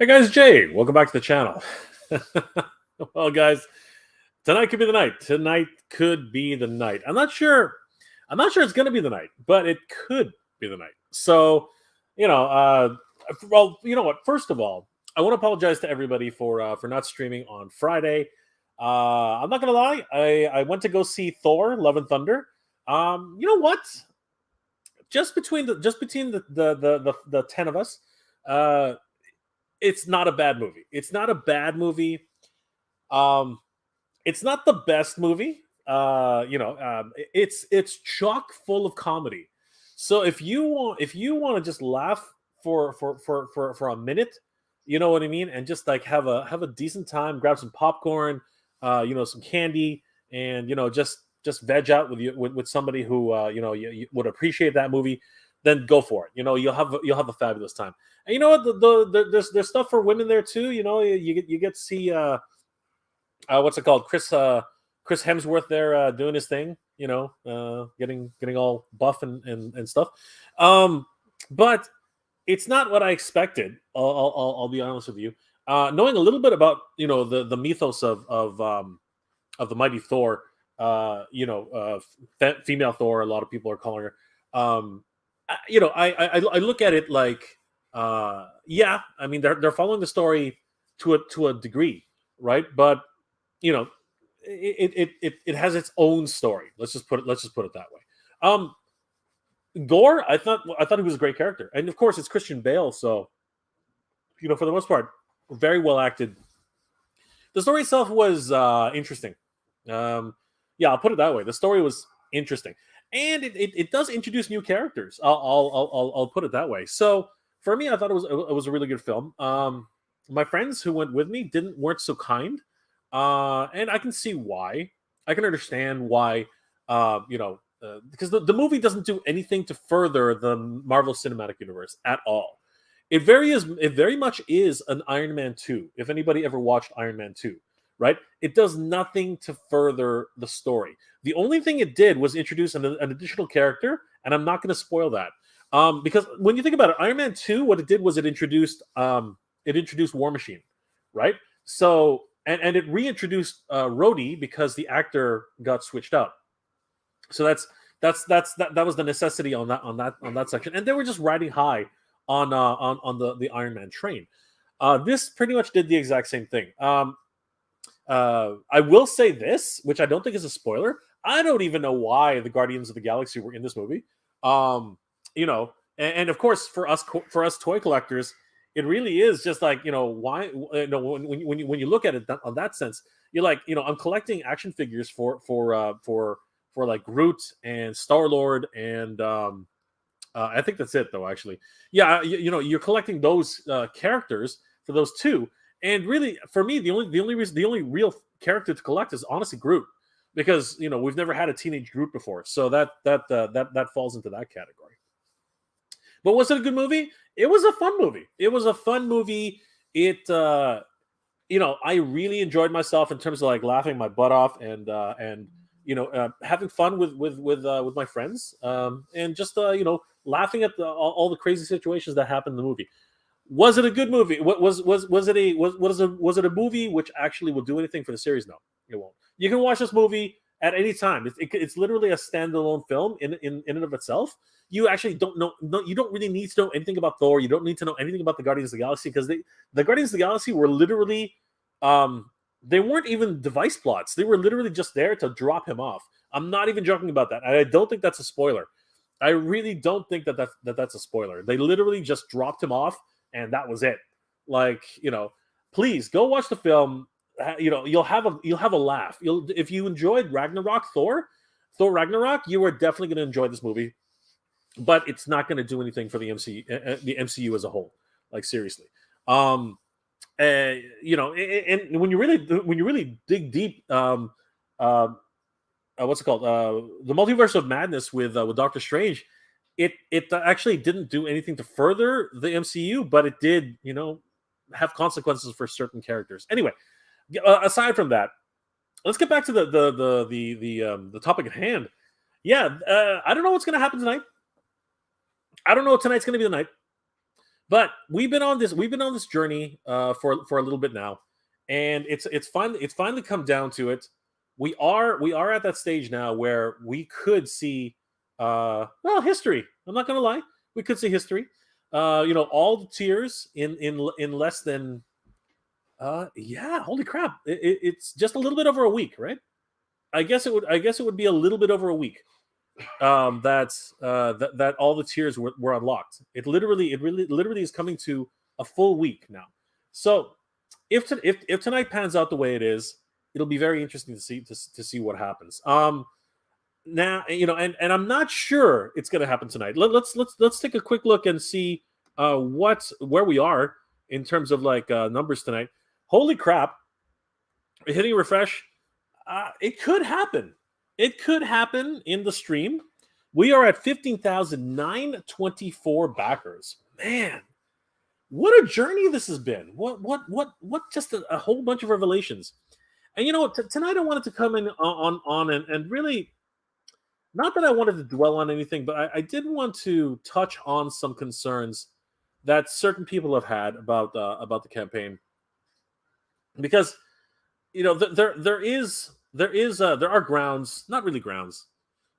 Hey guys, Jay, welcome back to the channel. Well, guys, tonight could be the night. Tonight could be the night. I'm not sure. I'm not sure it's going to be the night, but it could be the night. So, well, you know what? First of all, I want to apologize to everybody for not streaming on Friday. I'm not gonna lie. I went to go see Thor: Love and Thunder. You know what? Just between the 10 of us, uh, it's not a bad movie. It's not a bad movie. Um, it's not the best movie. It's chock full of comedy. So if you want to just laugh for a minute, you know what I mean, and just like have a decent time, grab some popcorn, some candy, and just veg out with somebody who you would appreciate that movie, then go for it. You'll have a fabulous time. And you know what? There's stuff for women there too. You get to see what's it called? Chris Hemsworth there doing his thing. Getting all buff and stuff. But it's not what I expected. I'll be honest with you. Knowing a little bit about the mythos of the mighty Thor, female Thor. A lot of people are calling her. I look at it like, yeah, I mean they're following the story to a degree, right? But it has its own story. Let's just put it that way. Gore, I thought he was a great character, and of course it's Christian Bale, so for the most part, very well acted. The story itself was interesting. Yeah, I'll put it that way. The story was interesting, and it does introduce new characters. I'll put it that way. So for me, I thought it was a really good film. My friends who went with me weren't so kind, and I can see why. I can understand why. Because the movie doesn't do anything to further the Marvel Cinematic Universe at all. It very much is an Iron Man 2. If anybody ever watched Iron Man 2, right? It does nothing to further the story. The only thing it did was introduce an additional character, and I'm not going to spoil that. Because when you think about it, Iron Man 2, what it did was it introduced War Machine, right? So and it reintroduced Rhodey because the actor got switched out. So that was the necessity on that section, and they were just riding high on the Iron Man train. This pretty much did the exact same thing. I will say this, which I don't think is a spoiler. I don't even know why the Guardians of the Galaxy were in this movie. And of course for us toy collectors, it really is just like why when you look at it on that sense, you're like I'm collecting action figures for like Groot and Star-Lord and I think that's it though, actually. Yeah, you're collecting those characters for those two, and really for me the only real character to collect is honestly Groot, because we've never had a teenage Groot before, so that falls into that category. But was it a good movie? It was a fun movie. It I really enjoyed myself in terms of like laughing my butt off and having fun with my friends, and just laughing at all the crazy situations that happened in the movie. Was it a good movie? Was it a movie which actually will do anything for the series? No, it won't. You can watch this movie at any time. It's literally a standalone film in and of itself. You actually don't know. No, you don't really need to know anything about Thor. You don't need to know anything about the Guardians of the Galaxy, because the Guardians of the Galaxy were literally they weren't even device plots. They were literally just there to drop him off. I'm not even joking about that. I don't think that's a spoiler. I really don't think that's a spoiler. They literally just dropped him off, and that was it. Like, please go watch the film. You'll have a laugh. If you enjoyed Thor Ragnarok, you are definitely going to enjoy this movie. But it's not going to do anything for the MCU as a whole. Like, seriously. And when you really dig deep, what's it called? The Multiverse of Madness with Doctor Strange, it actually didn't do anything to further the MCU, but it did, have consequences for certain characters. Anyway, aside from that, let's get back to the topic at hand. Yeah, I don't know what's going to happen tonight. I don't know if tonight's going to be the night. But we've been on this journey for a little bit now, and it's finally come down to it. We are at that stage now where we could see history. I'm not gonna lie, we could see history. All the tiers in less than yeah, holy crap! It's just a little bit over a week, right? I guess it would be a little bit over a week. That all the tiers were unlocked. It literally is coming to a full week now. So if tonight pans out the way it is, it'll be very interesting to see what happens. Now and I'm not sure it's going to happen tonight. Let's take a quick look and see where we are in terms of like numbers tonight. Holy crap! Hitting refresh, it could happen. It could happen in the stream. We are at 15,924 backers. Man, what a journey this has been. What just a whole bunch of revelations. And tonight I wanted to come in on and really, not that I wanted to dwell on anything, but I did want to touch on some concerns that certain people have had about the campaign, because there are grounds, not really grounds,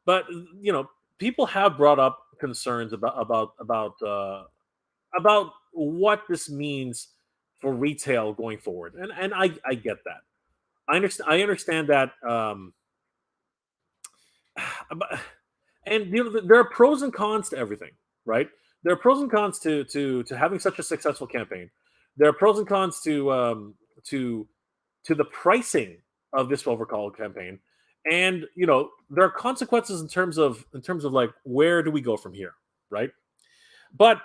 but people have brought up concerns about what this means for retail going forward, and I get that. I understand that, and there are pros and cons to everything, right? There are pros and cons to having such a successful campaign. There are pros and cons to the pricing of this overcall campaign, and there are consequences in terms of like, where do we go from here, right? But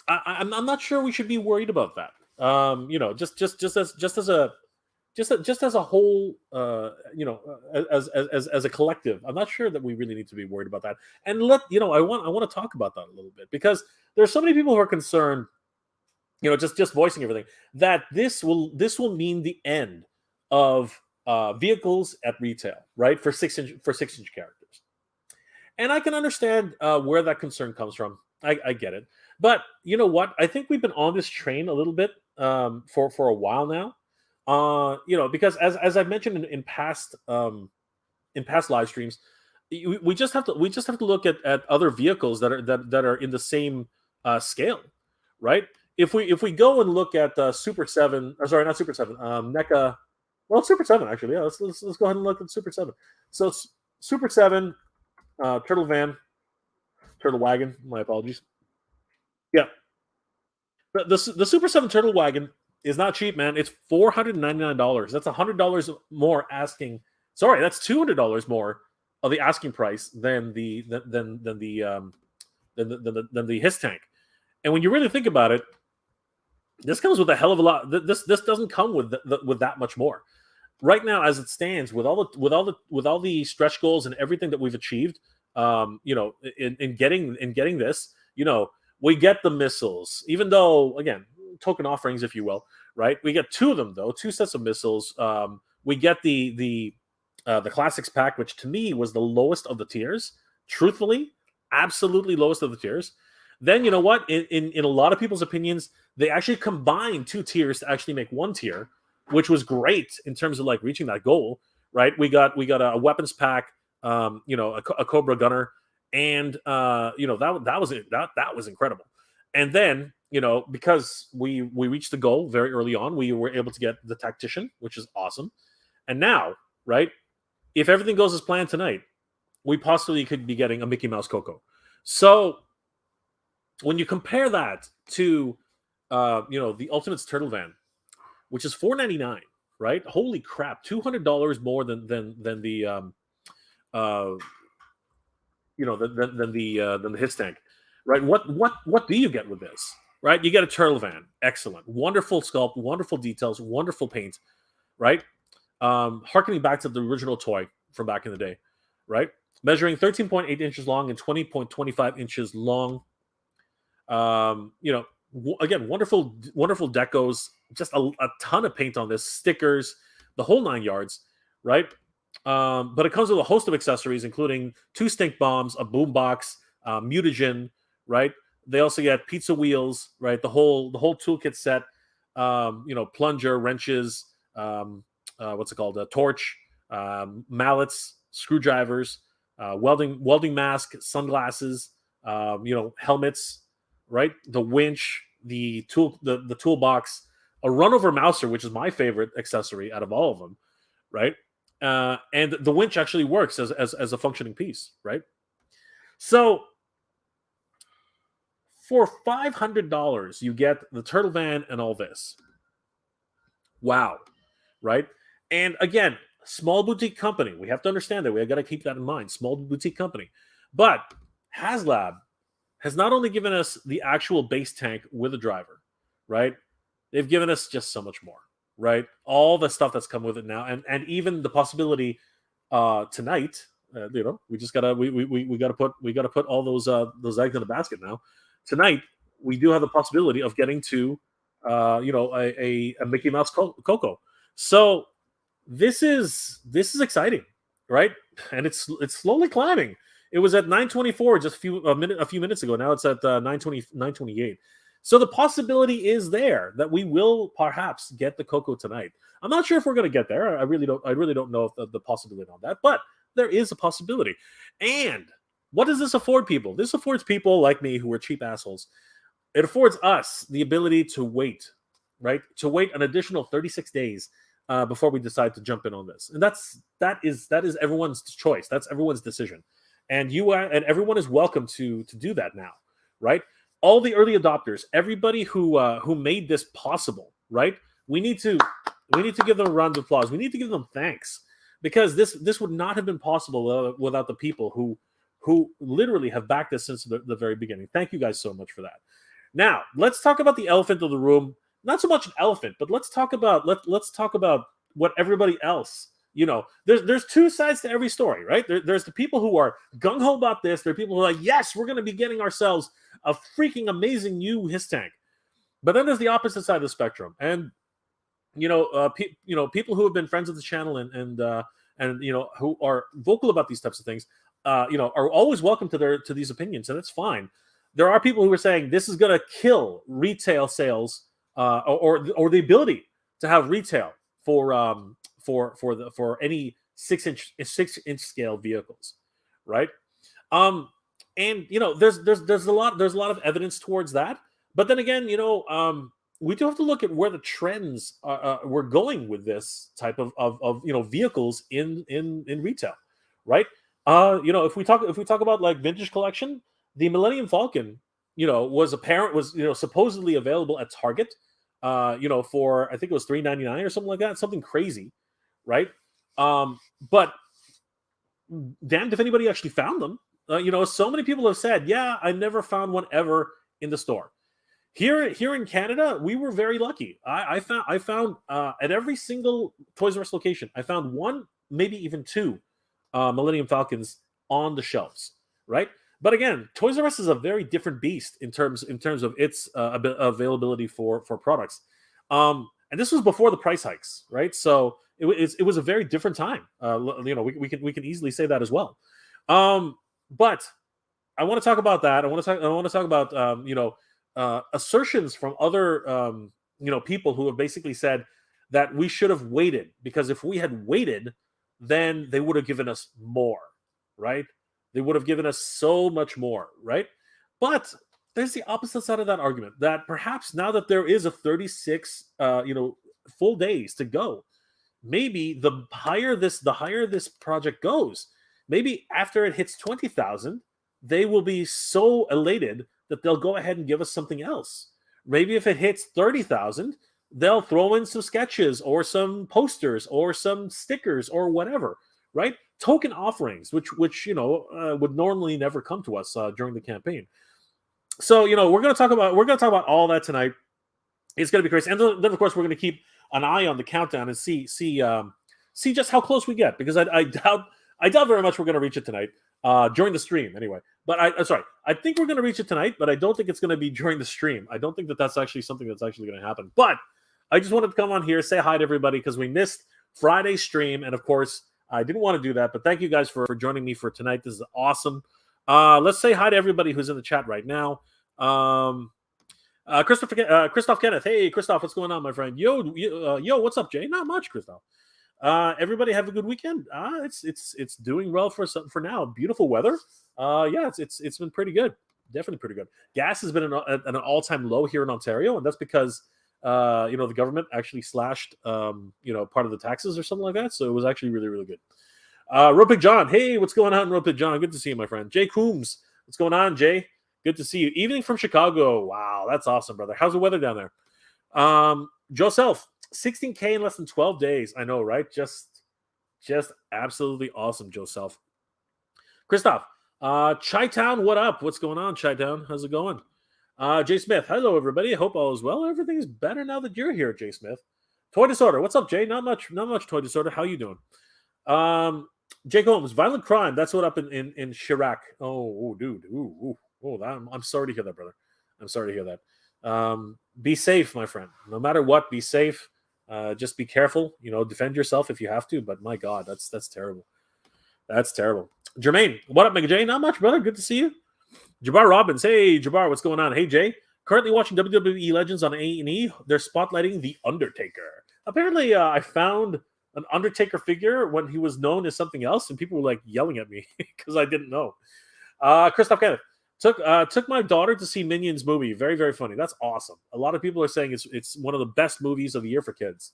I'm not sure we should be worried about that. Just as a whole, as a collective, I'm not sure that we really need to be worried about that. And I want to talk about that a little bit, because there's so many people who are concerned, just voicing everything, that this will mean the end of vehicles at retail, right? For 6-inch characters. And I can understand where that concern comes from. I get it. But you know what? I think we've been on this train a little bit for a while now. Because as I've mentioned in past live streams, we just have to look at other vehicles that are in the same scale, right? If we go and look at Super 7, or sorry, not Super 7, NECA, well, Super 7 actually, yeah. Let's go ahead and look at Super 7. So Super 7, Turtle Wagon. My apologies. Yeah, the Super 7 Turtle Wagon is not cheap, man. It's $499. That's $100 more asking. Sorry, that's $200 more of the asking price than the HISS tank. And when you really think about it, this comes with a hell of a lot. This doesn't come with that much more. Right now, as it stands, with all the stretch goals and everything that we've achieved, in getting this, we get the missiles, even though, again, token offerings, if you will, right? We get two of them, though, two sets of missiles. We get the classics pack, which to me was the lowest of the tiers. Truthfully, absolutely lowest of the tiers. Then you know what? In a lot of people's opinions, they actually combined two tiers to actually make one tier, which was great in terms of like reaching that goal, right? We got a weapons pack, a Cobra gunner, and that was incredible. And then because we reached the goal very early on, we were able to get the Tactician, which is awesome. And now, right, if everything goes as planned tonight, we possibly could be getting a Mickey Mouse Coco. So when you compare that to the Ultimate's Turtle Van, which is $499, right? Holy crap, $200 more than the HISS tank, right? What do you get with this, right? You get a Turtle Van, excellent, wonderful sculpt, wonderful details, wonderful paint, right? Harkening back to the original toy from back in the day, right? Measuring 13.8 inches long and 20.25 inches long. Again, wonderful decos, just a ton of paint on this, stickers, the whole 9 yards, right? But it comes with a host of accessories, including 2 stink bombs, a boombox, mutagen, right? They also get pizza wheels, right? The whole toolkit set. Plunger, wrenches, what's it called? A torch, mallets, screwdrivers, welding mask, sunglasses, helmets, right? The winch, the toolbox, a runover mouser, which is my favorite accessory out of all of them, right? And the winch actually works as a functioning piece, right? So for $500, you get the turtle van and all this. Wow, right? And again, small boutique company. We have to understand that. We got to keep that in mind. Small boutique company. But Haslab has not only given us the actual base tank with a driver, right? They've given us just so much more, right? All the stuff that's come with it now, and even the possibility tonight. We just gotta we gotta put all those eggs in the basket now. Tonight, we do have the possibility of getting to a Mickey Mouse Coco. So this is exciting, right? And it's slowly climbing. It was at 924 just a few minutes ago. Now it's at 928. So the possibility is there that we will perhaps get the Coco tonight. I'm not sure if we're going to get there. I really don't know if the possibility on that, but there is a possibility. And what does this afford people? This affords people like me who are cheap assholes. It affords us the ability to wait, right? To wait an additional 36 days before we decide to jump in on this. And that is everyone's choice. That's everyone's decision. And everyone is welcome to do that now, right? All the early adopters, everybody who made this possible, right? We need to give them a round of applause. We need to give them thanks, because this would not have been possible without the people who literally have backed us since the very beginning. Thank you guys so much for that. Now, let's talk about the elephant of the room. Not so much an elephant, but let's talk about what everybody else, there's two sides to every story, right? There's the people who are gung-ho about this. There are people who are like, yes, we're going to be getting ourselves a freaking amazing new HISS tank. But then there's the opposite side of the spectrum. And, people who have been friends of the channel and who are vocal about these types of things, are always welcome to these opinions, and it's fine. There are people who are saying this is going to kill retail sales, or the ability to have retail for any 6-inch scale vehicles, right? And there's a lot of evidence towards that. But then again, we do have to look at where the trends we're going with this type of vehicles in retail, right? If we talk about like vintage collection, the Millennium Falcon, was supposedly available at Target, for I think it was $3.99 or something like that, something crazy, right? But damned if anybody actually found them. So many people have said, yeah, I never found one ever in the store. Here in Canada, we were very lucky. I found at every single Toys R Us location, I found one, maybe even two Millennium Falcons on the shelves, right? But again, Toys R Us is a very different beast in terms of its availability for products. And this was before the price hikes, right? So it was a very different time. We can easily say that as well. But I want to talk about that. I want to talk about assertions from other people who have basically said that we should have waited, because if we had waited, then they would have given us more, right? They would have given us so much more, right? But there's the opposite side of that argument, that perhaps now that there is a 36 full days to go, maybe the higher this project goes, maybe after it hits 20,000, they will be so elated that they'll go ahead and give us something else. Maybe if it hits 30,000, they'll throw in some sketches or some posters or some stickers or whatever, right? Token offerings, which would normally never come to us during the campaign. So we're going to talk about all that tonight. It's going to be crazy, and then of course we're going to keep an eye on the countdown and see just how close we get, because I doubt very much we're going to reach it tonight during the stream anyway. But I think we're going to reach it tonight, but I don't think it's going to be during the stream. I don't think that's actually something that's actually going to happen. But I just wanted to come on here, say hi to everybody, because we missed Friday's stream, and of course I didn't want to do that. But thank you guys for joining me for tonight. This is awesome. Let's say hi to everybody who's in the chat right now. Christoph Kenneth. Hey, Christoph, what's going on, my friend? Yo, what's up, Jay? Not much, Christoph. Everybody have a good weekend. It's doing well for now. Beautiful weather. Yeah, it's been pretty good. Definitely pretty good. Gas has been at an all-time low here in Ontario, and that's because the government actually slashed part of the taxes or something like that. So it was actually really, really good. Ropig John, hey, what's going on, Ropig John? Good to see you, my friend. Jay Coombs, what's going on, Jay? Good to see you. Evening from Chicago. Wow, that's awesome, brother. How's the weather down there? Joe Self, 16K in less than 12 days. I know, right? Just absolutely awesome, Joe Self. Christoph, Chi-Town, what up? What's going on, Chi-Town? How's it going? Jay Smith, hello, everybody. I hope all is well. Everything's better now that you're here, Jay Smith. Toy Disorder, what's up, Jay? Not much Toy Disorder. How you doing? Jake Holmes, violent crime. That's what up in Chirac. Oh, dude. I'm sorry to hear that, brother. I'm sorry to hear that. Be safe, my friend. No matter what, be safe. Just be careful. Defend yourself if you have to. But my God, that's terrible. That's terrible. Jermaine, what up, Mega Jay? Not much, brother. Good to see you. Jabbar Robbins, hey, Jabbar, what's going on? Hey, Jay. Currently watching WWE Legends on A&E. They're spotlighting The Undertaker. Apparently, I found an Undertaker figure when he was known as something else, and people were like yelling at me because I didn't know. Christoph Kenneth took my daughter to see Minions movie. Very, very funny. That's awesome. A lot of people are saying it's one of the best movies of the year for kids.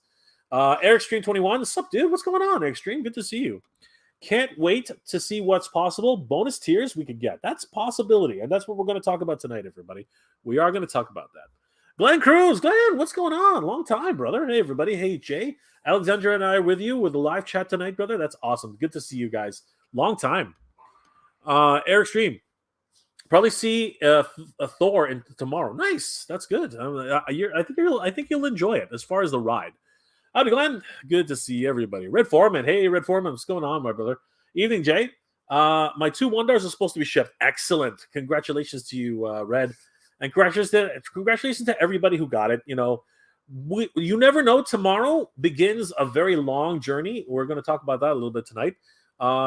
Eric Stream 21, what's up, dude? What's going on, Eric Stream? Good to see you. Can't wait to see what's possible. Bonus tiers we could get. That's a possibility, and that's what we're going to talk about tonight, everybody. We are going to talk about that. Glenn Cruz, Glenn, what's going on? Long time, brother. Hey, everybody. Hey, Jay. Alexandra and I are with you with the live chat tonight, brother. That's awesome. Good to see you guys. Long time. Eric Stream. Probably see a Thor tomorrow. Nice. That's good. I think you'll enjoy it as far as the ride. Howdy, Glenn. Good to see everybody. Red Foreman. Hey, Red Foreman. What's going on, my brother? Evening, Jay. My 2 Wonders are supposed to be shipped. Excellent. Congratulations to you, Red. And congratulations to everybody who got it. You never know. Tomorrow begins a very long journey. We're going to talk about that a little bit tonight.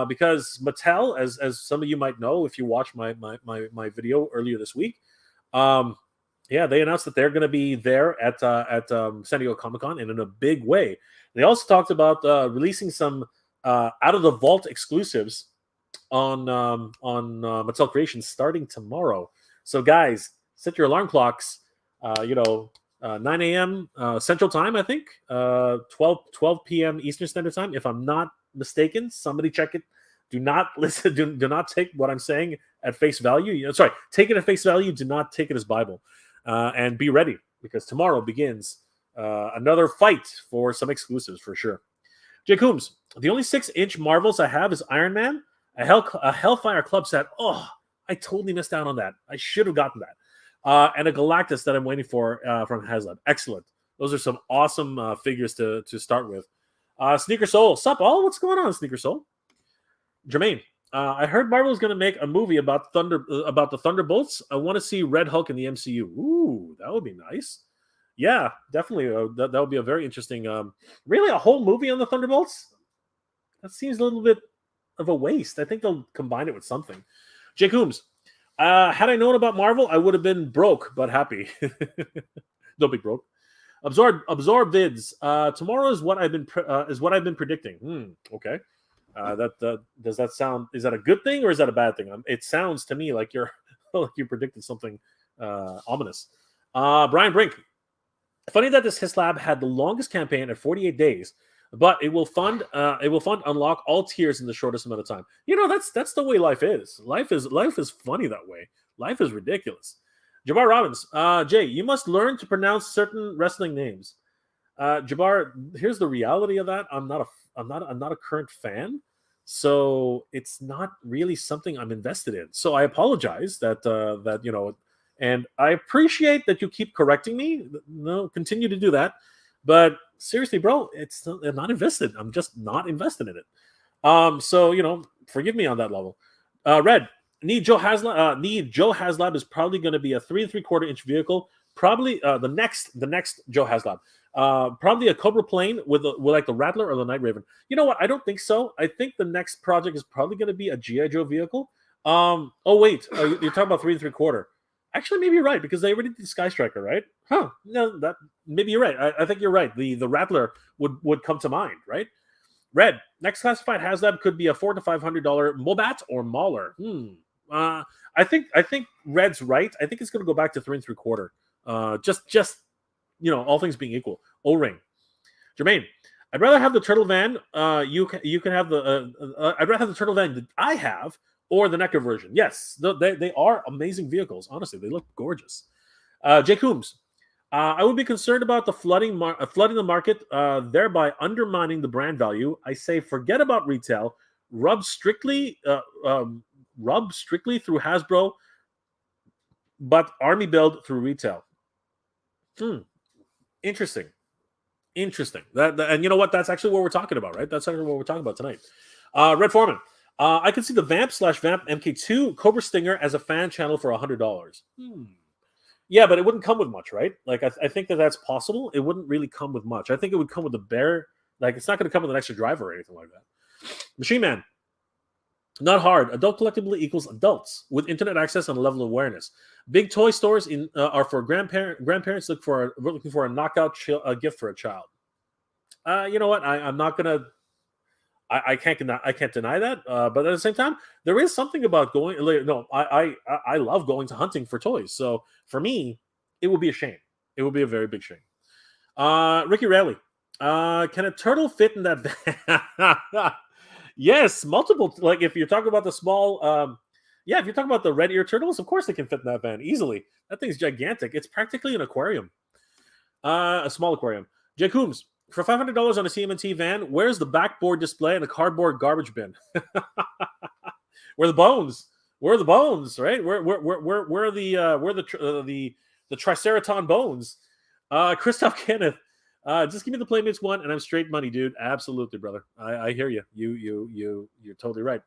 Because Mattel, as some of you might know, if you watched my video earlier this week, they announced that they're going to be there at San Diego Comic-Con and in a big way. They also talked about releasing some out of the vault exclusives on Mattel Creations starting tomorrow. So guys, set your alarm clocks. 9 a.m. Central Time, I think, 12 p.m. Eastern Standard Time, if I'm not mistaken. Somebody check it. Do not listen. Do not take what I'm saying at face value. Take it at face value. Do not take it as Bible. And be ready, because tomorrow begins another fight for some exclusives for sure. Jay Coombs, the only 6-inch Marvels I have is Iron Man, a Hellfire Club set. Oh, I totally missed out on that. I should have gotten that. And a Galactus that I'm waiting for from Haslab. Excellent. Those are some awesome figures to start with. Sneaker Soul. Sup, all? What's going on, Sneaker Soul? Jermaine, I heard Marvel is going to make a movie about the Thunderbolts. I want to see Red Hulk in the MCU. Ooh, that would be nice. Yeah, definitely. That would be a very interesting... really, a whole movie on the Thunderbolts? That seems a little bit of a waste. I think they'll combine it with something. Jay Coombs. Had I known about Marvel, I would have been broke, but happy. Don't be broke. Absorb vids. Tomorrow is what I've been predicting. Okay. Does that sound? Is that a good thing or is that a bad thing? It sounds to me like you're predicted something ominous. Brian Brink. Funny that this Haslab had the longest campaign at 48 days, but it will fund unlock all tiers in the shortest amount of time. That's the way life is. Life is funny that way. Life is ridiculous. Jabbar Robbins, Jay, you must learn to pronounce certain wrestling names. Jabbar, here's the reality of that. I'm not a current fan, so it's not really something I'm invested in. So I apologize that and I appreciate that you keep correcting me. No, continue to do that. But seriously, bro, I'm not invested. I'm just not invested in it. So forgive me on that level. Red, need Joe Haslab is probably going to be a 3 3/4 inch vehicle. Probably the next Joe Haslab. Probably a Cobra plane with like the Rattler or the Night Raven. You know what? I don't think so. I think the next project is probably going to be a G.I. Joe vehicle. Oh wait, you're talking about 3 3/4. Actually, maybe you're right because they already did Sky Striker, right? Huh? No, that maybe you're right. I think you're right. The Rattler would come to mind, right? Red. Next classified Haslab could be a $400 to $500 Mobat or Mauler. I think Red's right. I think it's going to go back to 3 3/4. Just all things being equal. O-ring. Jermaine. I'd rather have the turtle van. You can have the. I'd rather have the turtle van that I have or the NECA version. Yes, they are amazing vehicles. Honestly, they look gorgeous. Jake Coombs. I would be concerned about the flooding the market, thereby undermining the brand value. I say forget about retail. Rub strictly through Hasbro, but Army build through retail. Interesting. And you know what? That's actually what we're talking about, right? That's actually what we're talking about tonight. Red Foreman. I can see the Vamp/Vamp MK2 Cobra Stinger as a fan channel for $100. Yeah, but it wouldn't come with much, right? Like, I think that's possible. It wouldn't really come with much. I think it would come with a bear. Like, it's not going to come with an extra driver or anything like that. Machine Man. Not hard. Adult collectively equals adults with internet access and a level of awareness. Big toy stores are for grandparents looking for a knockout gift for a child. You know what? I'm not gonna. I can't deny that. But at the same time, there is something about going. No, I love going to hunting for toys. So for me, it would be a shame. It would be a very big shame. Ricky Raleigh. Can a turtle fit in that van? Yes, multiple. Like if you're talking about the small, if you're talking about the red ear turtles, of course they can fit in that van easily. That thing's gigantic. It's practically an aquarium, a small aquarium. Jay Coombs, for $500 on a CMNT van, where's the backboard display and a cardboard garbage bin? Where are the bones? Where are the bones? Right? Where are the Triceraton bones? Christoph Kenneth. Just give me the Playmates one, and I'm straight money, dude. Absolutely, brother. I hear you. You're totally right.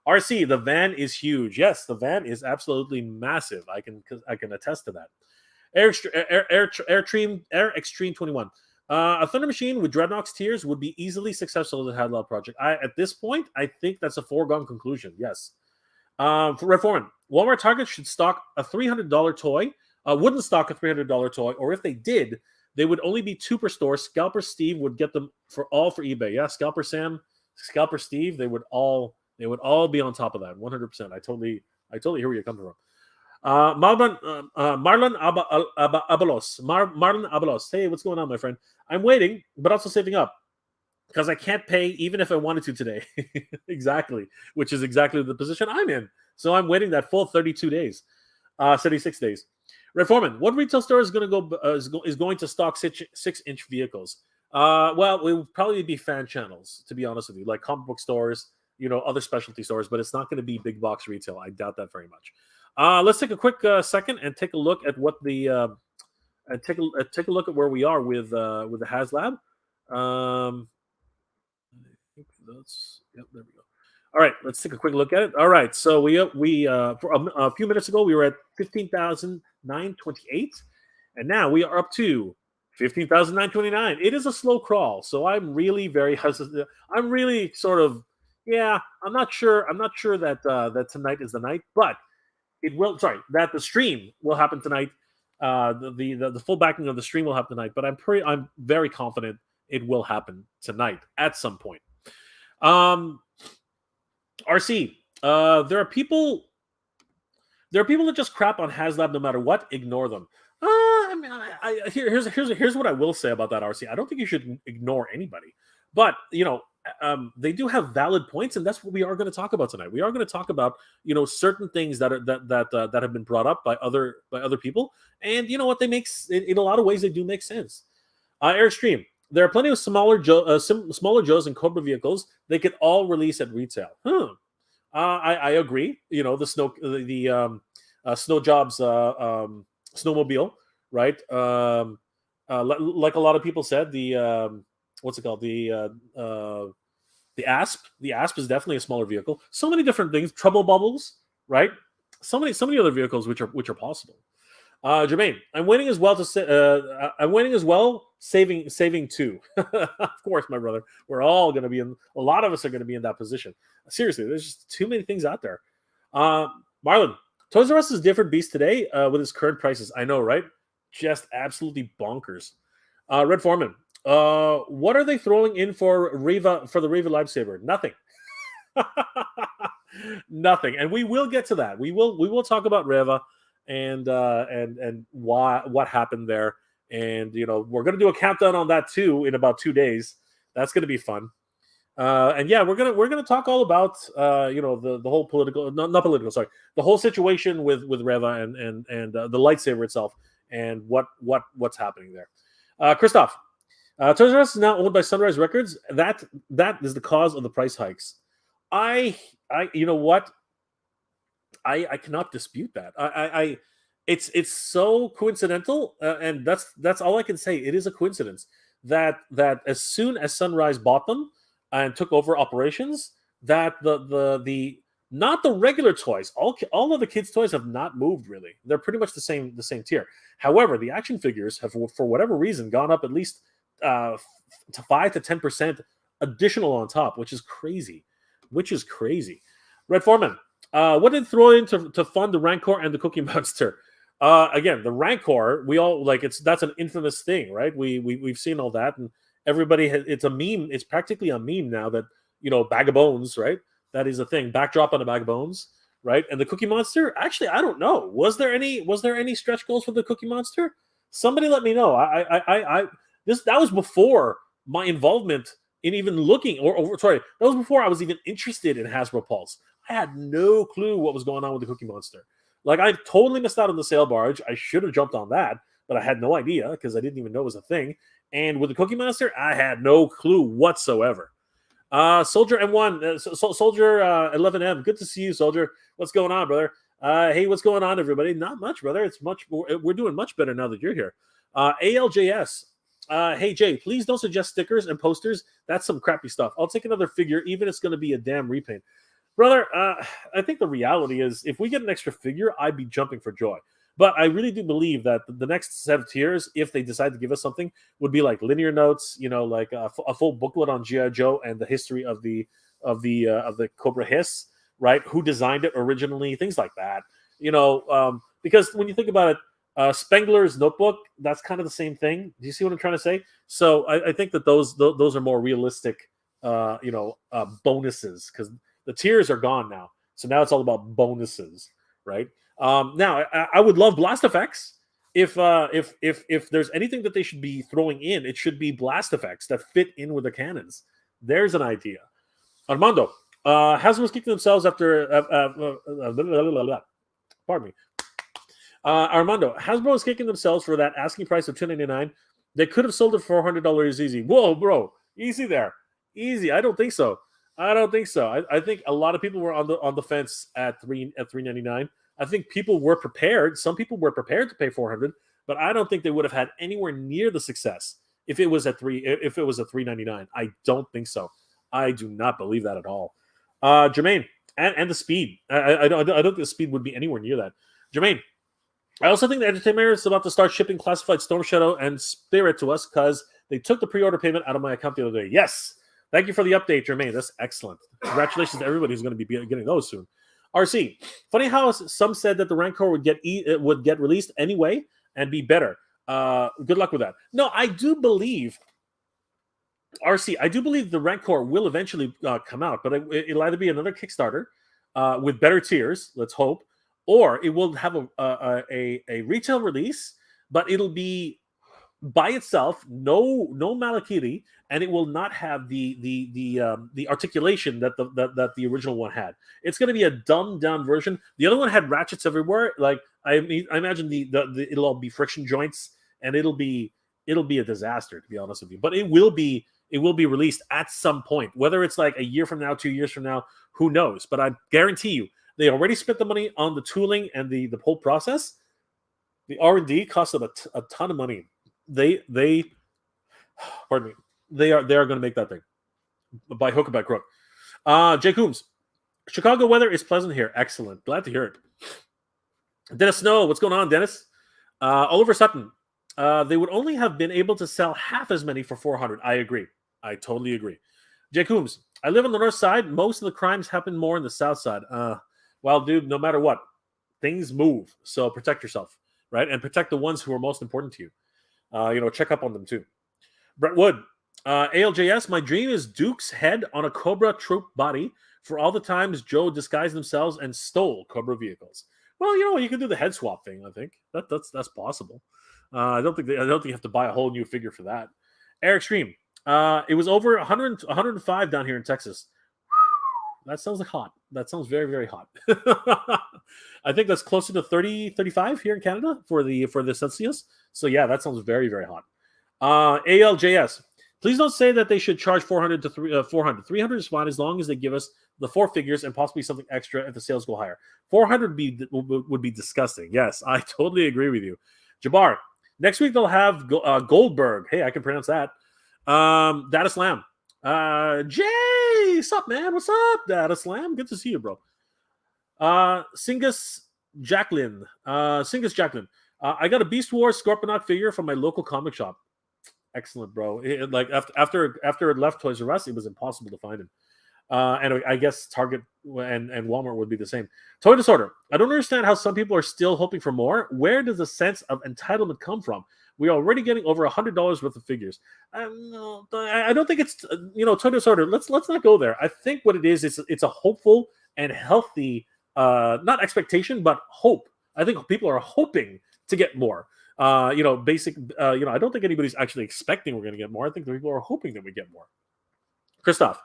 RC, the van is huge. Yes, the van is absolutely massive. I can attest to that. Air Extreme 21. A Thunder Machine with Dreadnought's Tears would be easily successful in the Hadlab project. At this point, I think that's a foregone conclusion. Yes. For Red Foreman, Walmart Target should stock a $300 toy. Wouldn't stock a $300 toy, or if they did, they would only be 2 per store. Scalper Steve would get them for eBay. Yeah, Scalper Sam, Scalper Steve, they would all be on top of that. 100%. I totally hear where you're coming from. Marlon Abalos. Hey, what's going on, my friend? I'm waiting, but also saving up because I can't pay even if I wanted to today. Exactly, which is exactly the position I'm in. So I'm waiting that full 32 days, 36 days. Red Foreman, what retail store is going to stock 6-inch vehicles? Well, it would probably be fan channels, to be honest with you, like comic book stores, other specialty stores, but it's not going to be big box retail. I doubt that very much. Let's take a quick second and take a look at what the take a look at where we are with the Haslab. I think that's there we go. All right, let's take a quick look at it. All right, so we for a few minutes ago we were at 15,928, and now we are up to 15,929. It is a slow crawl, so I'm really very hesitant. I'm really sort of I'm not sure. I'm not sure that that tonight is the night, but it will. Sorry, that the stream will happen tonight. The full backing of the stream will happen tonight, but I'm very confident it will happen tonight at some point. RC, there are people that just crap on Haslab no matter what. Ignore them. Here's what I will say about that, RC. I don't think you should ignore anybody, but they do have valid points, and that's what we are going to talk about tonight. We are going to talk about certain things that have been brought up by other people, and what they make in a lot of ways they do make sense. Airstream. There are plenty of smaller Joes and Cobra vehicles. They could all release at retail. I agree. The Snow Jobs snowmobile, right? Like a lot of people said, the what's it called? The Asp. The Asp is definitely a smaller vehicle. So many different things. Trouble Bubbles, right? So many other vehicles which are possible. Jermaine, I'm waiting as well saving too. Of course, my brother. We're all going to be a lot of us are going to be in that position. Seriously, there's just too many things out there. Marlon, Toys R Us is a different beast today with its current prices. I know, right? Just absolutely bonkers. Red Foreman, what are they throwing in for the Reva lightsaber? Nothing. Nothing. And we will get to that. We will talk about Reva and why what happened there. And we're gonna do a countdown on that too in about 2 days. That's gonna be fun. And yeah, we're gonna talk all about the whole political, not political, sorry, the whole situation with Reva and the lightsaber itself and what's happening there. Christoph, Toys R Us is now owned by Sunrise Records. That is the cause of the price hikes. You know what? I cannot dispute that. It's so coincidental, and that's all I can say. It is a coincidence that as soon as Sunrise bought them and took over operations, that the not the regular toys, all of the kids' toys have not moved really. They're pretty much the same tier. However, the action figures have, for whatever reason, gone up at least to 5 to 10% additional on top, which is crazy. Red Foreman, what did throw in to fund the Rancor and the Cookie Monster? Again, the Rancor, we all that's an infamous thing, right? We've seen all that, and everybody it's a meme. It's practically a meme now that bag of bones, right? That is a thing. Backdrop on a bag of bones, right? And the Cookie Monster, actually, I don't know. Was there any stretch goals for the Cookie Monster? Somebody let me know. That was before my involvement in even looking, that was before I was even interested in Hasbro Pulse. I had no clue what was going on with the Cookie Monster. Like, I totally missed out on the sale barge. I should have jumped on that, but I had no idea because I didn't even know it was a thing. And with the Cookie Monster, I had no clue whatsoever. Soldier M1, Soldier 11M, good to see you, Soldier. What's going on, brother? Hey, what's going on, everybody? Not much, brother. It's much more. We're doing much better now that you're here. ALJS. Hey, Jay, please don't suggest stickers and posters. That's some crappy stuff. I'll take another figure, even if it's going to be a damn repaint. Brother, I think the reality is if we get an extra figure, I'd be jumping for joy. But I really do believe that the next set of tiers, if they decide to give us something, would be like linear notes, like a full booklet on G.I. Joe and the history of the Cobra Hiss, right? Who designed it originally, things like that. Because when you think about it, Spengler's Notebook, that's kind of the same thing. Do you see what I'm trying to say? So I think that those are more realistic, bonuses, because the tiers are gone now. So now it's all about bonuses, right? Now I would love blast effects. If there's anything that they should be throwing in, it should be blast effects that fit in with the cannons. There's an idea. Armando, Hasbro's kicking themselves after. Pardon me. Armando, Hasbro is kicking themselves for that asking price of $299. They could have sold it for $400 easy. Whoa, bro, easy there, easy. I don't think so. I think a lot of people were on the fence at $399. I think people were prepared. Some people were prepared to pay $400, but I don't think they would have had anywhere near the success if it was at $399. I don't think so. I do not believe that at all. Jermaine, and the speed. I don't think the speed would be anywhere near that. Jermaine, I also think the Entertainment is about to start shipping classified Storm Shadow and Spirit to us because they took the pre-order payment out of my account the other day. Yes. Thank you for the update, Jermaine. That's excellent. Congratulations to everybody who's going to be getting those soon. RC, funny how some said that the Rancor would get released anyway and be better. Good luck with that. No, I do believe, RC, I do believe the Rancor will eventually come out, but it'll either be another Kickstarter with better tiers, let's hope, or it will have a retail release, but it'll be by itself, no Malakiri, and it will not have the articulation that the original one had. It's going to be a dumbed down version. The other one had ratchets everywhere. Like I imagine it'll all be friction joints, and it'll be a disaster, to be honest with you. But it will be released at some point, whether it's like a year from now, 2 years from now, who knows? But I guarantee you, they already spent the money on the tooling and the whole process. The R&D cost them a ton of money. They pardon me. They are going to make that thing by hook or by crook. Jay Coombs, Chicago weather is pleasant here. Excellent. Glad to hear it. Dennis Snow, what's going on, Dennis? Oliver Sutton, they would only have been able to sell half as many for $400. I agree. I totally agree. Jay Coombs, I live on the north side. Most of the crimes happen more on the south side. Well, dude, no matter what, things move. So protect yourself, right? And protect the ones who are most important to you. Check up on them too. Brett Wood, ALJS, my dream is Duke's head on a Cobra troop body for all the times Joe disguised themselves and stole Cobra vehicles. Well, you can do the head swap thing. I think that's possible. I don't think you have to buy a whole new figure for that. Eric Stream, it was over 105 down here in Texas. That sounds like hot. That sounds very, very hot. I think that's closer to 30, 35 here in Canada for the Celsius. So yeah, that sounds very, very hot. ALJS, please don't say that they should charge 400 to 400. 300 is fine as long as they give us the 4 figures and possibly something extra if the sales go higher. 400 would be disgusting. Yes, I totally agree with you. Jabbar, next week they'll have Goldberg. Hey, I can pronounce that. Data Slam. Jay, what's up, man? What's up, Data Slam? Good to see you, bro. Singus Jacqueline. I got a Beast Wars Scorponok figure from my local comic shop. Excellent, bro. After it left Toys R Us, it was impossible to find him. And I guess Target and Walmart would be the same. Toy Disorder. I don't understand how some people are still hoping for more. Where does the sense of entitlement come from? We're already getting over $100 worth of figures. I don't think it's Toy Disorder. Let's not go there. I think what it is, it's a hopeful and healthy, not expectation, but hope. I think people are hoping to get more. I don't think anybody's actually expecting we're going to get more. I think the people are hoping that we get more. Christoph,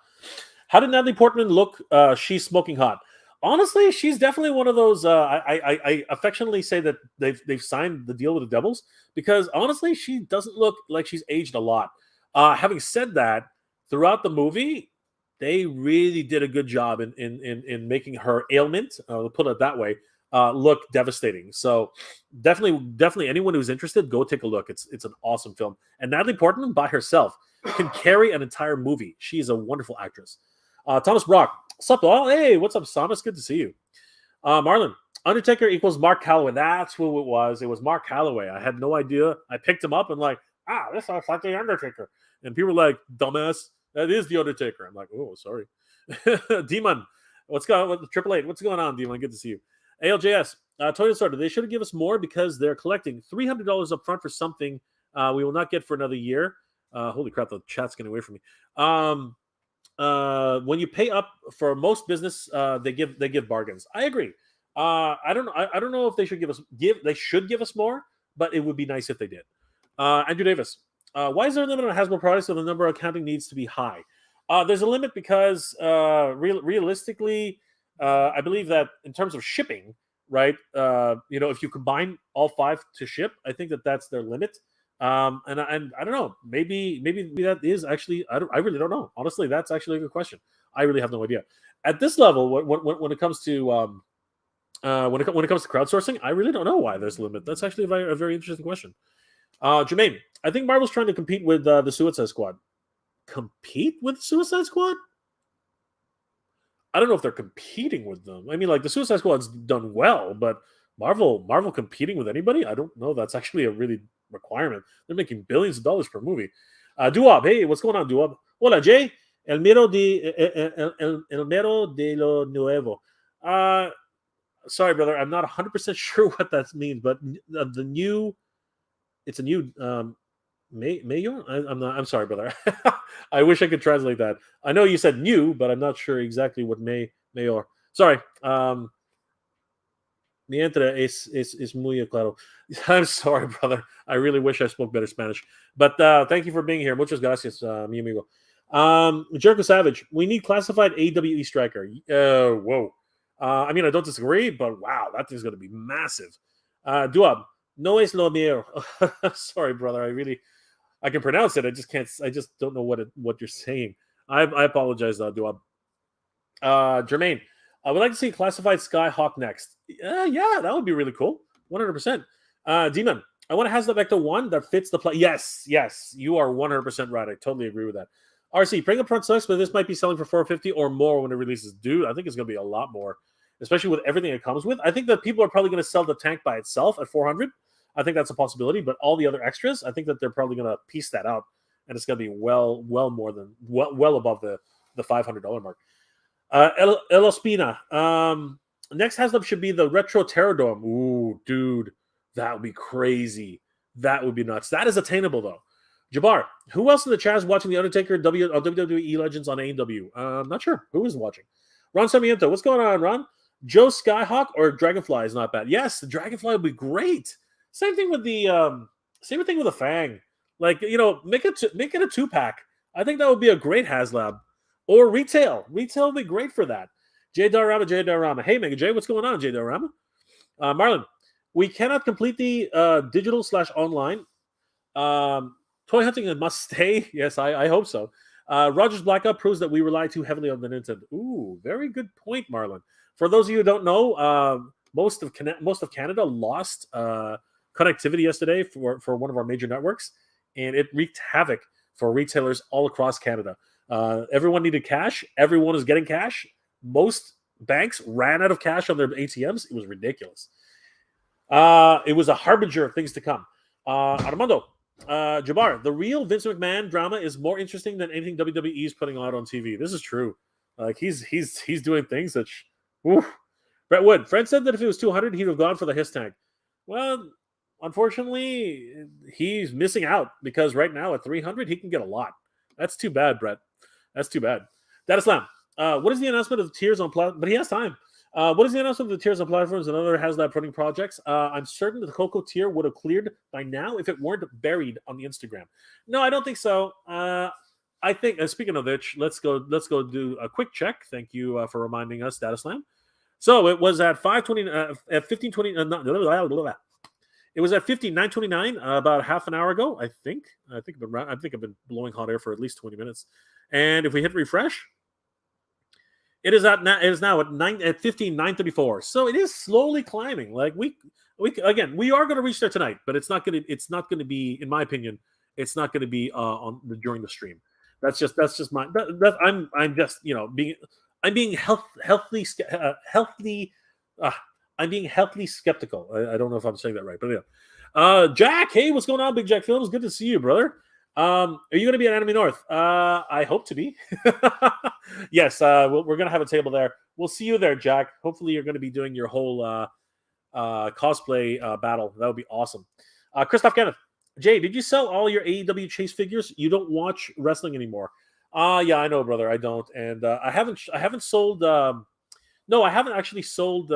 how did Natalie Portman look? She's smoking hot. Honestly, she's definitely one of those. I affectionately say that they've signed the deal with the Devils because honestly, she doesn't look like she's aged a lot. Having said that, throughout the movie, they really did a good job in making her ailment, put it that way, look devastating. So definitely anyone who's interested, go take a look. It's an awesome film. And Natalie Portman by herself can carry an entire movie. She is a wonderful actress. Thomas Brock. What's up, all? Hey, what's up, Thomas? Good to see you. Marlon, Undertaker equals Mark Calloway. That's who it was. It was Mark Calloway. I had no idea. I picked him up and this looks like the Undertaker. And people were like, dumbass, that is the Undertaker. I'm like, oh, sorry. Demon, what's going on with the 888? What's going on, Demon? Good to see you. ALJS, Toy Disorder. They should have given us more because they're collecting $300 up front for something we will not get for another year. Holy crap, the chat's getting away from me. When you pay up for most business, they give bargains. I agree. I don't know if they should give us more, but it would be nice if they did. Andrew Davis, why is there a limit on Hasbro products so the number of counting needs to be high? There's a limit because realistically, I believe that in terms of shipping, right? If you combine all 5 to ship, I think that's their limit. And I don't know. Maybe that is actually. I really don't know. Honestly, that's actually a good question. I really have no idea. At this level, when it comes to when it comes to crowdsourcing, I really don't know why there's a limit. That's actually a very interesting question. Jermaine, I think Marvel's trying to compete with the Suicide Squad. Compete with the Suicide Squad? I don't know if they're competing with them. I mean, the Suicide Squad's done well, but Marvel competing with anybody? I don't know. That's actually a really requirement. They're making billions of dollars per movie. Duab, hey, what's going on, Duab? Hola, Jay. El mero de lo nuevo. Sorry, brother. I'm not 100% sure what that means, but it's a new mayor? I'm sorry, brother. I wish I could translate that. I know you said new, but I'm not sure exactly what mayor. Sorry. Mi entra es muy claro. I'm sorry, brother. I really wish I spoke better Spanish. But thank you for being here. Muchas gracias, mi amigo. Jericho Savage, we need classified AWE striker. Whoa. I don't disagree, but wow, that thing's going to be massive. Duab, no es lo mío. Sorry, brother. I can pronounce it. I just don't know what you're saying. I apologize, Duab. Jermaine, I would like to see classified Skyhawk next. Yeah, that would be really cool. 100%. Demon, I want a Haslab Ecto 1 that fits the play. Yes, you are 100% right. I totally agree with that. RC, bring up front sucks, but this might be selling for $450 or more when it releases. Dude, I think it's going to be a lot more, especially with everything it comes with. I think that people are probably going to sell the tank by itself at $400. I think that's a possibility, but all the other extras, I think that they're probably going to piece that out, and it's going to be well above the $500 mark. El Ospina, Next Haslab should be the Retro Terradome. Ooh, dude, that would be crazy. That would be nuts. That is attainable, though. Jabbar, who else in the chat is watching The Undertaker WWE Legends on AEW? I'm not sure. Who is watching? Ron Sarmiento, what's going on, Ron? Joe Skyhawk or Dragonfly is not bad. Yes, the Dragonfly would be great. Same thing with the Fang. Like, make it a 2-pack. I think that would be a great Haslab. Or retail. Retail would be great for that. J Darama. Hey, Mega J, what's going on, J Darama? Marlon, we cannot complete the digital/online. Toy hunting must stay. Yes, I hope so. Rogers Blackout proves that we rely too heavily on the Nintendo. Ooh, very good point, Marlon. For those of you who don't know, most of Canada lost connectivity yesterday for one of our major networks, and it wreaked havoc for retailers all across Canada. Everyone needed cash. Everyone is getting cash. Most banks ran out of cash on their ATMs. It was ridiculous. It was a harbinger of things to come. Armando, Jabbar, the real Vince McMahon drama is more interesting than anything WWE is putting out on TV. This is true. Like he's doing things that. Brett Wood, Fred said that if it was 200, he'd have gone for the HISS tank. Well, unfortunately, he's missing out because right now at 300, he can get a lot. That's too bad, Brett. That's too bad. Data Slam. What is the announcement of the tiers on platforms? But he has time. What is the announcement of the tiers on platforms and other Haslab printing projects? I'm certain that the Coco tier would have cleared by now if it weren't buried on the Instagram. No, I don't think so. I think, speaking of which, let's go do a quick check. Thank you for reminding us, Data Slam. So it was at 5:20, at 15:20. It was at 59:29 about half an hour ago. I think I've been blowing hot air for at least 20 minutes. And if we hit refresh, it is now at 15:9:34. So it is slowly climbing. Like we are going to reach there tonight, but it's not going to be, in my opinion, it's not going to be during the stream. That's just my. I'm just I'm being healthily skeptical. I don't know if I'm saying that right, but yeah. Jack, hey, what's going on, Big Jack Films? Good to see you, brother. Are you going to be at Anime North? I hope to be. Yes, we're going to have a table there. We'll see you there, Jack. Hopefully, you're going to be doing your whole cosplay battle. That would be awesome. Christoph Kenneth, Jay, did you sell all your AEW Chase figures? You don't watch wrestling anymore. Yeah, I know, brother. I don't, and I haven't sold. No, I haven't actually sold.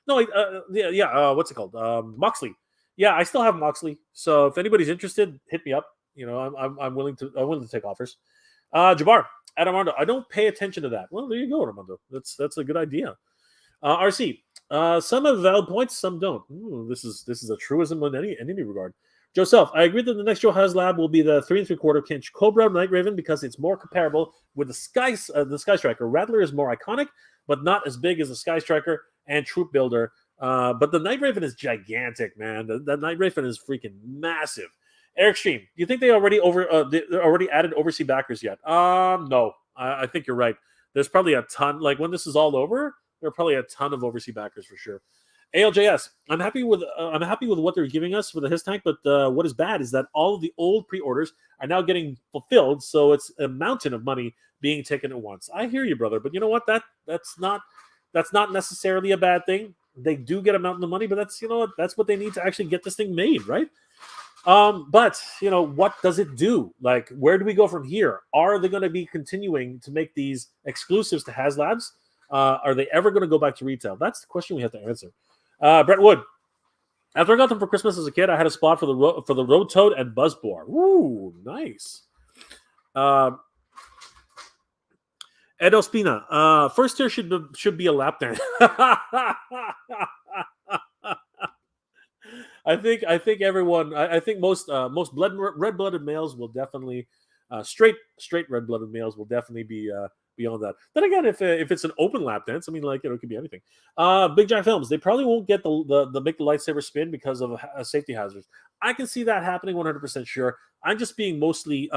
What's it called? Moxley. Yeah, I still have Moxley. So if anybody's interested, hit me up. I'm willing to take offers. Jabbar, Armando, I don't pay attention to that. Well, there you go, Armando. That's a good idea. RC, some have valid points, some don't. Ooh, this is a truism in any regard. Joseph, I agree that the next Joe Haslab will be the 3 3/4 inch Cobra Night Raven because it's more comparable with the Sky Striker. Rattler is more iconic, but not as big as the Sky Striker and Troop Builder. But the Night Raven is gigantic, man. The Night Raven is freaking massive. Eric Stream, do you think they already added overseas backers yet? No. I think you're right. There's probably a ton. Like when this is all over, there are probably a ton of overseas backers for sure. ALJS, I'm happy with what they're giving us for the HISS tank, but what is bad is that all of the old pre-orders are now getting fulfilled, so it's a mountain of money being taken at once. I hear you, brother, but you know what? That's not necessarily a bad thing. They do get a mountain of money, but that's what they need to actually get this thing made, right? But what does it do? Like, where do we go from here? Are they going to be continuing to make these exclusives to Haslabs? Are they ever going to go back to retail? That's the question we have to answer. Brett Wood, after I got them for Christmas as a kid, I had a spot for the Road Toad and Buzzbore. Ooh, nice. Ed Ospina, first tier should be a lap dance. I think everyone. I think most red-blooded males will definitely straight red-blooded males will definitely be beyond that. Then again, if it's an open lap dance, I mean, like, it could be anything. Big Giant Films, they probably won't get the make the lightsaber spin because of safety hazards. I can see that happening 100% sure. I'm just being mostly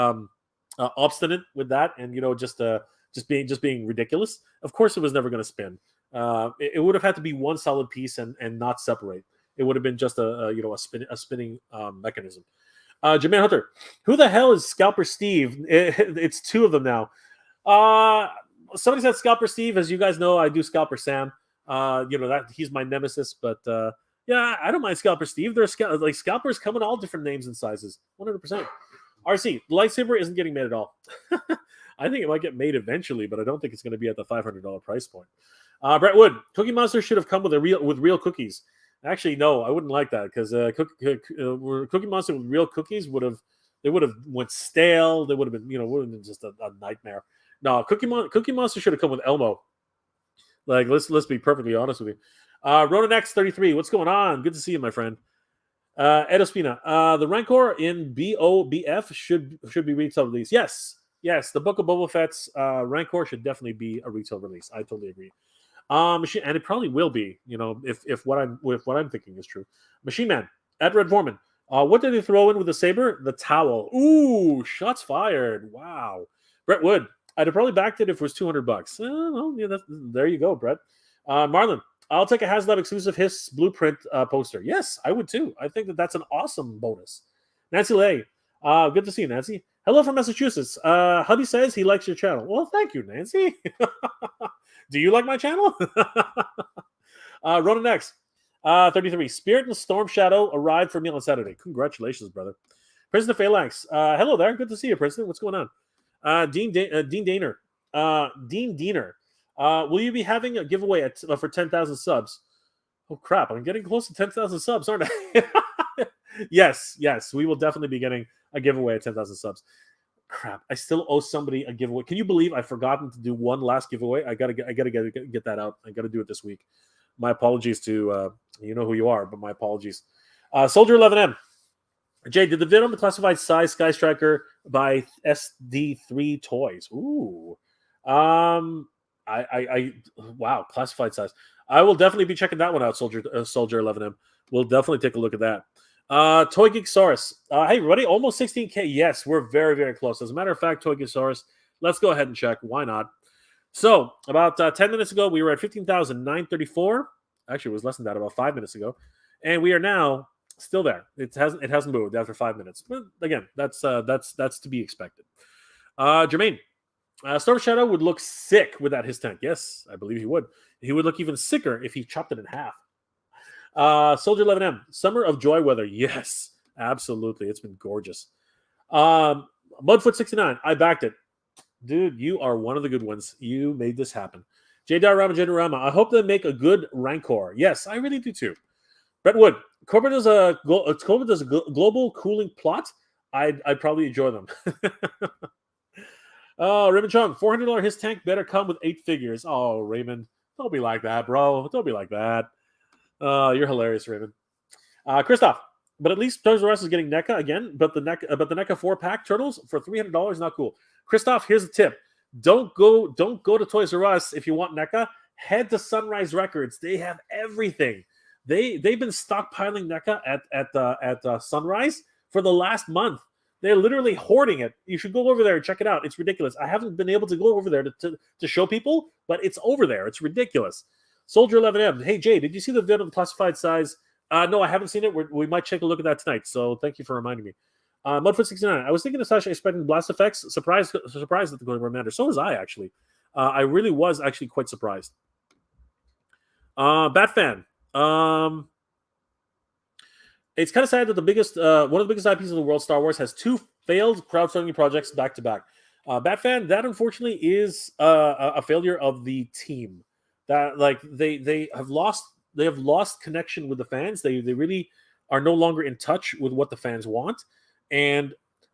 obstinate with that, and just being ridiculous. Of course, it was never going to spin. It would have had to be one solid piece and not separate. It would have been just a spinning mechanism. Jermaine Hunter, who the hell is Scalper Steve? It's two of them now. Somebody said Scalper Steve. As you guys know, I do Scalper Sam. That he's my nemesis. But yeah, I don't mind Scalper Steve. There's Scalpers come in all different names and sizes. 100%. RC, the lightsaber isn't getting made at all. I think it might get made eventually, but I don't think it's going to be at the $500 price point. Brett Wood, Cookie Monster should have come with real cookies. Actually, no, I wouldn't like that because Cookie Monster with real cookies would have went stale. They would have been would have been just a nightmare. No, Cookie Monster should have come with Elmo. Like let's be perfectly honest with you. Ronan X33, what's going on? Good to see you, my friend. Ed Ospina, the Rancor in BOBF should be retail release. Yes, the Book of Boba Fett's Rancor should definitely be a retail release. I totally agree. And it probably will be, if what I'm thinking is true. Machine Man, at Red Foreman, what did they throw in with the saber? The towel. Ooh, shots fired. Wow. Brett Wood, I'd have probably backed it if it was $200. Well, yeah, there you go, Brett. Marlon, I'll take a Haslab exclusive Hiss blueprint poster. Yes, I would too. I think that's an awesome bonus. Nancy Lay, good to see you, Nancy. Hello from Massachusetts. Hubby says he likes your channel. Well, thank you, Nancy. Do you like my channel? Ronan X, 33. Spirit and Storm Shadow arrived for me on Saturday. Congratulations, brother. President Phalanx, hello there. Good to see you, President. What's going on? Dean Diener. Will you be having a giveaway for 10,000 subs? Oh, crap. I'm getting close to 10,000 subs, aren't I? Yes. We will definitely be getting a giveaway at 10,000 subs. Crap. I still owe somebody a giveaway. Can you believe I've forgotten to do one last giveaway? I gotta get that out. I gotta do it this week. My apologies to you know who you are, but my apologies. Soldier 11M. Jay, did the vid on the classified size Sky Striker by SD3 Toys? Ooh. Wow, classified size. I will definitely be checking that one out, Soldier 11M. We'll definitely take a look at that. Toy Geeksaurus. Hey, everybody, almost 16K. Yes, we're very, very close. As a matter of fact, Toy Geeksaurus, let's go ahead and check. Why not? So, about 10 minutes ago, we were at 15,934. Actually, it was less than that, about 5 minutes ago. And we are now still there. It hasn't moved after 5 minutes. But again, that's to be expected. Jermaine. Storm Shadow would look sick with that Hiss tank. Yes, I believe he would. He would look even sicker if he chopped it in half. Soldier 11M, Summer of Joy weather. Yes, absolutely. It's been gorgeous. Mudfoot 69, I backed it. Dude, you are one of the good ones. You made this happen. J.Rama, I hope they make a good Rancor. Yes, I really do too. Brett Wood, Cobra does a global cooling plot. I'd probably enjoy them. Oh, Raymond Chung, $400 Hiss tank better come with 8 figures. Oh, Raymond, don't be like that, bro. Don't be like that. You're hilarious, Raymond. Christoph, but at least Toys R Us is getting NECA again, but the NECA 4-pack turtles for $300 not cool. Christoph, here's a tip: don't go to Toys R Us if you want NECA. Head to Sunrise Records. They have everything. They've been stockpiling NECA at Sunrise for the last month. They're literally hoarding it. You should go over there and check it out. It's ridiculous. I haven't been able to go over there to show people, but it's over there. It's ridiculous. Soldier 11M. Hey, Jay, did you see the vid of the classified size? No, I haven't seen it. We might take a look at that tonight. So thank you for reminding me. Mudfoot 69. I was thinking of Sasha expecting blast effects. Surprised at the going Commander. So was I, actually. I really was actually quite surprised. Batfan. It's kind of sad that one of the biggest IPs in the world, Star Wars, has 2 failed crowdfunding projects back to back. Batfan, that unfortunately is a failure of the team. That they have lost connection with the fans. They really are no longer in touch with what the fans want. And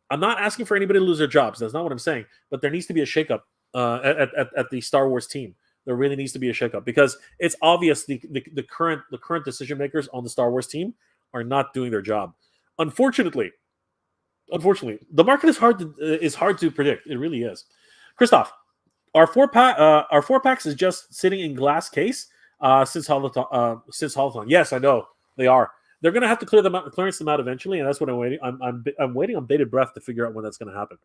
I'm not asking for anybody to lose their jobs. That's not what I'm saying. But there needs to be a shakeup at the Star Wars team. There really needs to be a shakeup because it's obvious the current decision makers on the Star Wars team are not doing their job. Unfortunately, the market is hard to predict. It really is. Christoph, our 4-packs is just sitting in glass case since Holothon. Yes, I know they are. They're going to have to clearance them out eventually, and that's what I'm waiting. I'm waiting on bated breath to figure out when that's going to happen.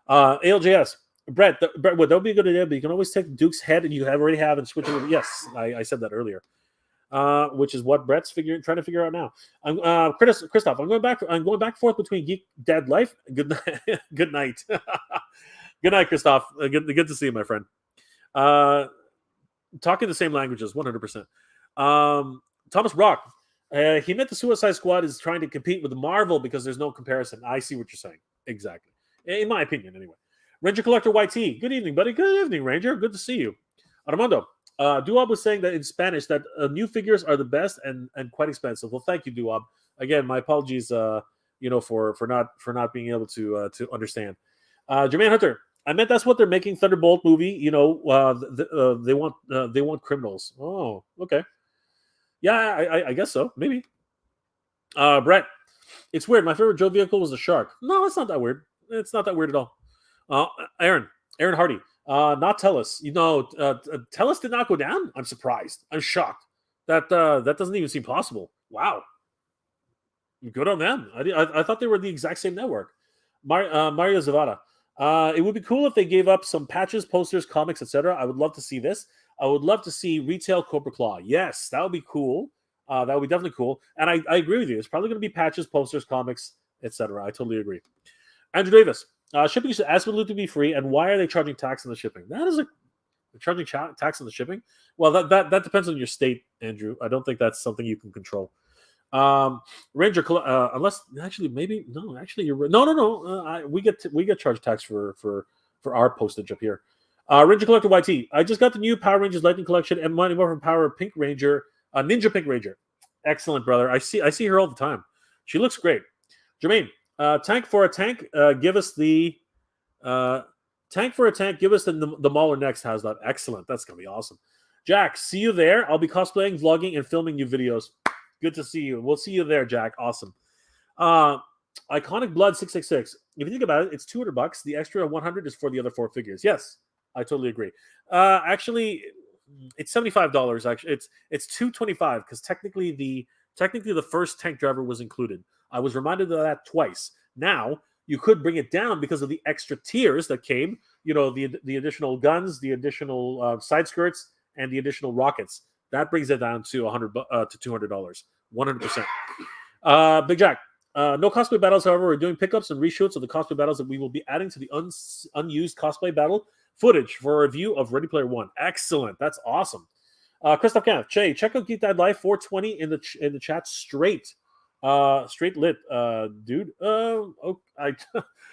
ALJS, Brett, that would be a good idea, but you can always take Duke's head, and you already have and switch it. Yes, I said that earlier. Which is what Brett's trying to figure out now. Christoph, I'm going back and forth between Geek Dad Life. Good night. Good night. Good night, Christoph. Good to see you, my friend. talking the same languages, 100%. Thomas Brock, he meant the Suicide Squad is trying to compete with Marvel because there's no comparison. I see what you're saying. Exactly. In my opinion, anyway. Ranger Collector YT, good evening, buddy. Good evening, Ranger. Good to see you. Armando, Duab was saying that in Spanish that new figures are the best and quite expensive. Well, thank you, Duab. Again, my apologies, for not being able to understand. Jermaine Hunter, I meant that's what they're making Thunderbolt movie. They want criminals. Oh, okay. Yeah, I guess so. Maybe. Brett, it's weird. My favorite Joe vehicle was the Shark. No, it's not that weird. It's not that weird at all. Aaron Hardy, not Tellus. Tellus did not go down. I'm surprised. I'm shocked. That doesn't even seem possible. Wow. Good on them. I thought they were the exact same network. Mario Zavada. It would be cool if they gave up some patches, posters, comics, etc. I would love to see this. I would love to see retail Cobra Claw. Yes, that would be cool. That would be definitely cool. And I agree with you. It's probably going to be patches, posters, comics, etc. I totally agree. Andrew Davis. Shipping is absolutely to be free. And why are they charging tax on the shipping? They're charging tax on the shipping? Well, that depends on your state, Andrew. I don't think that's something you can control. Ranger, unless actually maybe no, actually you're no. We get charged tax for our postage up here. Ranger Collector YT. I just got the new Power Rangers Lightning Collection and Mighty Morphin Power Pink Ranger, Ninja Pink Ranger. Excellent, brother. I see her all the time. She looks great. Jermaine, tank for a tank. Give us the tank for a tank. Give us the Mauler next. Haslab. Excellent. That's gonna be awesome. Jack, see you there. I'll be cosplaying, vlogging, and filming new videos. Good to see you. We'll see you there, Jack. Awesome. Iconic Blood 666. If you think about it, it's $200. The extra 100 is for the other 4 figures. Yes, I totally agree. Actually, it's $75. Actually, it's $225 because technically the first tank driver was included. I was reminded of that twice. Now you could bring it down because of the extra tiers that came. The additional guns, the additional side skirts, and the additional rockets. That brings it down to $200, 100%. Big Jack, no cosplay battles. However, we're doing pickups and reshoots of the cosplay battles that we will be adding to the unused cosplay battle footage for a review of Ready Player One. Excellent, that's awesome. Christoph Kampf, Che, check out Geek Dad Live 420 in the chat. Straight lit, dude.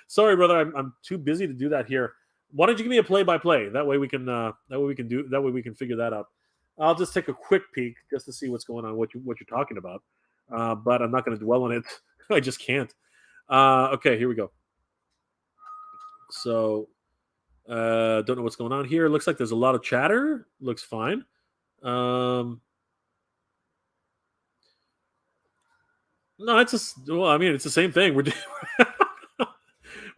Sorry, brother, I'm too busy to do that here. Why don't you give me a play-by-play? That way we can figure that out. I'll just take a quick peek just to see what's going on, what you're talking about. But I'm not going to dwell on it. I just can't. Okay, here we go. So, don't know what's going on here. Looks like there's a lot of chatter. Looks fine. No, it's it's the same thing. We're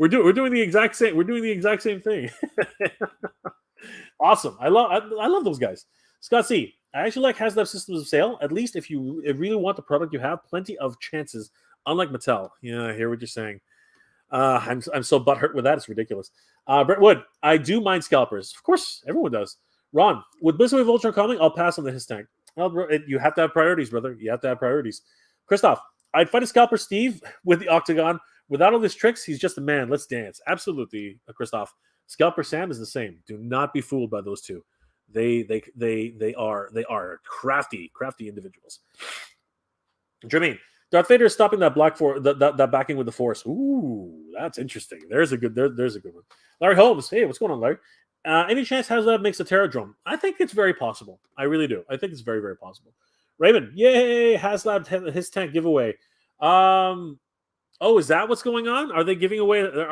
doing the exact same. We're doing the exact same thing. Awesome. I love those guys. Scott C. I actually like Haslab systems of sale. At least if you really want the product, you have plenty of chances. Unlike Mattel. Yeah, I hear what you're saying. I'm so butthurt with that. It's ridiculous. Brett Wood. I do mind scalpers. Of course, everyone does. Ron. With Blizzard of Ultron coming, I'll pass on the HISS tank. You have to have priorities, brother. You have to have priorities. Christoph. I'd fight a scalper Steve with the Octagon. Without all these tricks, he's just a man. Let's dance. Absolutely, Christoph. Scalper Sam is the same. Do not be fooled by those two. They are crafty individuals. Jermaine, Darth Vader is stopping that that backing with the Force. Ooh, that's interesting. There's a good one. Larry Holmes, hey, what's going on, Larry? Any chance Haslab makes a Terradrome? I think it's very possible. I really do. I think it's very, very possible. Raymond, yay! Haslab HISS tank giveaway. Oh, is that what's going on? Are they giving away a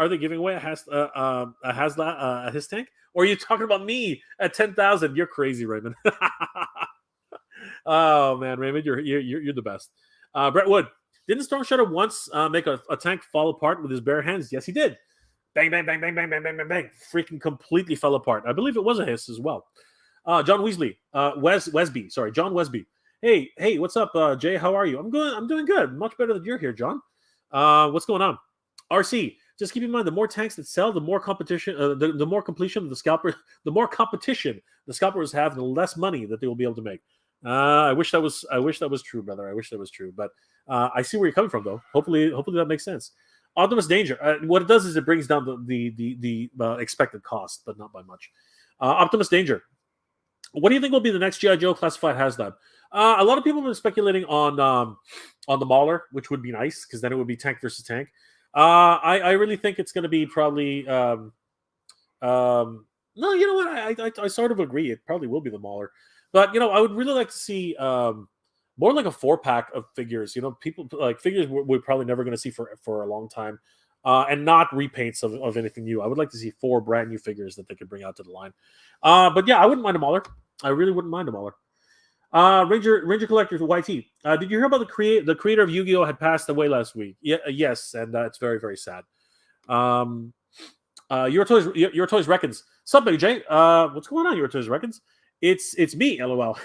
Haslab HISS tank? Or are you talking about me at 10,000? You're crazy, Raymond. Oh man, Raymond, you're the best. Brett Wood, didn't Storm Shadow once make a tank fall apart with his bare hands? Yes, he did. Bang, bang, bang, bang, bang, bang, bang, bang, bang. Freaking completely fell apart. I believe it was a HISS as well. John Weasley, Wesby. Sorry, John Wesby. Hey, what's up, Jay? How are you? I'm doing good. Much better that you're here, John. What's going on? RC, just keep in mind, the more tanks that sell, the more competition, the more completion of the scalper, the more competition the scalpers have, the less money that they will be able to make. I wish that was true, brother. I wish that was true, but I see where you're coming from, though. Hopefully that makes sense. Optimus Danger. What it does is it brings down the expected cost, but not by much. Optimus Danger. What do you think will be the next GI Joe classified Haslab? A lot of people have been speculating on the Mauler, which would be nice because then it would be tank versus tank. I really think it's going to be probably. No, you know what? I sort of agree. It probably will be the Mauler, but I would really like to see more like a 4-pack of figures. People like figures we're probably never going to see for a long time. And not repaints of anything new. I would like to see 4 brand new figures that they could bring out to the line. But yeah, I wouldn't mind a Mauler. I really wouldn't mind a Mauler. Ranger Collector YT. Did you hear about the creator of Yu-Gi-Oh had passed away last week? Yeah, yes, and it's very, very sad. Your Toys Reckons. Sup, Big J? What's going on, Your Toys Reckons? It's me, LOL.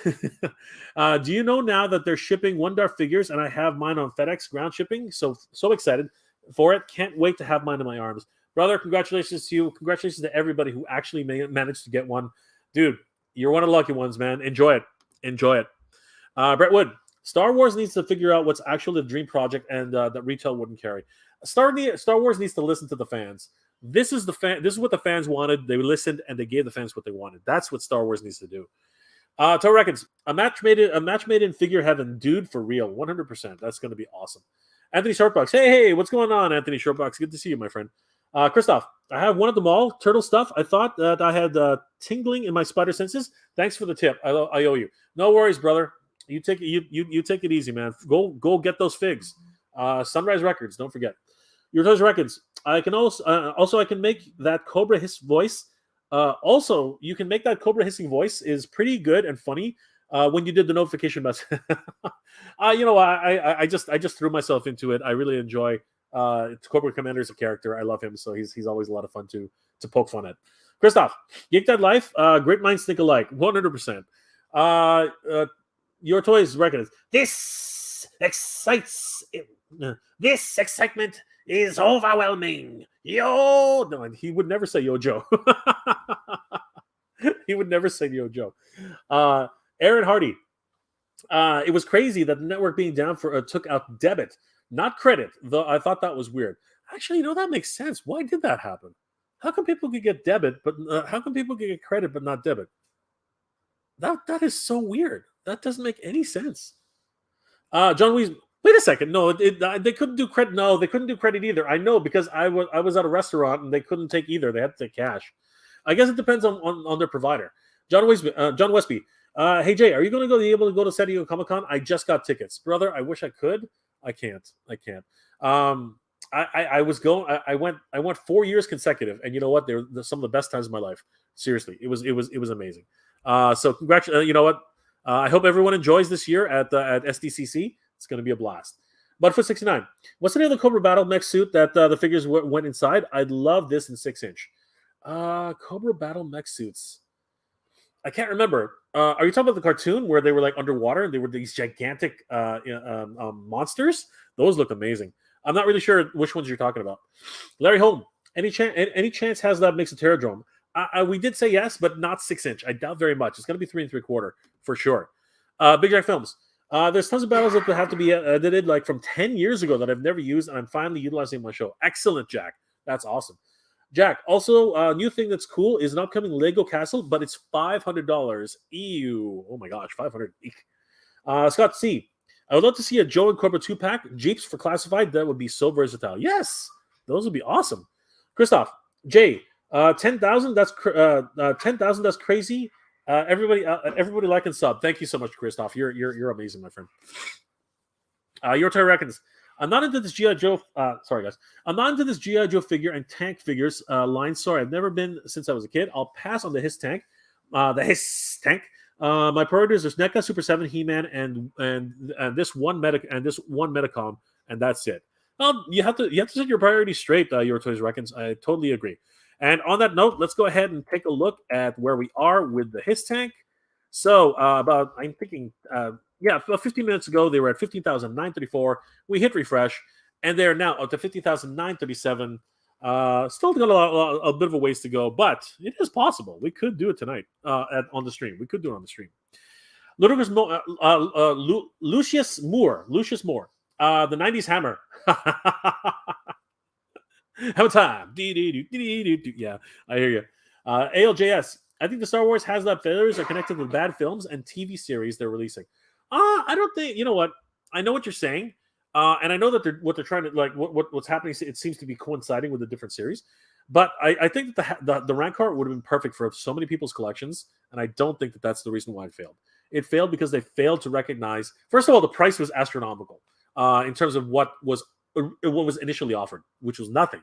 Do you know now that they're shipping Wondar figures and I have mine on FedEx ground shipping? So excited for it. Can't wait to have mine in my arms. Brother, congratulations to you. Congratulations to everybody who actually managed to get one. Dude, you're one of the lucky ones, man. Enjoy it. Enjoy it. Brett Wood, Star Wars needs to figure out what's actually the dream project and that retail wouldn't carry. Star Wars needs to listen to the fans. This is what the fans wanted. They listened and they gave the fans what they wanted. That's what Star Wars needs to do. Toe Reckons, a match made in figure heaven, dude, for real, 100%. That's going to be awesome. Anthony Shortbox, hey, what's going on, Anthony Shortbox? Good to see you, my friend. Christoph, I have one at the mall, turtle stuff. I thought that I had tingling in my spider senses. Thanks for the tip. I owe you. No worries, brother. You take it. You take it easy, man. Go get those figs. Sunrise Records, don't forget. Your Toys Records. I can also I can make that Cobra hiss voice. Also, you can make that Cobra hissing voice is pretty good and funny. When you did the notification message, I just threw myself into it. I really enjoy Cobra Commander as a character. I love him, so he's always a lot of fun to poke fun at. Christoph, Geek That Life, great minds think alike, 100%. Your Toys Records. This excitement is overwhelming. Yo, no, he would never say Yo Joe. He would never say Yo Joe. Aaron Hardy. It was crazy that the network being down for took out debit, not credit. Though I thought that was weird. Actually, that makes sense. Why did that happen? How come people could get debit, but how come people could get credit but not debit? That is so weird. That doesn't make any sense. John Wees. Wait a second. No, they couldn't do credit. No, they couldn't do credit either. I know because I was at a restaurant and they couldn't take either. They had to take cash. I guess it depends on their provider. John Westby. Hey Jay, are you going to be able to go to San Diego Comic Con? I just got tickets, brother. I wish I could. I can't. I went 4 years consecutive, and you know what? They're some of the best times of my life. Seriously, it was amazing. So congratulations. You know what? I hope everyone enjoys this year at SDCC. It's going to be a blast. Butterfoot 69. What's the name of the Cobra Battle mech suit that the figures went inside? I'd love this in 6-inch. Cobra Battle mech suits. I can't remember. Are you talking about the cartoon where they were like underwater and they were these gigantic monsters? Those look amazing. I'm not really sure which ones you're talking about. Larry Holm. Any chance Haslab makes a Terradrome? We did say yes, but not 6-inch. I doubt very much. It's going to be 3 3/4 for sure. Big Jack Films. There's tons of battles that have to be edited like from 10 years ago that I've never used, and I'm finally utilizing my show. Excellent, Jack. That's awesome. Jack, also, a new thing that's cool is an upcoming Lego Castle, but it's $500. Ew. Oh my gosh, $500. Scott C. I would love to see a Joe and Cobra 2-pack. Jeeps for classified. That would be so versatile. Yes, those would be awesome. Christoph, Jay, 10,000. That's 10,000. That's crazy. Everybody like and sub. Thank you so much, Christoph. You're amazing, my friend. Your Toy Reckons. I'm not into this G.I. Joe. Sorry, guys. I'm not into this G.I. Joe figure and tank figures line. Sorry, I've never been since I was a kid. I'll pass on the HISS tank. The HISS tank. My priorities is NECA, Super 7, He-Man, and this one Metacom, and that's it. You have to set your priorities straight. Your Toys Reckons. I totally agree. And on that note, let's go ahead and take a look at where we are with the HISS tank. So about 15 minutes ago, they were at 15,934. We hit refresh, and they're now up to 50,937. Still got a bit of a ways to go, but it is possible. We could do it tonight on the stream. We could do it on the stream. Lucius Moore. The 90s Hammer. Hammer time. Yeah, I hear you. ALJS. I think the Star Wars Haslab failures are connected to the bad films and TV series they're releasing. I don't think, you know what? I know what you're saying. And I know that what they're trying to, like, what's happening, it seems to be coinciding with the different series. But I think that the Rancor would have been perfect for so many people's collections. And I don't think that that's the reason why it failed. It failed because they failed to recognize, first of all, the price was astronomical in terms of what was initially offered, which was nothing,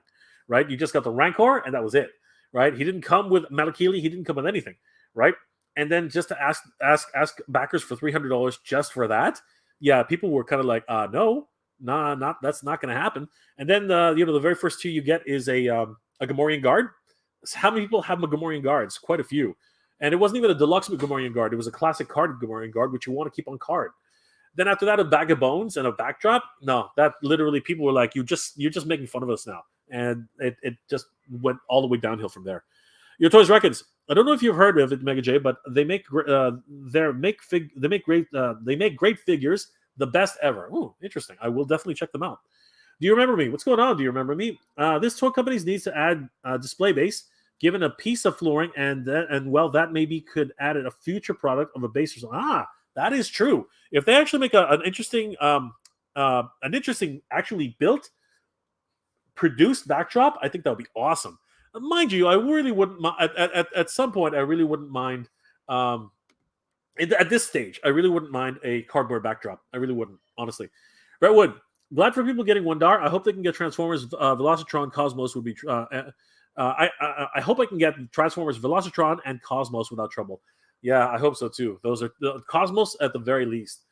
right? You just got the Rancor and that was it, right? He didn't come with Malakili. He didn't come with anything, right? And then just to ask backers for $300 just for that, yeah, people were kind of like, no, nah, that's not going to happen. And then the very first two you get is a Gamorrean guard. How many people have Gamorrean guards? Quite a few. And it wasn't even a deluxe Gamorrean guard. It was a classic card Gamorrean guard, which you want to keep on card. Then after that, a bag of bones and a backdrop. No, that literally people were like, you're just making fun of us now. And it just went all the way downhill from there. Your Toys Records. I don't know if you've heard of it, Mega J, but they make great figures, the best ever. Ooh, interesting. I will definitely check them out. Do you remember me? What's going on? Do you remember me? This toy company needs to add display base, given a piece of flooring, and well, that maybe could add a future product of a base or something. That is true. If they actually make an interesting actually built, produced backdrop, I think that would be awesome. Mind you, I really wouldn't at some point. I really wouldn't mind. At this stage, I really wouldn't mind a cardboard backdrop. I really wouldn't, honestly. Redwood, glad for people getting $1. I hope they can get Transformers, Velocitron, Cosmos would be. I hope I can get Transformers, Velocitron, and Cosmos without trouble. Yeah, I hope so too. Those are Cosmos at the very least,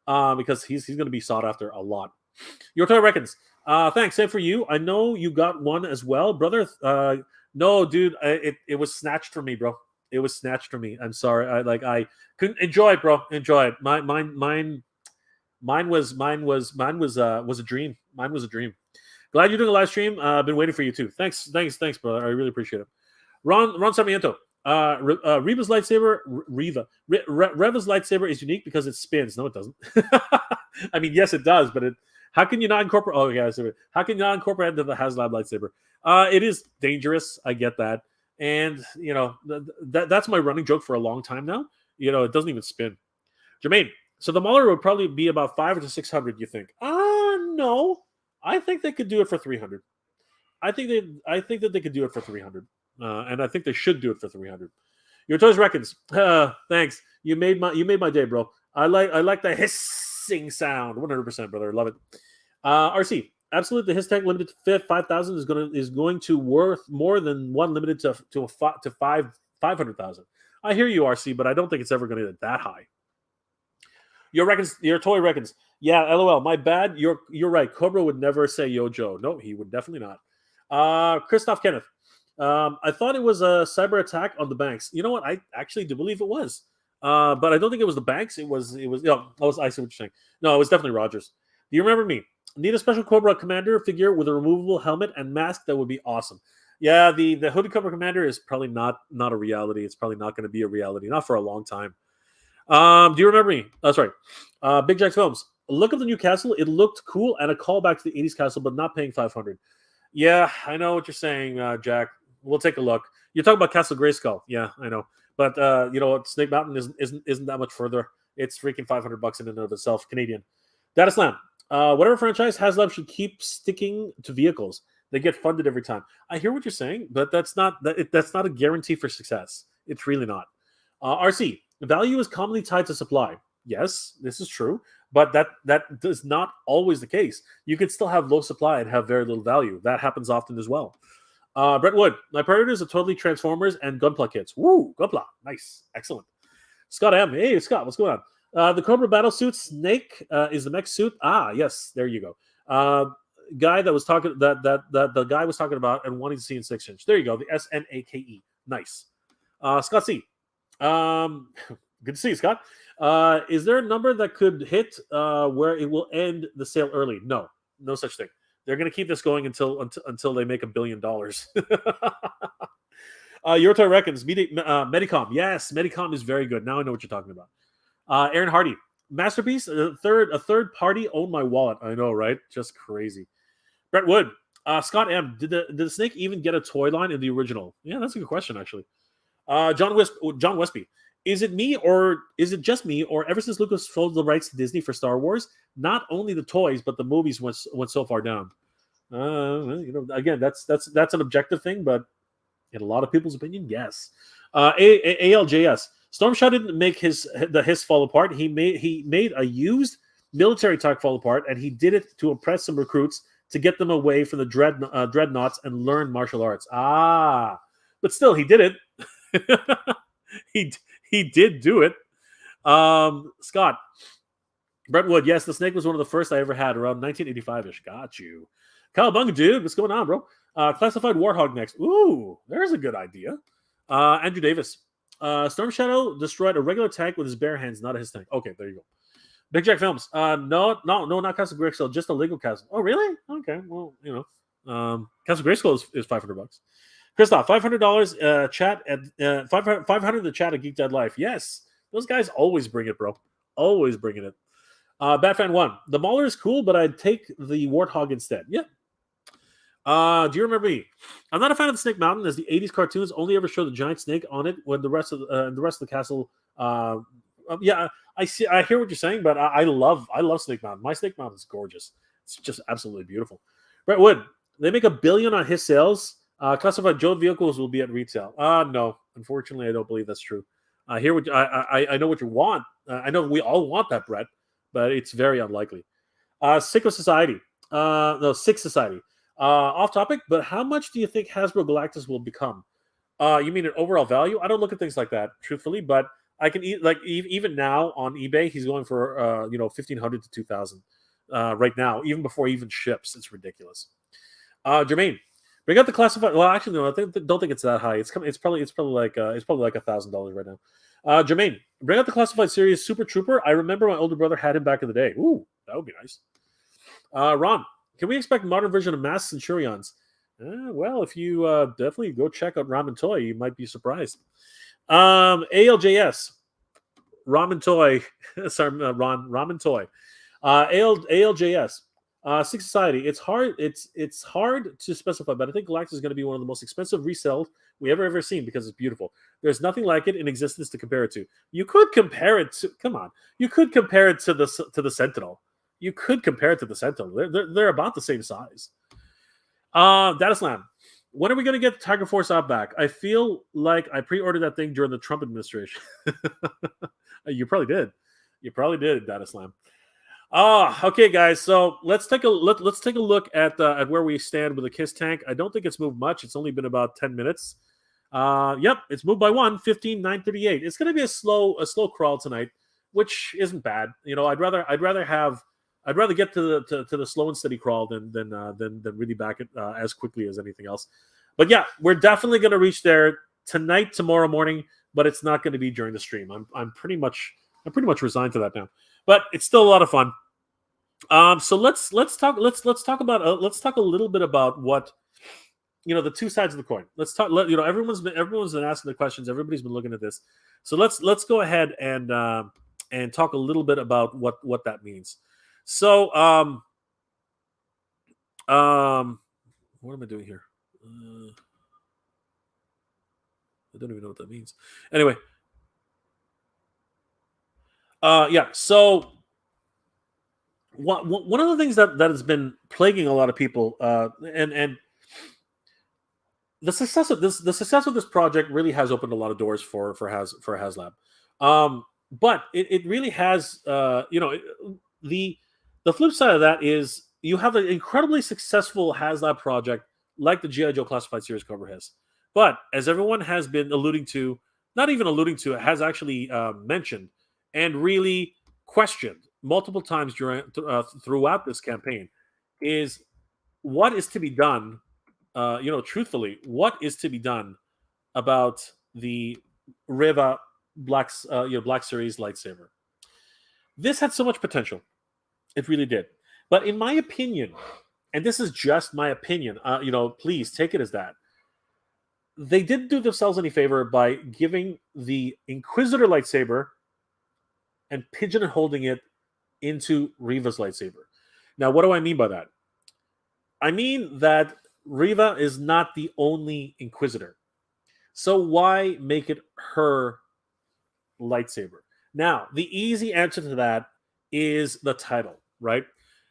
because he's going to be sought after a lot. Your Toy Reckons. Thanks. Same for you. I know you got one as well, brother. No, dude, it was snatched from me, bro. It was snatched from me. I'm sorry. I couldn't enjoy it, bro. Enjoy it. Mine was a dream. Mine was a dream. Glad you're doing a live stream. I've been waiting for you too. Thanks, brother. I really appreciate it. Ron Sarmiento. Reva's lightsaber, Reva's lightsaber is unique because it spins. No, it doesn't. I mean, yes, it does, but how can you not incorporate? Oh, yeah, how can you not incorporate into the Haslab lightsaber? It is dangerous. I get that, and that's my running joke for a long time now. It doesn't even spin. Jermaine, so the Mauler would probably be about 500 to 600. You think? No. I think they could do it for 300. I think that they could do it for 300. And I think they should do it for 300. Your Toys Reckons. Thanks. You made my day, bro. I like the hissing sound. 100%, brother. Love it. RC. Absolutely, the HISS Tank limited to 5,000 is going to worth more than one limited to 500,000. I hear you, RC, but I don't think it's ever going to get that high. Your Toy Reckons. Yeah, LOL. My bad. You're right. Cobra would never say Yo Joe. No, he would definitely not. Christoph Kenneth. I thought it was a cyber attack on the banks. You know what? I actually do believe it was. But I don't think it was the banks. I see what you're saying. No, it was definitely Rogers. Do you remember me? Need a special Cobra Commander figure with a removable helmet and mask. That would be awesome. Yeah, the hooded Cobra Commander is probably not a reality. It's probably not going to be a reality. Not for a long time. Do you remember me? Oh, sorry. Big Jack's Films. Look at the new castle. It looked cool and a callback to the 80s castle, but not paying 500. Yeah, I know what you're saying, Jack. We'll take a look. You're talking about Castle Grayskull. Yeah, I know. But you know what? Snake Mountain isn't that much further. It's freaking $500 in and of itself. Canadian. Data Slam. Whatever franchise Haslab should keep sticking to vehicles. They get funded every time. I hear what you're saying, but that's not a guarantee for success. It's really not. RC. Value is commonly tied to supply. Yes, this is true, but that is not always the case. You could still have low supply and have very little value. That happens often as well. Brett Wood, my priorities are totally Transformers and Gunpla kits. Woo, Gunpla, nice, excellent. Scott M, hey Scott, what's going on? The Cobra battle suit Snake is the mech suit. Yes, there you go. Guy that was talking the guy was talking about and wanting to see in 6-inch. There you go, the SNAKE. Nice. Scott C. Good to see you, Scott. Is there a number that could hit where it will end the sale early? No such thing. They're going to keep this going until they make $1 billion. Your Toy Reckons. Medicom. Yes, Medicom is very good. Now I know what you're talking about. Aaron Hardy. Masterpiece. A third party owned my wallet. I know, right? Just crazy. Brett Wood. Scott M. Did the Snake even get a toy line in the original? Yeah, that's a good question, actually. John Westby. Is it me, or is it just me, or ever since Lucas sold the rights to Disney for Star Wars, not only the toys but the movies went so far down? Again, that's an objective thing, but in a lot of people's opinion, yes. ALJS. Storm Shadow didn't make the Hiss fall apart. He made a used military tech fall apart, and he did it to impress some recruits to get them away from the dreadnoughts and learn martial arts. But still, he did it. he did do it. Scott Brentwood, yes, the snake was one of the first I ever had around 1985-ish. Got you. Kyle Bung, dude, what's going on, bro? Classified Warhog next. Ooh, there's a good idea. Andrew Davis. Storm Shadow destroyed a regular tank with his bare hands, not a Hiss tank. Okay, there you go. Big Jack Films. No, not Castle Grayskull, just a Lego castle. Oh, really? Okay, well, Castle Grayskull is $500. Christoph, $500 chat at 500 in the chat at Geek Dead Life. Yes, those guys always bring it, bro. Always bringing it. Batfan 1. The Mauler is cool, but I'd take the Warthog instead. Yeah. Do you remember me? I'm not a fan of the Snake Mountain, as the 80s cartoons only ever show the giant snake on it when the rest of the castle. Yeah, I see. I hear what you're saying, but I love Snake Mountain. My Snake Mountain is gorgeous. It's just absolutely beautiful. Brett Wood. They make $1 billion on Hiss sales. Classified Joe vehicles will be at retail. No, unfortunately, I don't believe that's true. I hear what I know what you want. I know we all want that, Brett, but it's very unlikely. Sick Society. Off topic, but how much do you think Hasbro Galactus will become? You mean an overall value? I don't look at things like that, truthfully, but I can even now on eBay, he's going for $1,500 to $2,000 right now, even before he even ships. It's ridiculous. Jermaine, bring out the classified. Well, actually, no, don't think it's that high. It's probably like $1,000 right now. Jermaine, bring out the classified series Super Trooper. I remember my older brother had him back in the day. Ooh, that would be nice. Ron, can we expect a modern version of Mass Centurions? Well, if you definitely go check out Ramen Toy, you might be surprised. ALJS, Ramen Toy. Sorry, Ron, Ramen Toy. ALJS. Sick Society. It's hard to specify, but I think Galactus is going to be one of the most expensive resales we ever seen because it's beautiful. There's nothing like it in existence to compare it to. You could compare it to. Come on, you could compare it to the Sentinel. You could compare it to the Sentinel. They're about the same size. Data Slam. When are we going to get the Tiger Force out back? I feel like I pre-ordered that thing during the Trump administration. You probably did. You probably did, Data Slam. Okay, guys. So let's take a look at where we stand with the Hiss tank. I don't think it's moved much. It's only been about 10 minutes. Yep, it's moved by 1, 15,938. It's going to be a slow crawl tonight, which isn't bad. I'd rather get to the slow and steady crawl than really back it as quickly as anything else. But yeah, we're definitely going to reach there tonight, tomorrow morning. But it's not going to be during the stream. I'm pretty much resigned to that now. But it's still a lot of fun. So let's talk a little bit about what the two sides of the coin. Let's talk. Everyone's been asking the questions. Everybody's been looking at this. So let's go ahead and talk a little bit about what that means. So what am I doing here? I don't even know what that means. Anyway. Yeah. So one of the things that has been plaguing a lot of people, and the success of this project really has opened a lot of doors for Haslab. But it really has, the flip side of that is you have an incredibly successful Haslab project like the G.I. Joe Classified Series Cobra HISS. But as everyone has been has actually mentioned and really questioned multiple times throughout this campaign, is what is to be done. Truthfully, what is to be done about the Reva Black Series lightsaber? This had so much potential. It really did. But in my opinion, and this is just my opinion, please take it as that, they didn't do themselves any favor by giving the Inquisitor lightsaber and pigeonholing it into Reva's lightsaber. Now, what do I mean by that? I mean that Reva is not the only Inquisitor. So why make it her lightsaber? Now, the easy answer to that is the title, right?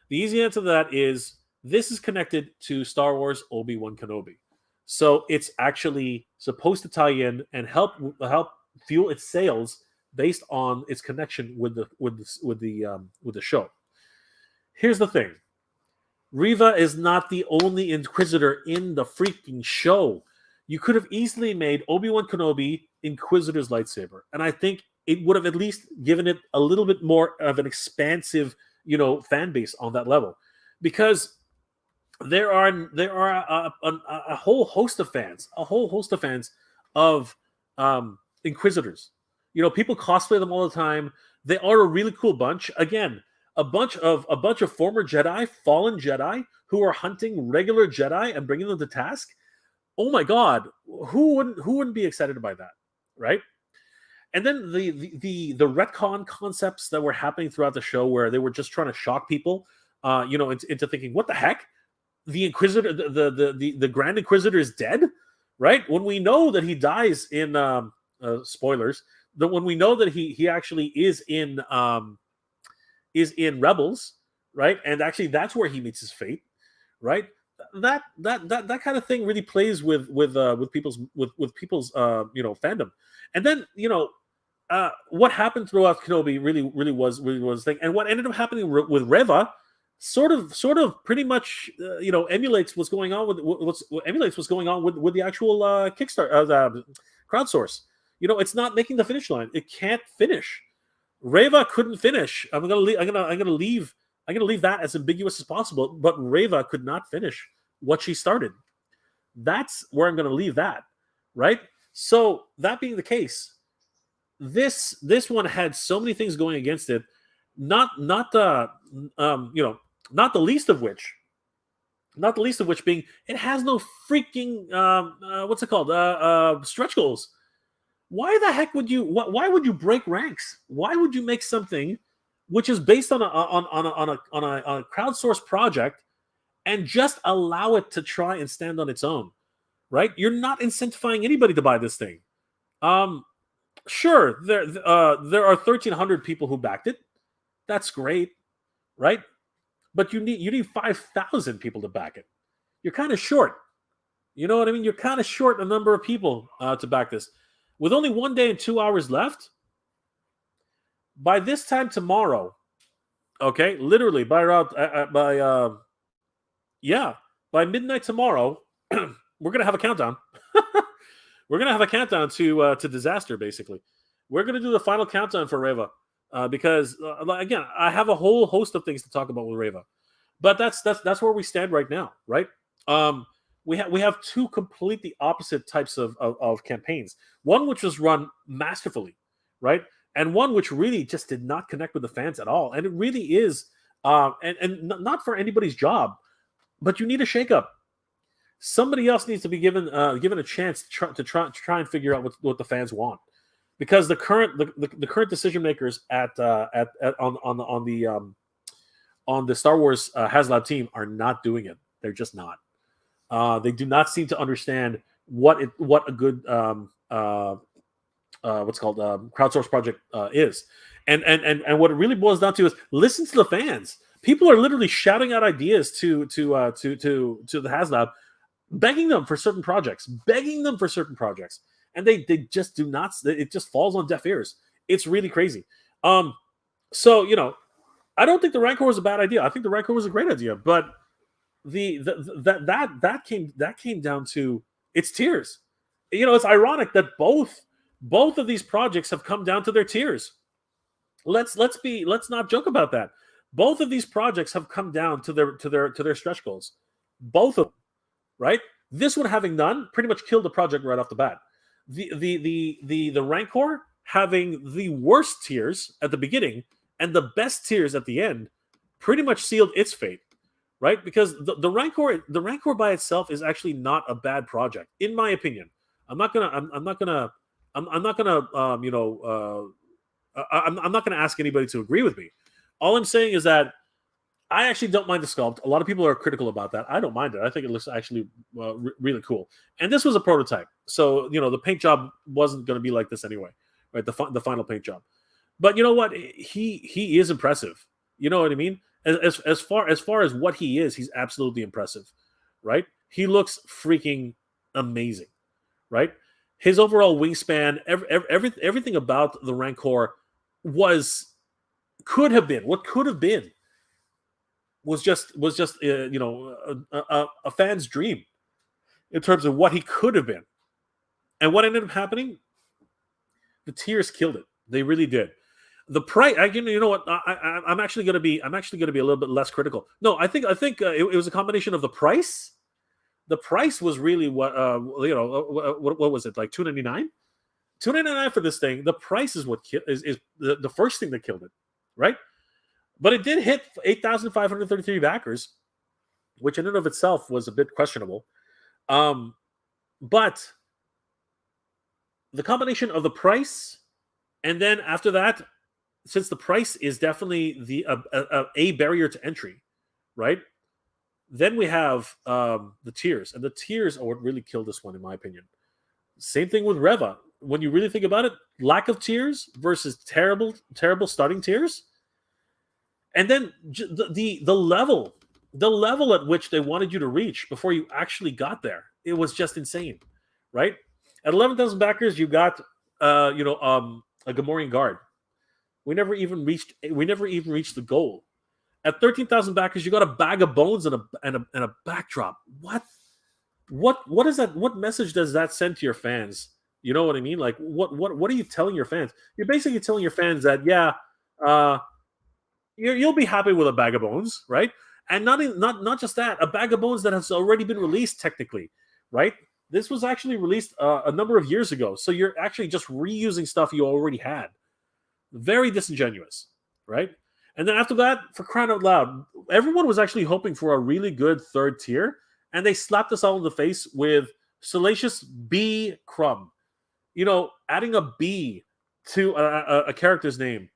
The easy answer to that is this is connected to Star Wars Obi-Wan Kenobi. So it's actually supposed to tie in and help fuel its sales based on its connection with the show. Here's the thing. Reva is not the only Inquisitor in the freaking show. You could have easily made Obi-Wan Kenobi Inquisitor's lightsaber, and I think it would have at least given it a little bit more of an expansive, fan base on that level, because there are a whole host of fans, of Inquisitors. People cosplay them all the time. They are a really cool bunch. Again, a bunch of former Jedi, fallen Jedi, who are hunting regular Jedi and bringing them to task. Oh my God, who wouldn't be excited by that, right? And then the retcon concepts that were happening throughout the show, where they were just trying to shock people, into thinking, what the heck? The Inquisitor, the Grand Inquisitor is dead, right? When we know that he dies in spoilers, that when we know that he actually is in Rebels, right? And actually, that's where he meets his fate, right? That kind of thing really plays with people's fandom. And then what happened throughout Kenobi really was the thing, and what ended up happening with Reva sort of pretty much emulates what's going on with the actual Kickstarter crowdsource. It's not making the finish line. It can't finish. Reva couldn't finish. I'm gonna leave that as ambiguous as possible. But Reva could not finish what she started. That's where I'm gonna leave that. Right. So that being the case, this one had so many things going against it. Not the least of which being it has no freaking what's it called stretch goals. Why the heck would you? Why would you break ranks? Why would you make something which is based on a crowdsourced project and just allow it to try and stand on its own? Right? You're not incentivizing anybody to buy this thing. Sure, there are 1,300 people who backed it. That's great, right? But you need 5,000 people to back it. You're kind of short. You know what I mean? You're kind of short a number of people to back this. With only 1 day and 2 hours left, by this time tomorrow, okay, literally by midnight tomorrow, we're gonna have a countdown. We're gonna have a countdown to disaster. Basically, we're gonna do the final countdown for Reva because again, I have a whole host of things to talk about with Reva, but that's where we stand right now, right? We have two completely opposite types of campaigns. One which was run masterfully, right? And one which really just did not connect with the fans at all. And it really is, and not for anybody's job, but you need a shakeup. Somebody else needs to be given a chance to try and figure out what the fans want, because the current decision makers on the Star Wars Haslab team are not doing it. They're just not. They do not seem to understand what a good what's called crowdsource project is, and what it really boils down to is listen to the fans. People are literally shouting out ideas to the Haslab, begging them for certain projects, and they just do not. It just falls on deaf ears. It's really crazy. So I don't think the Rancor was a bad idea. I think the Rancor was a great idea, but that came down to its tiers. It's ironic that both of these projects have come down to their tiers. Let's not joke about that. Both of these projects have come down to their stretch goals. Both of them, right? This one having none pretty much killed the project right off the bat. The Rancor having the worst tiers at the beginning and the best tiers at the end pretty much sealed its fate. Right, because the Rancor by itself is actually not a bad project, in my opinion. I'm not gonna ask anybody to agree with me. All I'm saying is that I actually don't mind the sculpt. A lot of people are critical about that. I don't mind it. I think it looks actually really cool. And this was a prototype, so the paint job wasn't going to be like this anyway, right? The final paint job. But you know what? He is impressive. You know what I mean? As far as what he is, he's absolutely impressive, right? He looks freaking amazing, right? His overall wingspan, everything about the Rancor could have been was just a fan's dream in terms of what he could have been. And what ended up happening? The tiers killed it. They really did. The price, you know what? I'm actually going to be a little bit less critical. No, I think it was a combination of the price. The price was really what was it, like $299? $299 for this thing. The price is what is the first thing that killed it, right? But it did hit 8,533 backers, which in and of itself was a bit questionable. But the combination of the price, and then after that, since the price is definitely a barrier to entry, right? Then we have the tiers, and the tiers are what really killed this one, in my opinion. Same thing with Reva. When you really think about it, lack of tiers versus terrible starting tiers. And then the level at which they wanted you to reach before you actually got there, it was just insane, right? At 11,000 backers, you got a Gamorrean guard. We never even reached the goal. At 13,000 backers, you got a bag of bones and a backdrop. What is that? What message does that send to your fans? You know what I mean? Like what are you telling your fans? You're basically telling your fans that you'll be happy with a bag of bones, right? And not just that, a bag of bones that has already been released technically, right? This was actually released a number of years ago, so you're actually just reusing stuff you already had. Very disingenuous, right? And then after that, for crying out loud, everyone was actually hoping for a really good third tier, and they slapped us all in the face with Salacious B Crumb. Adding a B to a character's name.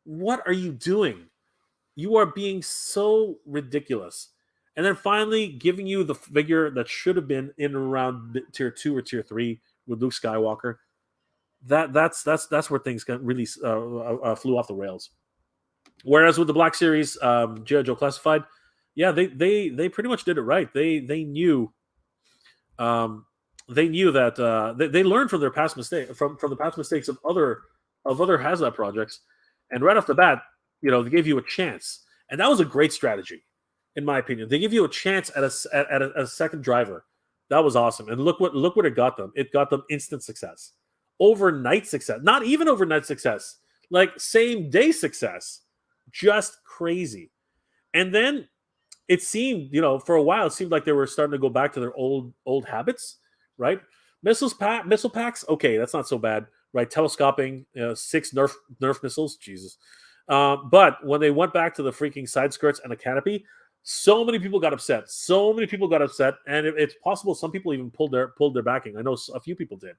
What are you doing? You are being so ridiculous. And then finally giving you the figure that should have been in around tier 2 or tier 3 with Luke Skywalker. That's where things got really flew off the rails. Whereas with the Black Series, G.I. Joe Classified, yeah, they pretty much did it right. They knew that they learned from their past mistake from the past mistakes of other Haslab projects, and right off the bat, they gave you a chance, and that was a great strategy, in my opinion. They give you a chance at a second driver. That was awesome, and look what it got them. It got them instant success, overnight success, not even overnight success, like same day success, just crazy. And then it seemed, for a while, it seemed like they were starting to go back to their old habits, right? Missile packs, okay, that's not so bad, right? Telescoping, 6 nerf missiles, Jesus. But when they went back to the freaking side skirts and a canopy, so many people got upset. And it's possible some people even pulled their backing. I know a few people did,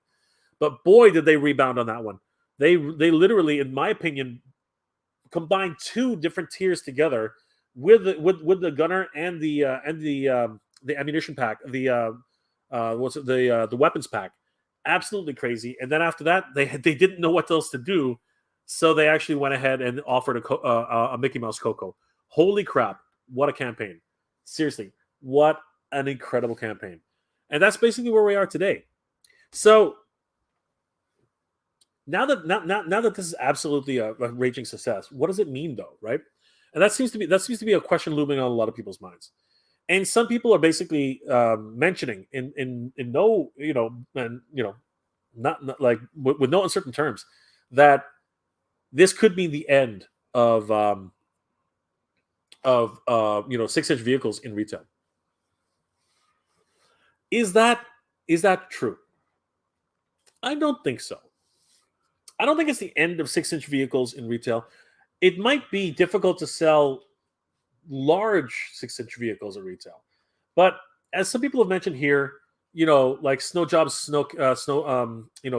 but boy, did they rebound on that one. They literally, in my opinion, combined 2 different tiers together with the gunner and the ammunition pack, the weapons pack. Absolutely crazy. And then after that, they didn't know what else to do, so they actually went ahead and offered a Mickey Mouse Coco. Holy crap! What a campaign! Seriously, what an incredible campaign! And that's basically where we are today. So now that this is absolutely a raging success, what does it mean though, right? And that seems to be a question looming on a lot of people's minds. And some people are basically mentioning in no, not like with no uncertain terms that this could be the end of 6-inch vehicles in retail. Is that true? I don't think so. I don't think it's the end of 6-inch vehicles in retail. It might be difficult to sell large 6-inch vehicles at retail, but as some people have mentioned here, like Snowjob's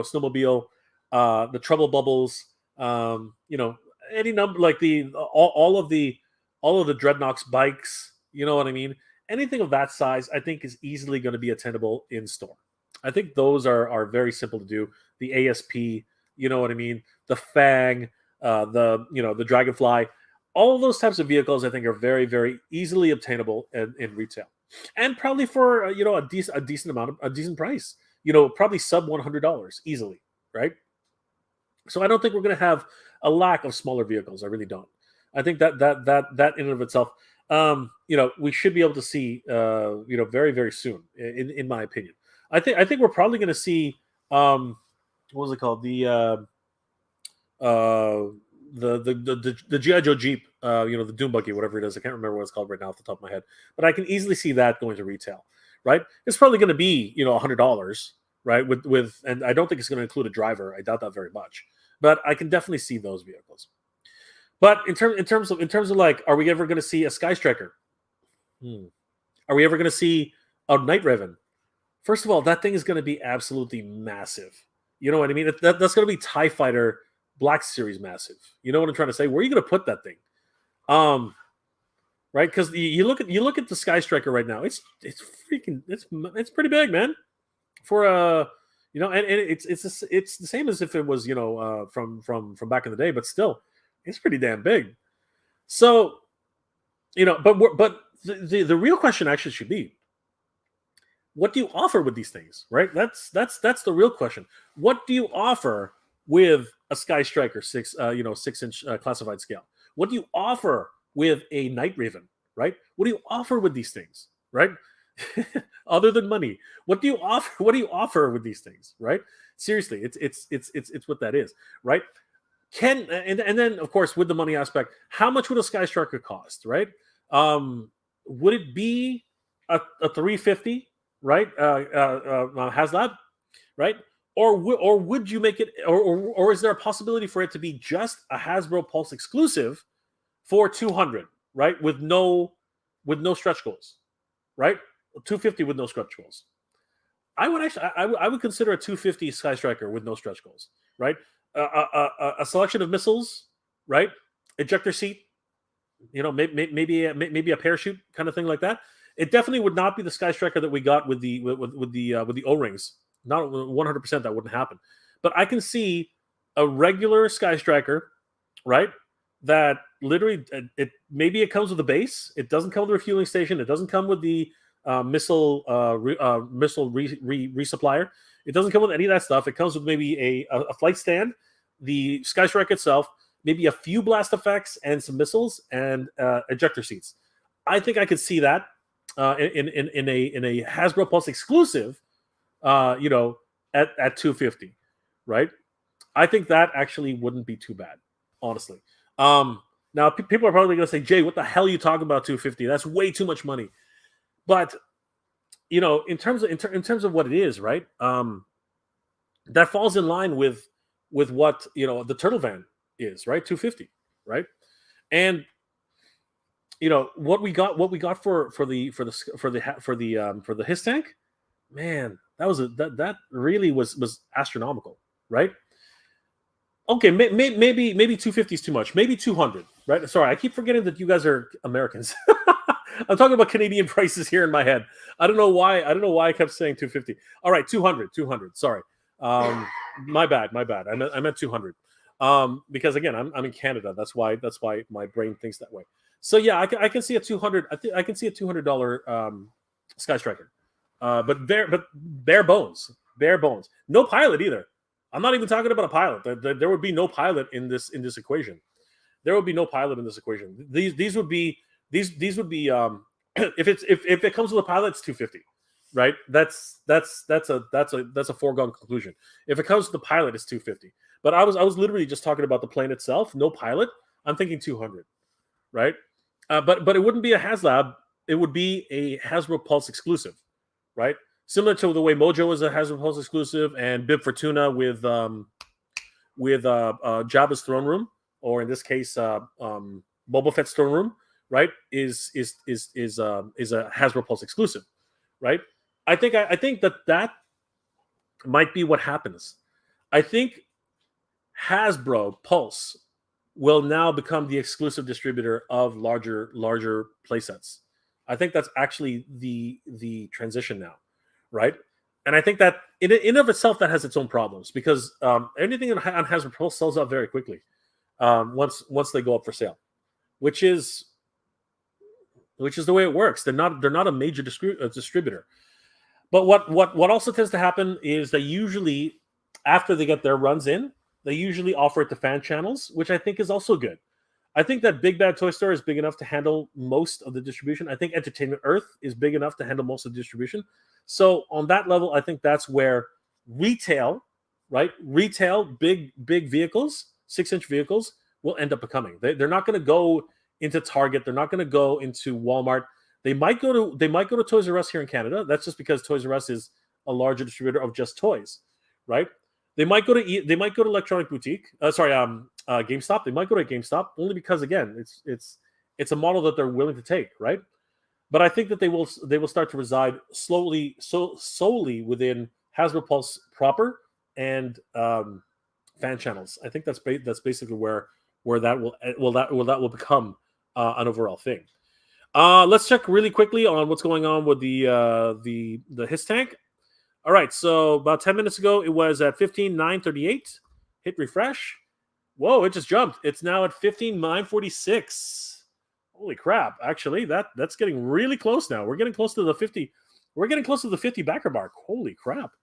snowmobile, the Trouble Bubbles, any number, like all of the all of the Dreadnoks bikes. You know what I mean? Anything of that size, I think, is easily going to be attainable in store. I think those are very simple to do. The ASP, you know what I mean? The Fang, the Dragonfly, all of those types of vehicles, I think, are very, very easily obtainable in retail, and probably for a decent price. Probably sub $100 easily, right? So I don't think we're going to have a lack of smaller vehicles. I really don't. I think that in and of itself, we should be able to see, very, very soon, in my opinion. I think we're probably going to see, what was it called? The GI Joe Jeep, the Doom Buggy, whatever it is. I can't remember what it's called right now off the top of my head, but I can easily see that going to retail. Right? It's probably going to be $100, right? And I don't think it's going to include a driver. I doubt that very much, but I can definitely see those vehicles. But in terms of like, are we ever going to see a Sky Striker? Are we ever going to see a Night Raven? First of all, that thing is going to be absolutely massive. You know what I mean? That's going to be TIE Fighter Black Series massive. You know what I'm trying to say? Where are you going to put that thing? Right? Because you look at the Sky Striker right now. It's pretty big, man. For and it's the same as if it was from back in the day, but still, it's pretty damn big. So, but the real question actually should be, what do you offer with these things, right? That's the real question. What do you offer with a Sky Striker 6-inch classified scale? What do you offer with a Night Raven, right? What do you offer with these things, right? Other than money, what do you offer? What do you offer with these things, right? Seriously, it's what that is, right? And then of course with the money aspect, how much would a Sky Striker cost, right? Would it be a 350, right? Haslab, right? Or would you make it, or is there a possibility for it to be just a Hasbro Pulse exclusive for 200, right? With no stretch goals, right? 250 with no stretch goals. I would consider a 250 Sky Striker with no stretch goals, right? A selection of missiles, right? Ejector seat, maybe a parachute kind of thing like that. It definitely would not be the Sky Striker that we got with the O-rings. Not 100% that wouldn't happen, but I can see a regular Sky Striker, right? That literally maybe it comes with a base. It doesn't come with a refueling station. It doesn't come with the missile resupplier. It doesn't come with any of that stuff. It comes with maybe a flight stand, the Sky Striker itself, maybe a few blast effects and some missiles and ejector seats. I think I could see that in a Hasbro Pulse exclusive, at 250, right? I think that actually wouldn't be too bad, honestly. Now people are probably going to say, Jay, what the hell are you talking about 250? That's way too much money. But in terms of what it is, right? That falls in line with what the Turtle Van is, right? 250, right? And what we got for the HISS tank, man, that really was astronomical, right? Okay, maybe 250 is too much. Maybe 200, right? Sorry, I keep forgetting that you guys are Americans. I'm talking about Canadian prices here in my head. I don't know why I kept saying 250. All right, 200. Sorry. My bad. I meant 200. Because again, I'm in Canada. That's why my brain thinks that way. So yeah, I can see a 200. I can see a $200 Sky Striker. But bare bones. No pilot either. I'm not even talking about a pilot. There would be no pilot in this equation. There would be no pilot in this equation. These would be if it comes with a pilot, it's 250, right? That's a foregone conclusion. If it comes with the pilot, it's 250. But I was literally just talking about the plane itself, no pilot. I'm thinking 200, right? But it wouldn't be a Haslab. It would be a Hasbro Pulse exclusive, right? Similar to the way Mojo is a Hasbro Pulse exclusive, and Bib Fortuna with Jabba's throne room, or in this case, Boba Fett's throne room, right? Is a Hasbro Pulse exclusive, right? I think that might be what happens. I think Hasbro Pulse will now become the exclusive distributor of larger playsets. I think that's actually the transition now, right? And I think that in of itself that has its own problems because anything on Hasbro Pulse sells out very quickly once they go up for sale, which is the way it works. They're not a major distributor. But what also tends to happen is they usually, after they get their runs in, they usually offer it to fan channels, which I think is also good. I think that Big Bad Toy Store is big enough to handle most of the distribution. I think Entertainment Earth is big enough to handle most of the distribution. So on that level, I think that's where retail, right? Retail, big vehicles, 6-inch vehicles, will end up becoming. They're not going to go into Target. They're not going to go into Walmart. They might go to Toys R Us here in Canada. That's just because Toys R Us is a larger distributor of just toys, right? They might go to Electronic Boutique. GameStop. They might go to GameStop only because again, it's a model that they're willing to take, right? But I think that they will start to reside solely within Hasbro Pulse proper and fan channels. I think that's basically where that will become an overall thing. Let's check really quickly on what's going on with the HISS tank. All right, so about 10 minutes ago, it was at 15,938. Hit refresh. Whoa, it just jumped. It's now at 15,946. Holy crap! Actually, that's getting really close now. We're getting close to the 50. We're getting close to the 50 backer mark. Holy crap!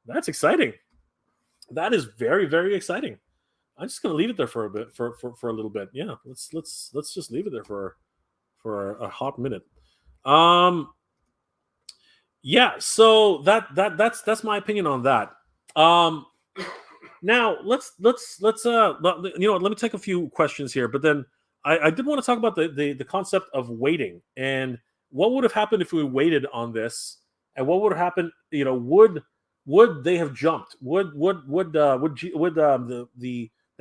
That's exciting. That is very, very exciting. I'm just gonna leave it there for a bit, for a little bit. Yeah, let's just leave it there for a hot minute. Yeah, so that's my opinion on that. Now let's let me take a few questions here, but then I did want to talk about the concept of waiting and what would have happened if we waited on this, and what would have happened. Would they have jumped? Would the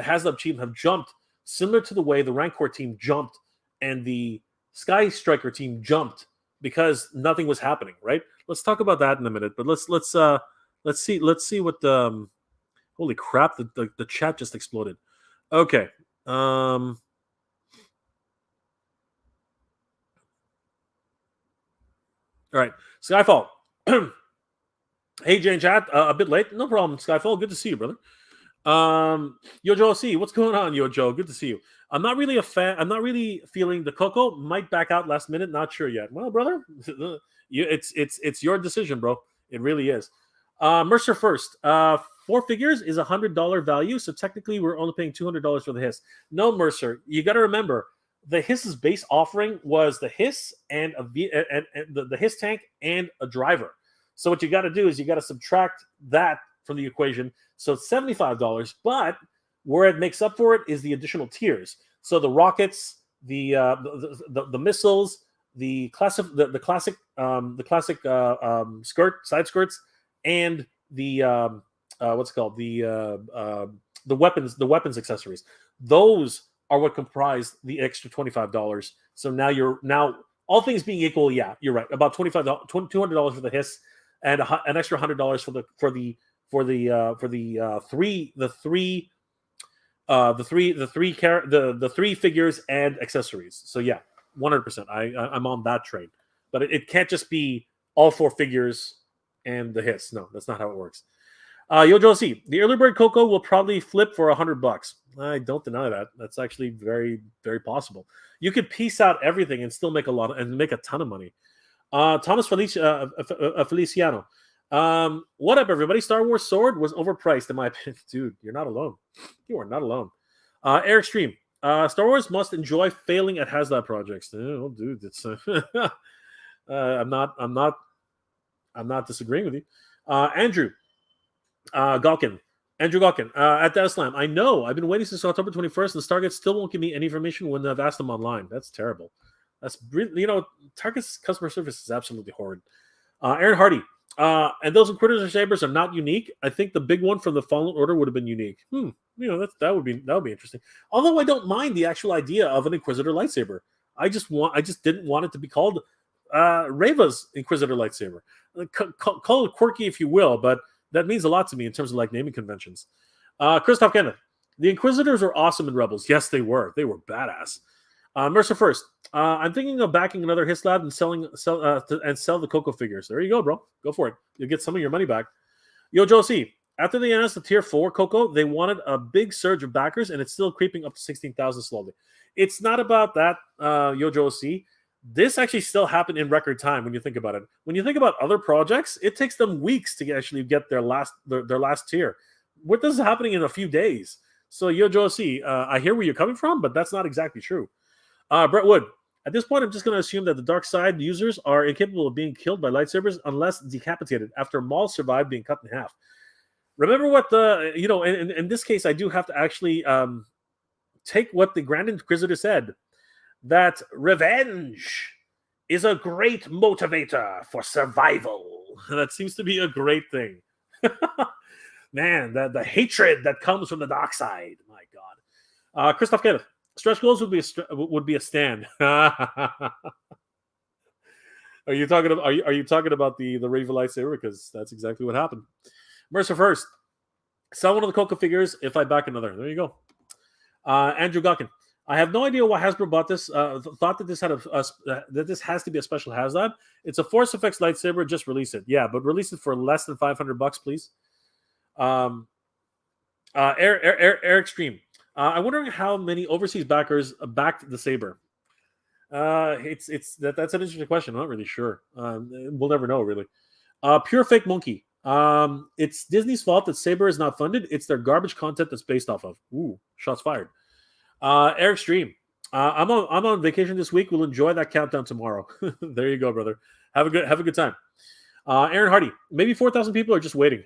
Haslab team have jumped similar to the way the Rancor team jumped and the Sky Striker team jumped because nothing was happening, right? Let's talk about that in a minute. But let's see what the holy crap, the chat just exploded. Okay. All right. Skyfall. Hey Jane chat, a bit late. No problem, Skyfall. Good to see you, brother. Yojo C, what's going on, Yojo? Good to see you. I'm not really a fan. I'm not really feeling the Coco. Might back out last minute. Not sure yet. Well, brother, it's your decision, bro. It really is. Mercer first. 4 figures is $100 value, so technically we're only paying $200 for the HISS. No, Mercer, you got to remember the HISS's base offering was the HISS and the HISS tank and a driver. So what you got to do is you got to subtract that from the equation. So it's $75, but where it makes up for it is the additional tiers. So the rockets, the missiles, the classic side skirts, and the what's it called, the weapons accessories. Those are what comprise the extra $25. So now all things being equal, yeah, you're right. About $200 for the HISS and an extra $100 for the three figures and accessories. So yeah, 100%. I'm on that train, but it can't just be all 4 figures and the HISS. No, that's not how it works. Yojo C, the early bird Coco will probably flip for $100. I don't deny that. That's actually very, very possible. You could piece out everything and still make a ton of money. Thomas Feliciano. What up, everybody? Star Wars Sword was overpriced, in my opinion. Dude, you're not alone. You are not alone. Eric Stream. Star Wars must enjoy failing at Haslab projects. Oh, dude, it's I'm not disagreeing with you. Andrew Galkin. Andrew Galkin. At that slam. I know. I've been waiting since October 21st, and Stargate still won't give me any information when I've asked them online. That's terrible. That's really, Target's customer service is absolutely horrid. Aaron Hardy. And those Inquisitor sabers are not unique. I think the big one from the Fallen Order would have been unique. That would be interesting. Although I don't mind the actual idea of an Inquisitor lightsaber. I just didn't want it to be called Reva's Inquisitor lightsaber. Call it quirky if you will, but that means a lot to me in terms of like naming conventions. Christoph Kenneth. The Inquisitors were awesome in Rebels. Yes, they were. They were badass. Mercer first. I'm thinking of backing another Hislab and sell the Coco figures. There you go, bro. Go for it. You'll get some of your money back. Yo, Joe C. After they announced the Tier 4 Coco, they wanted a big surge of backers, and it's still creeping up to 16,000 slowly. It's not about that, Yo, Joe C. This actually still happened in record time when you think about it. When you think about other projects, it takes them weeks to actually get their last tier. What this is happening in a few days. So, Yo, Joe C., I hear where you're coming from, but that's not exactly true. Brett Wood. At this point, I'm just going to assume that the dark side users are incapable of being killed by lightsabers unless decapitated after Maul survived being cut in half. Remember what in this case, I do have to actually take what the Grand Inquisitor said, that revenge is a great motivator for survival. That seems to be a great thing. Man, the hatred that comes from the dark side. My God. Christoph Kenneth. Stretch goals would be a stand. Are you talking about the Reva lightsaber? Because that's exactly what happened. Mercer first. Sell one of the Coco figures if I back another. There you go. Andrew Gawkin. I have no idea why Hasbro bought this. Thought that this had that this has to be a special Haslab. It's a Force Effects lightsaber. Just release it. Yeah, but release it for less than $500, please. Eric Stream. I'm wondering how many overseas backers backed the saber. That's an interesting question. I'm not really sure. We'll never know, really. Pure Fake Monkey. It's Disney's fault that Saber is not funded. It's their garbage content that's based off of. Ooh, shots fired. Eric Stream. I'm on vacation this week. We'll enjoy that countdown tomorrow. There you go, brother. Have a good time. Aaron Hardy. Maybe 4,000 people are just waiting.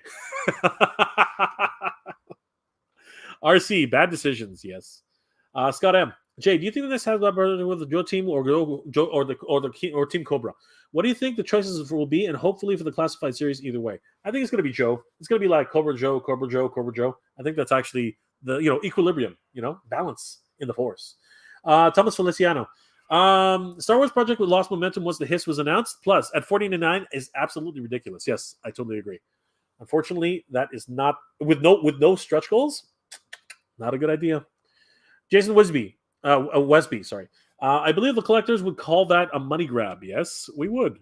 RC, bad decisions. Yes. Scott M. Jay, do you think this has collaborated with the Joe team or Team Cobra? What do you think the choices will be, and hopefully for the classified series either way? I think it's going to be Joe. It's going to be like Cobra Joe. I think that's actually the equilibrium, balance in the Force. Thomas Feliciano. Star Wars project with lost momentum once the Hiss was announced. Plus, at 49.9 is absolutely ridiculous. Yes, I totally agree. Unfortunately, that is not with no stretch goals. Not a good idea. Jason Wesby, sorry. I believe the collectors would call that a money grab. Yes, we would.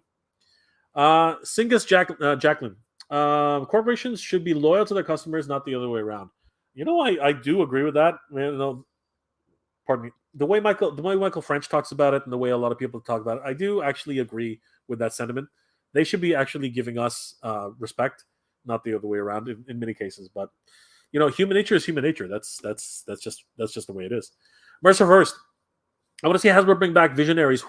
Singus Jacqueline. Corporations should be loyal to their customers, not the other way around. I do agree with that. Pardon me. The way Michael French talks about it and the way a lot of people talk about it, I do actually agree with that sentiment. They should be actually giving us respect, not the other way around in many cases. But human nature is human nature. That's just the way it is. Mercer first. I want to see Hasbro bring back Visionaries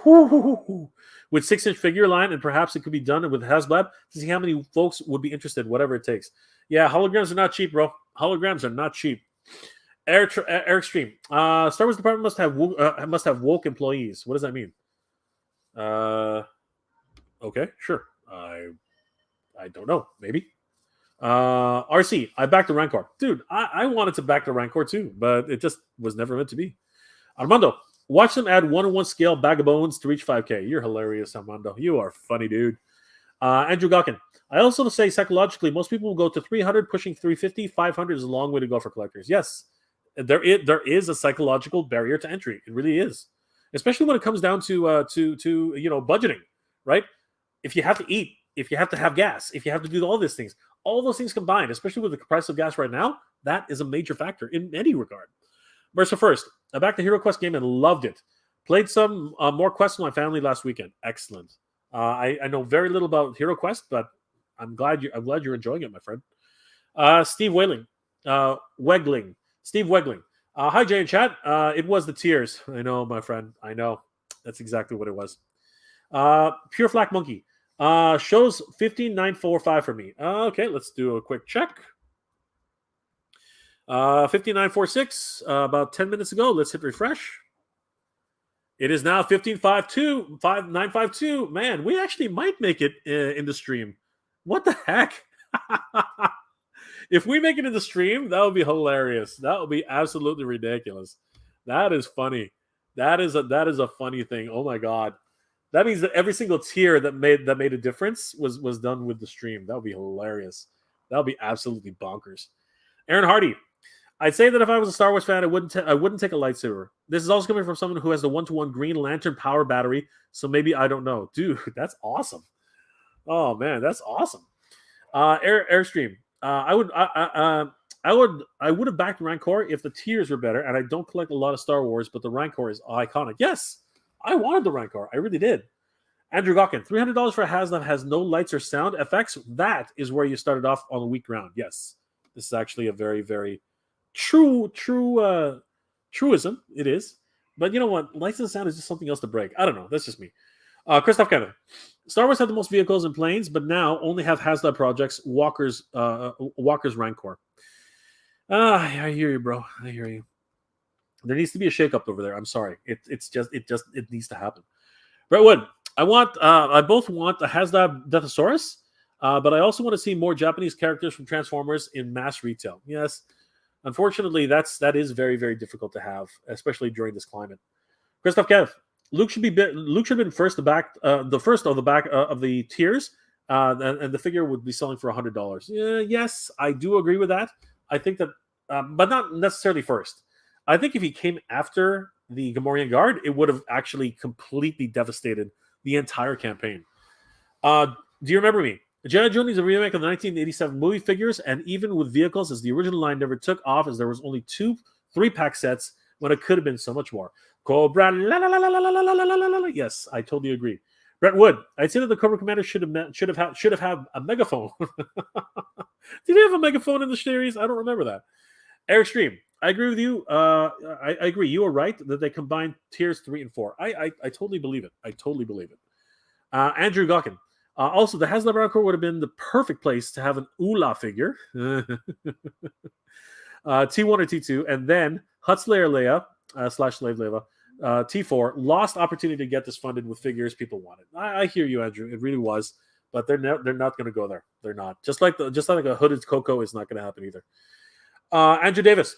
with 6-inch figure line, and perhaps it could be done with Haslab to see how many folks would be interested, whatever it takes. Yeah, holograms are not cheap, bro. Holograms are not cheap. Eric Stream. Star Wars department must have woke employees. What does that mean? Okay, sure. I don't know. Maybe. RC. I backed the Rancor. Dude, I wanted to back the Rancor too, but it just was never meant to be. Armando. Watch them add 1-on-1 scale bag of bones to reach 5K. You're hilarious, Armando. You are funny, dude. Andrew Gawkin. I also say psychologically, most people will go to 300, pushing 350. 500 is a long way to go for collectors. Yes, there is a psychological barrier to entry. It really is, especially when it comes down to budgeting, right? If you have to eat, if you have to have gas, if you have to do all these things, all those things combined, especially with the price of gas right now, that is a major factor in any regard. Mercer first. I backed the Hero Quest game and loved it. Played some more quests with my family last weekend. Excellent. I know very little about Hero Quest, but I'm glad you're enjoying it, my friend. Steve Wegling. Steve Wegling. Hi, Jay and chat. It was the tears. I know, my friend. I know. That's exactly what it was. Pure Flack Monkey. Shows 15945 for me. Okay, let's do a quick check. 5946 about 10 minutes ago. Let's hit refresh. It is now 5952. Man, we actually might make it in the stream. What the heck? If we make it in the stream, that would be hilarious. That would be absolutely ridiculous. That is funny. That is a funny thing. Oh my god. That means that every single tier that made a difference was done with the stream. That would be hilarious. That would be absolutely bonkers. Aaron Hardy. I'd say that if I was a Star Wars fan, I wouldn't take a lightsaber. This is also coming from someone who has the 1-to-1 Green Lantern power battery, so maybe I don't know. Dude, that's awesome. Oh man, that's awesome. Airstream. I would have backed Rancor if the tiers were better, and I don't collect a lot of Star Wars, but the Rancor is iconic. Yes, I wanted the Rancor. I really did. Andrew Gawkin, $300 for a Haslab has no lights or sound effects. That is where you started off on the weak ground. Yes, this is actually a very, very truism. It is. But you know what? Lights and sound is just something else to break. I don't know. That's just me. Christoph Kevin. Star Wars had the most vehicles and planes, but now only have Haslab projects, Walker's Rancor. I hear you, bro. I hear you. There needs to be a shakeup over there. I'm sorry. It needs to happen. Brentwood, I both want a Haslab Deathosaurus, but I also want to see more Japanese characters from Transformers in mass retail. Yes, unfortunately, that is very, very difficult to have, especially during this climate. Christoph Kev, Luke should have been first of the tiers, and the figure would be selling for $100. Yes, I do agree with that. I think that, but not necessarily first. I think if he came after the Gamorrean Guard, it would have actually completely devastated the entire campaign. Do you remember me? G.I. Joe is a remake of the 1987 movie figures, and even with vehicles, as the original line never took off, as there was only 2 3-pack sets when it could have been so much more. Cobra, yes, I totally agree. Brett Wood, I'd say that the Cobra Commander should have had a megaphone. Did he have a megaphone in the series? I don't remember that. Airstream, I agree with you. I agree. You are right that they combined tiers 3 and 4. I totally believe it. I totally believe it. Andrew Gawkin. Also, the Haslab Rancor would have been the perfect place to have an Ula figure. T1 or T2, and then Huttslayer Leia / Slave Leia T4 lost opportunity to get this funded with figures people wanted. I hear you, Andrew. It really was, but they're not going to go there. They're not. Just like a hooded Coco is not going to happen either. Andrew Davis.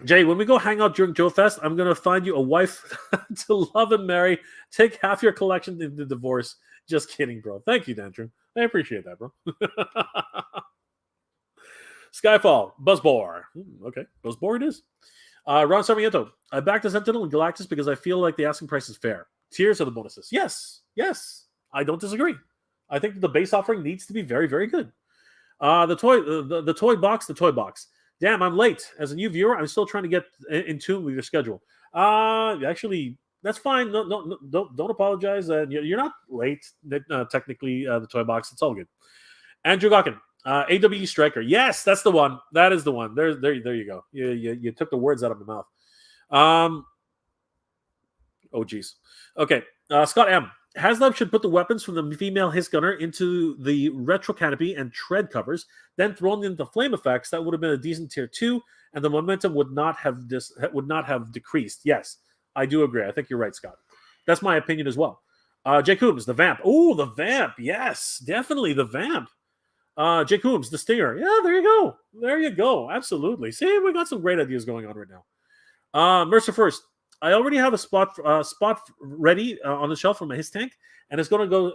Jay, when we go hang out during Joe Fest, I'm going to find you a wife to love and marry. Take half your collection in the divorce. Just kidding, bro. Thank you, Andrew. I appreciate that, bro. Skyfall. Buzzbore. Okay. Buzzbore it is. Ron Sarmiento. I backed the Sentinel and Galactus because I feel like the asking price is fair. Tiers are the bonuses. Yes. I don't disagree. I think the base offering needs to be very, very good. The toy box. Damn, I'm late. As a new viewer, I'm still trying to get in tune with your schedule. Actually, that's fine. No, don't apologize. You're not late. Technically, the toy box. It's all good. Andrew Gawkin, AW Striker. Yes, that's the one. That is the one. There you go. You took the words out of my mouth. Oh, geez. Okay. Scott M. Haslab should put the weapons from the female Hiss Gunner into the retro canopy and tread covers, then thrown into flame effects. That would have been a decent tier 2, and the momentum would not have decreased. Yes, I do agree. I think you're right, Scott. That's my opinion as well. Jay Coombs, the Vamp. Oh, the Vamp. Yes, definitely the Vamp. Jay Coombs, the Stinger. Yeah, there you go. There you go. Absolutely. See, we got some great ideas going on right now. Mercer First. I already have a spot ready on the shelf for my Hiss tank, and it's going to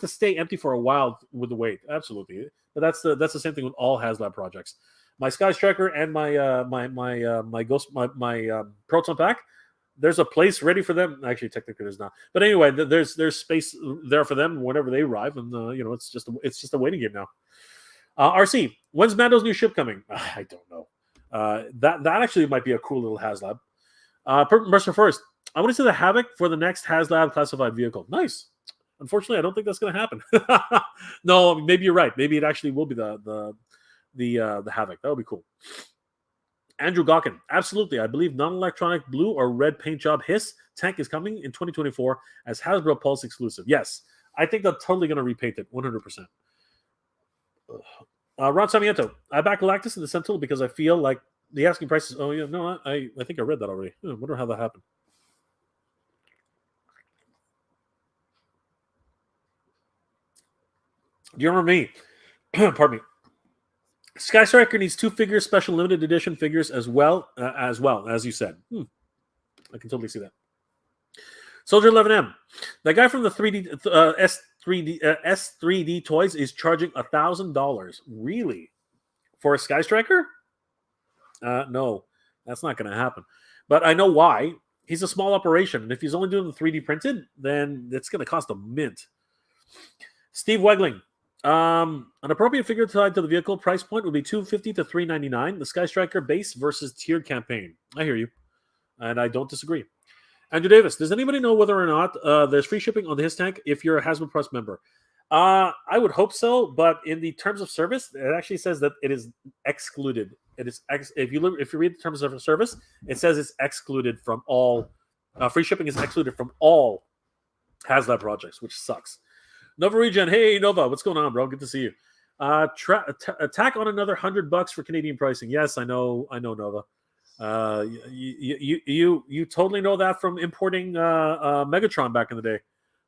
stay empty for a while with the wait. Absolutely, but that's the same thing with all Haslab projects. My Sky Striker and my Proton Pack. There's a place ready for them. Actually, technically, there's not. But anyway, there's space there for them whenever they arrive, and it's just a waiting game now. RC, when's Mando's new ship coming? I don't know. That actually might be a cool little Haslab. Mercer First, I want to see the Havoc for the next Haslab classified vehicle. Nice. Unfortunately, I don't think that's going to happen. No, maybe you're right. Maybe it actually will be the Havoc. That would be cool. Andrew Gawkin, absolutely. I believe non-electronic blue or red paint job Hiss tank is coming in 2024 as Hasbro Pulse exclusive. Yes, I think they're totally going to repaint it 100%. Ron Samiento, I back Galactus and the Sentinel because I feel like the asking price is. Oh yeah, no, I think I read that already. I wonder how that happened. Do you remember me? Pardon me. Sky Striker needs 2 figures, special limited edition figures as well as you said. I can totally see that. Soldier 11M, that guy from the 3D S3D toys is charging $1,000. Really? For a Sky Striker? No, that's not going to happen. But I know why. He's a small operation, and if he's only doing the 3D printed, then it's going to cost a mint. Steve Wegling. An appropriate figure tied to the vehicle price point would be $250 to $399. The Sky Striker base versus tiered campaign. I hear you, and I don't disagree. Andrew Davis. Does anybody know whether or not there's free shipping on the HISS Tank if you're a Haslab Plus member? I would hope so, but in the terms of service, it actually says that it is excluded. It is if you read the terms of service, it says it's excluded from all free shipping is excluded from all Haslab projects, which sucks. Nova Regen, hey Nova, what's going on, bro? Good to see you. Attack on another $100 for Canadian pricing. Yes, I know, Nova. You totally know that from importing Megatron back in the day.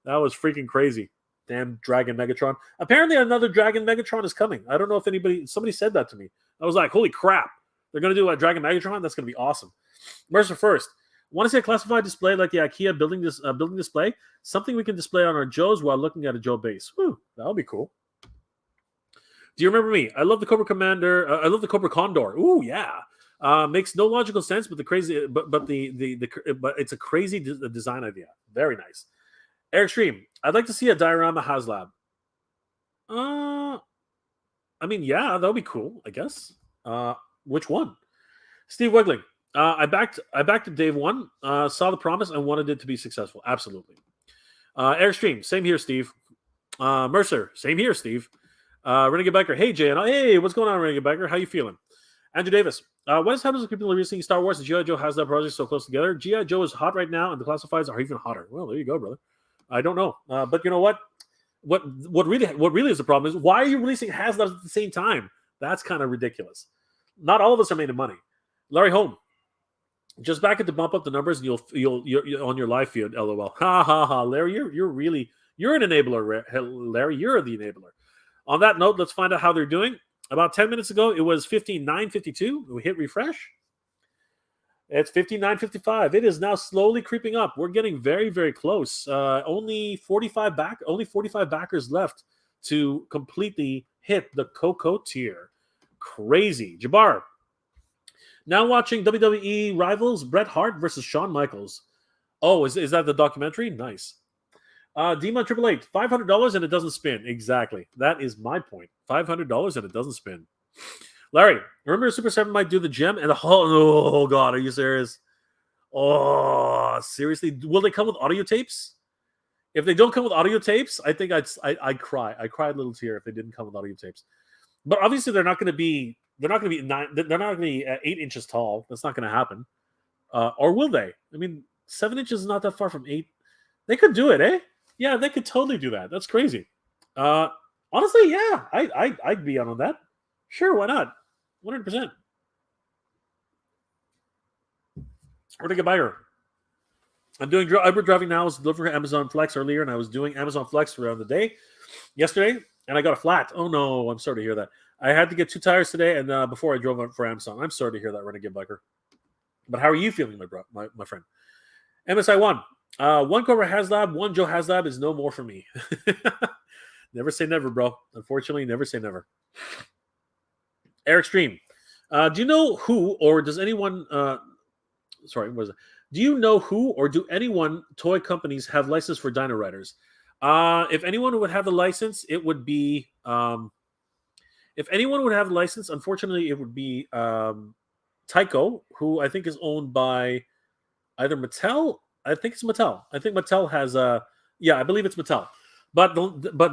That was freaking crazy. Damn Dragon Megatron. Apparently another Dragon Megatron is coming. I don't know if somebody said that to me. I was like, holy crap. They're going to do a Dragon Megatron? That's going to be awesome. Mercer first. Want to see a classified display like the IKEA building display? Something we can display on our Joes while looking at a Joe base. Woo, that'll be cool. Do you remember me? I love the Cobra Commander. I love the Cobra Condor. Ooh, yeah. Makes no logical sense, but it's a crazy design idea. Very nice. Eric Stream, I'd like to see a diorama Haslab. I mean, yeah, that would be cool, I guess. Which one? Steve Wegling. I backed Dave 1, saw the promise and wanted it to be successful. Absolutely. Eric Stream, same here, Steve. Mercer, same here, Steve. Renegade Biker, hey Jay, hey, what's going on, Renegade Biker? How you feeling? Andrew Davis, what is happening with people releasing Star Wars and G.I. Joe has that project so close together? G.I. Joe is hot right now, and the classifieds are even hotter. Well, there you go, brother. I don't know, but you know what? What really is the problem is why are you releasing Haslabs at the same time? That's kind of ridiculous. Not all of us are making money. Larry Holm, just back it to bump up the numbers, and you'll on your live feed. LOL. Ha ha ha. Larry, you're an enabler. Larry, you're the enabler. On that note, let's find out how they're doing. About 10 minutes ago, it was 59.52. We hit refresh. It's 59.55. It is now slowly creeping up. We're getting very, very close. Only 45 backers left to completely hit the Coco tier. Crazy. Jabbar. Now watching WWE Rivals, Bret Hart versus Shawn Michaels. Oh, is that the documentary? Nice. Demon 888, $500 and it doesn't spin. Exactly. That is my point. $500 and it doesn't spin. Larry, remember Super 7 might do the gem and the whole... Oh, God, are you serious? Oh, seriously? Will they come with audio tapes? If they don't come with audio tapes, I think I'd cry. I cried a little tear if they didn't come with audio tapes. But obviously, they're not going to be 8 inches tall. That's not going to happen. Or will they? I mean, 7 inches is not that far from 8. They could do it, eh? Yeah, they could totally do that. That's crazy. Honestly, yeah, I'd be on that. Sure, why not? 100%. Where to get buyer? I'm doing Uber driving now. I was delivering Amazon Flex earlier, and I was doing Amazon Flex around the day yesterday, and I got a flat. Oh no, I'm sorry to hear that. I had to get 2 tires today, and before I drove up for Amazon. I'm sorry to hear that, Renegade Biker. But how are you feeling, my friend? MSI 1. One Cobra Haslab, one Joe Haslab is no more for me. Never say never, bro. Unfortunately, never say never. Eric Stream. Do you know who or does anyone... sorry, what was it? Do you know who or do anyone toy companies have license for Dino Riders? If anyone would have the license, it would be... if anyone would have the license, unfortunately, it would be Tyco, who I think is owned by either Mattel. I think it's Mattel. I think Mattel has yeah, I believe it's Mattel. But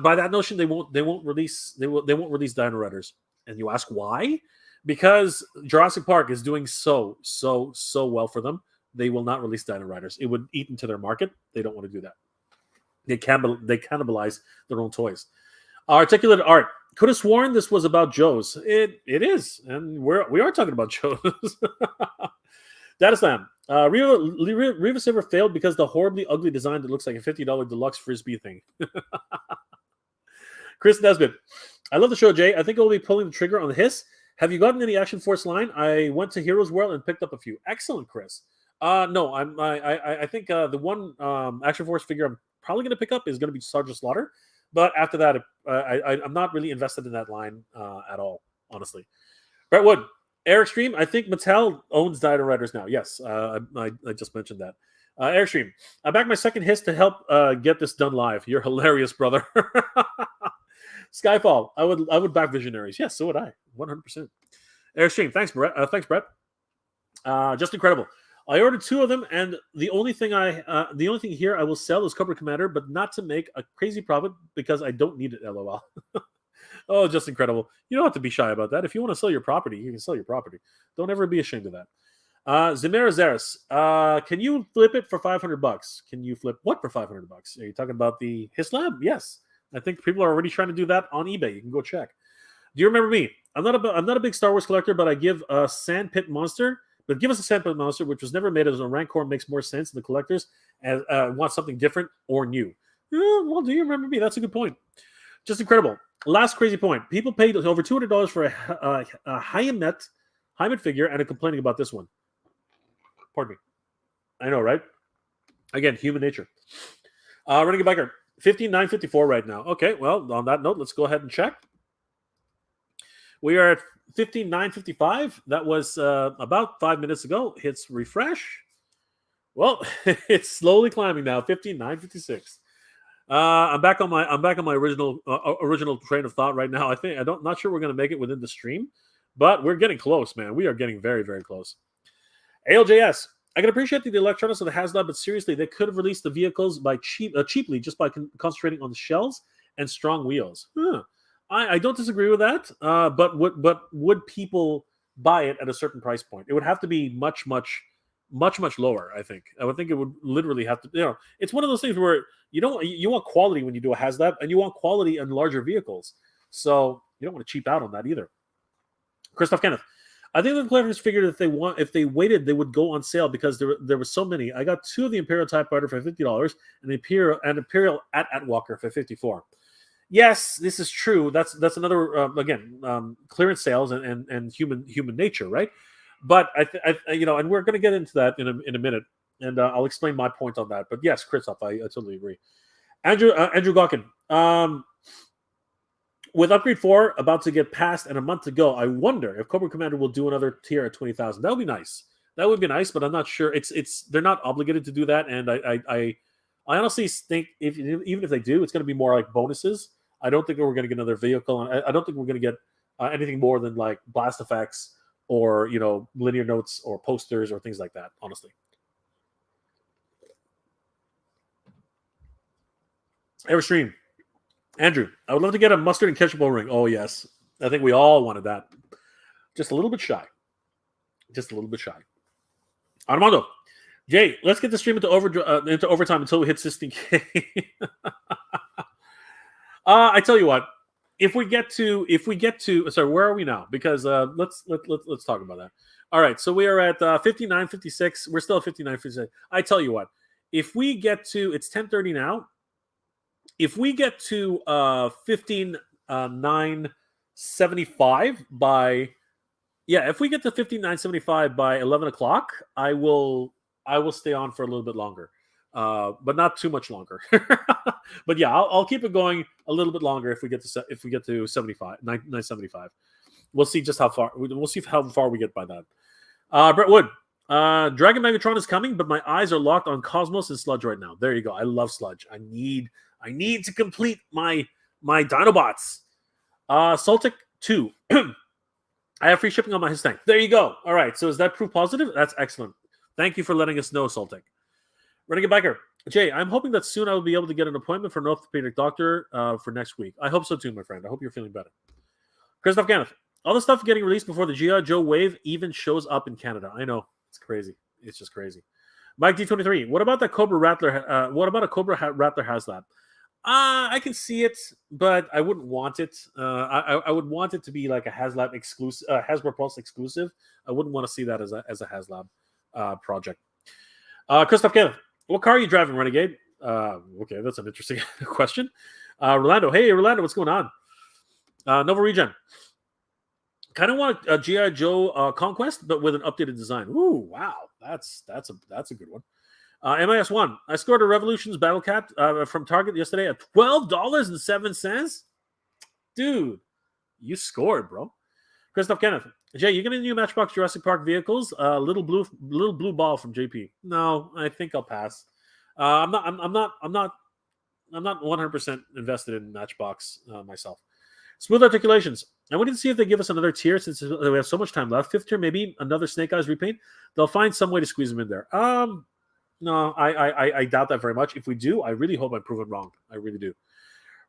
by that notion, they won't release Dino Riders. And you ask why? Because Jurassic Park is doing so well for them. They will not release Dino Riders. It would eat into their market. They don't want to do that. They cannibalize their own toys. Articulate Art. Could have sworn this was about Joe's. It is, and we are talking about Joe's. Data Slam. Reva Saber failed because the horribly ugly design that looks like a $50 deluxe frisbee thing. Chris Nesbitt. I love the show, Jay. I think I'll be pulling the trigger on the Hiss. Have you gotten any Action Force line? I went to Heroes World and picked up a few. Excellent, Chris. No, I think the one Action Force figure I'm probably going to pick up is going to be Sergeant Slaughter. But after that, I'm not really invested in that line at all, honestly. Brett Wood. Airstream, I think Mattel owns Dino Riders now. Yes, I just mentioned that. Airstream, I backed my second hiss to help get this done live. You're hilarious, brother. Skyfall, I would back Visionaries. Yes, so would I. 100%. Airstream, thanks, Brett. Thanks, Brett. Just incredible. I ordered 2 of them, and the only thing here I will sell is Cobra Commander, but not to make a crazy profit because I don't need it. LOL. Oh, just incredible. You don't have to be shy about that. If you want to sell your property, you can sell your property. Don't ever be ashamed of that. Zemira Zaris, can you flip it for $500? Can you flip what for $500? Are you talking about the Haslab? Yes. I think people are already trying to do that on eBay. You can go check. Do you remember me? I'm not a big Star Wars collector, but I give a Sandpit Monster. But give us a Sandpit Monster, which was never made as a Rancor, makes more sense to the collectors and want something different or new. Well, do you remember me? That's a good point. Just incredible. Last crazy point. People paid over $200 for a Hyamet figure and are complaining about this one. Pardon me. I know, right? Again, human nature. Renegade Biker, 15,954 right now. Okay, well, on that note, let's go ahead and check. We are at 15,955. That was about 5 minutes ago. Hits refresh. Well, it's slowly climbing now. 15,956. I'm back on my original train of thought right now. Not sure we're going to make it within the stream, but we're getting close, man. We are getting very, very close. ALJS, I can appreciate the electronics of the Haslab, but seriously, they could have released the vehicles cheaply just by concentrating on the shells and strong wheels. I don't disagree with that, but would people buy it at a certain price point? It would have to be much lower. I think it would literally have to. It's one of those things where you want quality when you do a Haslab, and you want quality in larger vehicles. So you don't want to cheap out on that either. Christoph Kenneth, I think the collectors figured if they waited, they would go on sale because there were so many. I got 2 of the Imperial TIE Fighter for $50 and Imperial Walker for $54. Yes, this is true. That's another clearance sales and human nature, right? But and we're going to get into that in a minute, and I'll explain my point on that. But yes, Christoph, I totally agree. Andrew Gawkin, with Upgrade 4 about to get passed and a month to go, I wonder if Cobra Commander will do another tier at 20,000. That would be nice. That would be nice, but I'm not sure. They're not obligated to do that, and I honestly think even if they do, it's going to be more like bonuses. I don't think we're going to get another vehicle, and I don't think we're going to get anything more than like blast effects or linear notes or posters or things like that. Honestly, Everstream, Andrew, I would love to get a mustard and ketchup ring. Oh yes, I think we all wanted that. Just a little bit shy. Armando, Jay, let's get the stream into overtime until we hit 16K. I tell you what, if we get to sorry, where are we now? Because let's talk about that. All right, so we are at 59.56. We're still at 59.56. I tell you what, if we get to, it's 10:30 now. If we get to 59.75 if we get to 59.75 by 11 o'clock, I will stay on for a little bit longer. But not too much longer. But yeah, I'll keep it going a little bit longer if we get to 975. We'll see just how far. We'll see how far we get by that. Brett Wood, Dragon Megatron is coming, but my eyes are locked on Cosmos and Sludge right now. There you go. I love Sludge. I need to complete my Dinobots. Saltic 2. I have free shipping on my HISS Tank. There you go. All right. So is that proof positive? That's excellent. Thank you for letting us know, Saltic. Renegade Biker. Jay, I'm hoping that soon I will be able to get an appointment for an orthopedic doctor for next week. I hope so too, my friend. I hope you're feeling better. Christoph Kenneth. All the stuff getting released before the G.I. Joe wave even shows up in Canada. I know. It's crazy. It's just crazy. Mike D23. What about the Cobra Rattler? What about a Cobra Rattler Haslab? I can see it, but I wouldn't want it. I would want it to be like a Haslab exclusive, Hasbro Pulse exclusive. I wouldn't want to see that as a Haslab project. Christoph Kenneth. What car are you driving, Renegade? Okay, that's an interesting question. Rolando. Hey, Rolando, what's going on? Nova Regen. Kind of want a G.I. Joe Conquest, but with an updated design. Ooh, wow. That's a good one. MIS1. I scored a Revolutions Battle Cat from Target yesterday at $12.07. Dude, you scored, bro. Christoph Kenneth. Jay, you getting new Matchbox Jurassic Park vehicles? Little blue ball from JP. No, I think I'll pass. I'm not 100% invested in Matchbox myself. Smooth articulations. I wanted to see if they give us another tier since we have so much time left. 5th tier, maybe another Snake Eyes repaint. They'll find some way to squeeze them in there. No, I doubt that very much. If we do, I really hope I'm proven wrong. I really do.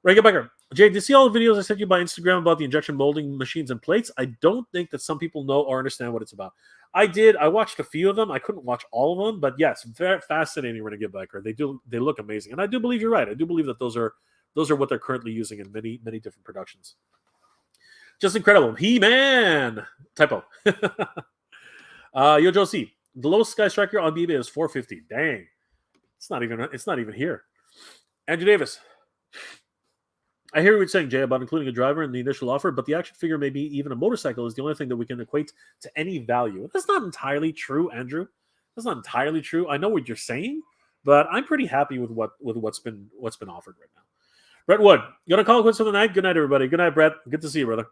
Regular Becker. Jay, did you see all the videos I sent you by Instagram about the injection molding machines and plates? I don't think that some people know or understand what it's about. I did. I watched a few of them. I couldn't watch all of them, but yes, very fascinating Renegade Biker. They look amazing. And I do believe you're right. I do believe that those are what they're currently using in many different productions. Just incredible. He-Man. Typo. Yo Joe C. The lowest Sky Striker on eBay is $450. Dang. It's not even here. Andrew Davis. I hear what you're saying, Jay, about including a driver in the initial offer, but the action figure, maybe even a motorcycle, is the only thing that we can equate to any value. That's not entirely true, Andrew. That's not entirely true. I know what you're saying, but I'm pretty happy with what's been offered right now. Brett Wood, you gonna call it quits for the night? Good night, everybody. Good night, Brett. Good to see you, brother.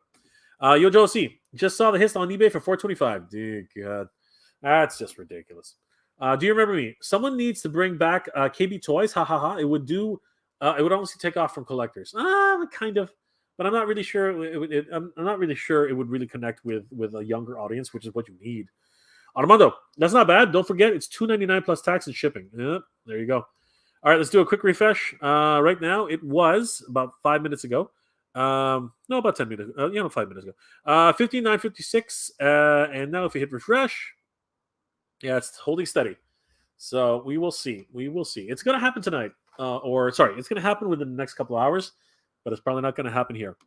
Yo, Joe C. Just saw the Hiss on eBay for $425. Dear God, that's just ridiculous. Do you remember me? Someone needs to bring back KB Toys. Ha ha ha. It would do. It would honestly take off from collectors. Kind of, but I'm not really sure. I'm not really sure it would really connect with a younger audience, which is what you need. Armando, that's not bad. Don't forget, it's $2.99 plus tax and shipping. Yep, there you go. All right, let's do a quick refresh. Right now, it was about 5 minutes ago. No, about 10 minutes. 5 minutes ago. 59.56. And now if we hit refresh, yeah, it's holding steady. So we will see. It's going to happen tonight. It's going to happen within the next couple of hours, but it's probably not going to happen here.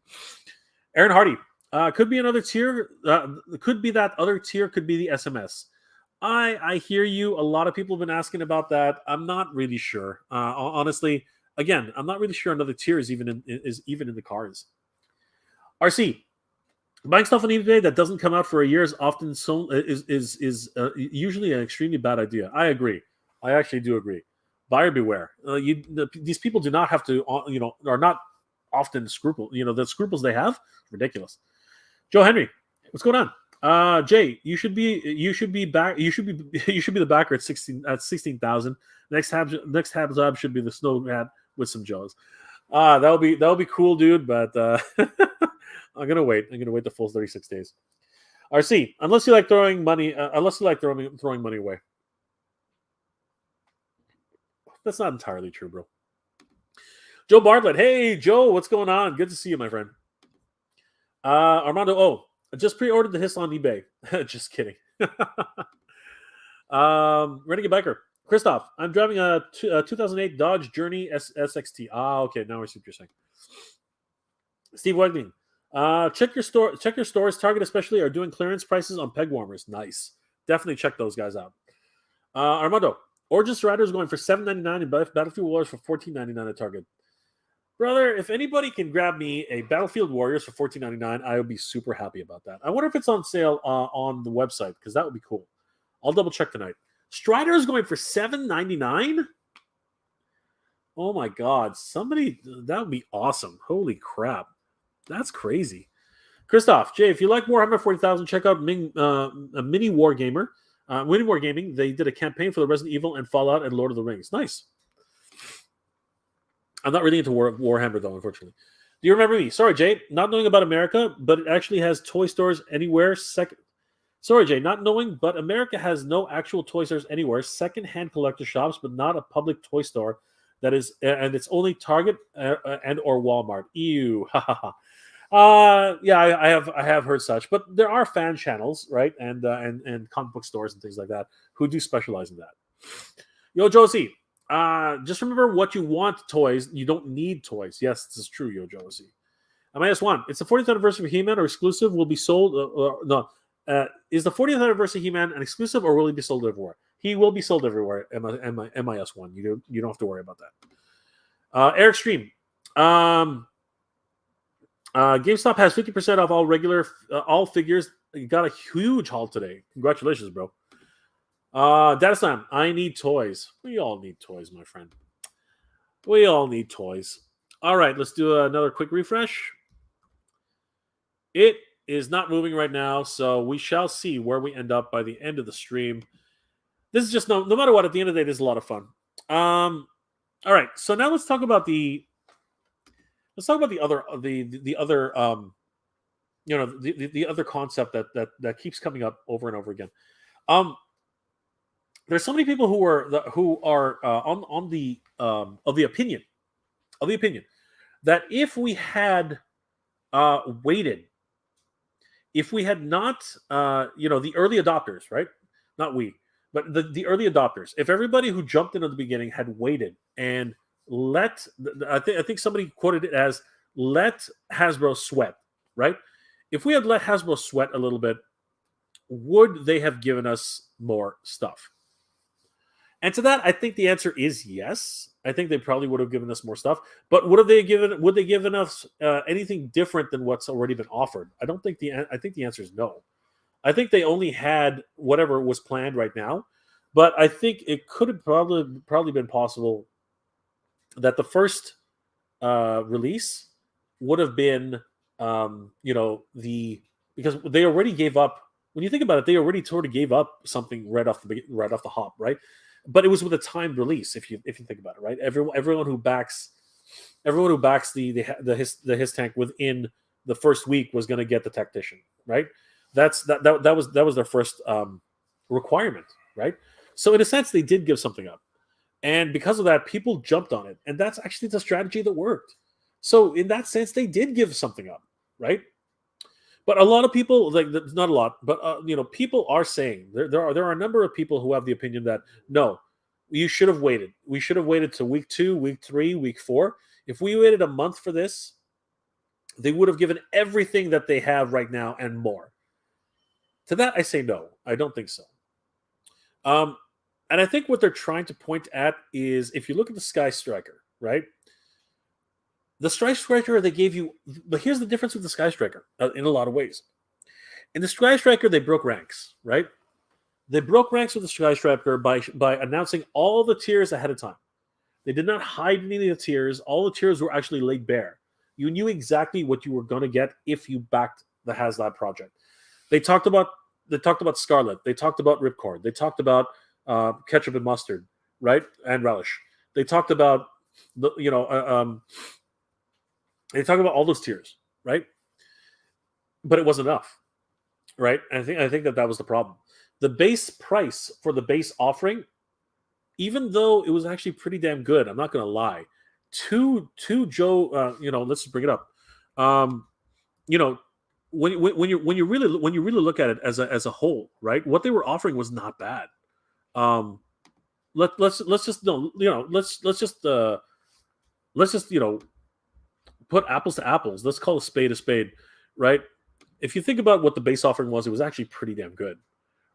Aaron Hardy. Could be another tier. Could be that other tier. Could be the SMS. I hear you. A lot of people have been asking about that. I'm not really sure. Honestly, again, I'm not really sure another tier is even in the cards. RC. Buying stuff on eBay that doesn't come out for a year is often usually an extremely bad idea. I agree. I actually do agree. Buyer beware. These people do not have to, are not often scruple. The scruples they have, ridiculous. Joe Henry, what's going on? Jay, you should be the backer at 16,000. Next Haslab should be the snow hat with some Joes. That'll be cool, dude. But I'm gonna wait. The full 36 days. RC, unless you like throwing money away. That's not entirely true, bro. Joe Bartlett. Hey, Joe, what's going on? Good to see you, my friend. Armando, I just pre-ordered the Hiss on eBay. Just kidding. Renegade Biker. Christoph, I'm driving a 2008 Dodge Journey SXT. Okay, now I see what you're saying. Steve Wegling. Check your stores. Target especially are doing clearance prices on peg warmers. Nice. Definitely check those guys out. Armando. Origins Rider is going for $7.99 and Battlefield Warriors for $14.99 at Target. Brother, if anybody can grab me a Battlefield Warriors for $14.99, I would be super happy about that. I wonder if it's on sale on the website, because that would be cool. I'll double check tonight. Strider is going for $7.99? Oh my God. That would be awesome. Holy crap. That's crazy. Christoph, Jay, if you like Warhammer 40,000, check out Mini War Gamer. Winning War Gaming, they did a campaign for the Resident Evil and Fallout and Lord of the Rings. Nice. I'm not really into Warhammer, though, unfortunately. Do you remember me? Sorry, Jay. Not knowing about America, but it actually has toy stores anywhere. Sorry, Jay. Not knowing, but America has no actual toy stores anywhere. Second-hand collector shops, but not a public toy store. That is, and it's only Target and or Walmart. Ew. Yeah, I have heard such, but there are fan channels, right, and comic book stores and things like that who do specialize in that. Yo, Josie, just remember what you want. Toys, you don't need toys. Yes, this is true, Yo, Josie. MIS1, it's the 40th anniversary of He-Man or exclusive will be sold. Is the 40th anniversary of He-Man an exclusive or will he be sold everywhere? He will be sold everywhere. MIS1, you don't have to worry about that. Eric Stream. GameStop has 50% off all figures. You got a huge haul today. Congratulations, bro. Data Slam, I need toys. We all need toys, my friend. We all need toys. All right, let's do another quick refresh. It is not moving right now, so we shall see where we end up by the end of the stream. This is just no matter what. At the end of the day, this is a lot of fun. All right, so now let's talk about the other the other concept that keeps coming up over and over again. There's so many people who are on the of the opinion that if we had waited, if we had not the early adopters, right? Not we, but the early adopters. If everybody who jumped in at the beginning had waited and let, I think somebody quoted it as let Hasbro sweat, right? If we had let Hasbro sweat a little bit, would they have given us more stuff? And to that, I think the answer is yes. I think they probably would have given us more stuff. But would they given us anything different than what's already been offered? I think the answer is no. I think they only had whatever was planned right now. But I think it could have probably been possible that the first release would have been because they already gave up. When you think about it, they already sort of gave up something right off the hop, right? But it was with a timed release. If you think about it, right? Everyone who backs the HISS tank within the first week was going to get the Tactician, right? That was their first requirement, right? So in a sense, they did give something up, and because of that, people jumped on it, and that's actually the strategy that worked. So in that sense, they did give something up, right? But a lot of people, not a lot, but people are saying there are a number of people who have the opinion that no, you should have waited. We should have waited to week 2, week 3, week 4. If we waited a month for this, they would have given everything that they have right now and more. To that, I say no. I don't think so. And I think what they're trying to point at is if you look at the Sky Striker, right? The Sky Striker they gave you, but here's the difference with the Sky Striker in a lot of ways. In the Sky Striker, they broke ranks, right? They broke ranks with the Sky Striker by announcing all the tiers ahead of time. They did not hide any of the tiers. All the tiers were actually laid bare. You knew exactly what you were going to get if you backed the Haslab project. They talked about Scarlet. They talked about Ripcord. They talked about ketchup and mustard, right, and relish. They talked about they talk about all those tiers, right? But it wasn't enough, right? And I think that was the problem. The base price for the base offering, even though it was actually pretty damn good, I'm not going to lie. To Joe, let's just bring it up. When you really look at it as a whole, right? What they were offering was not bad. Let's just put apples to apples. Let's call a spade, right? If you think about what the base offering was, it was actually pretty damn good,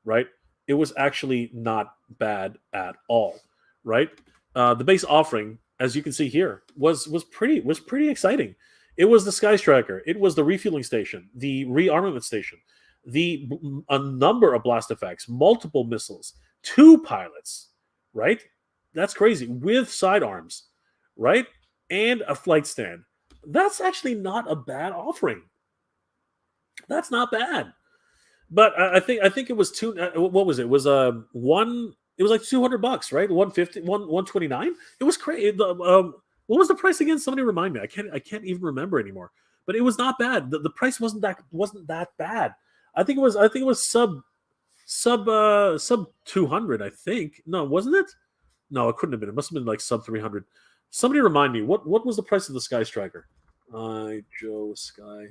right? It was actually not bad at all, right? The base offering, as you can see here, was pretty exciting. It was the Sky Striker, it was the refueling station, the rearmament station, a number of blast effects, multiple missiles, 2 pilots, right? That's crazy, with sidearms, right? And a flight stand. That's actually not a bad offering. That's not bad. But I think it was two. What was it? It was one. It was like $200, right? 150, 129. It was crazy. What was the price again? Somebody remind me. I can't even remember anymore. But it was not bad. The price wasn't that bad. I think it was sub 200. I think. No, wasn't it? No, it couldn't have been. It must have been like sub 300. Somebody remind me. What was the price of the Sky Striker? Joe Sky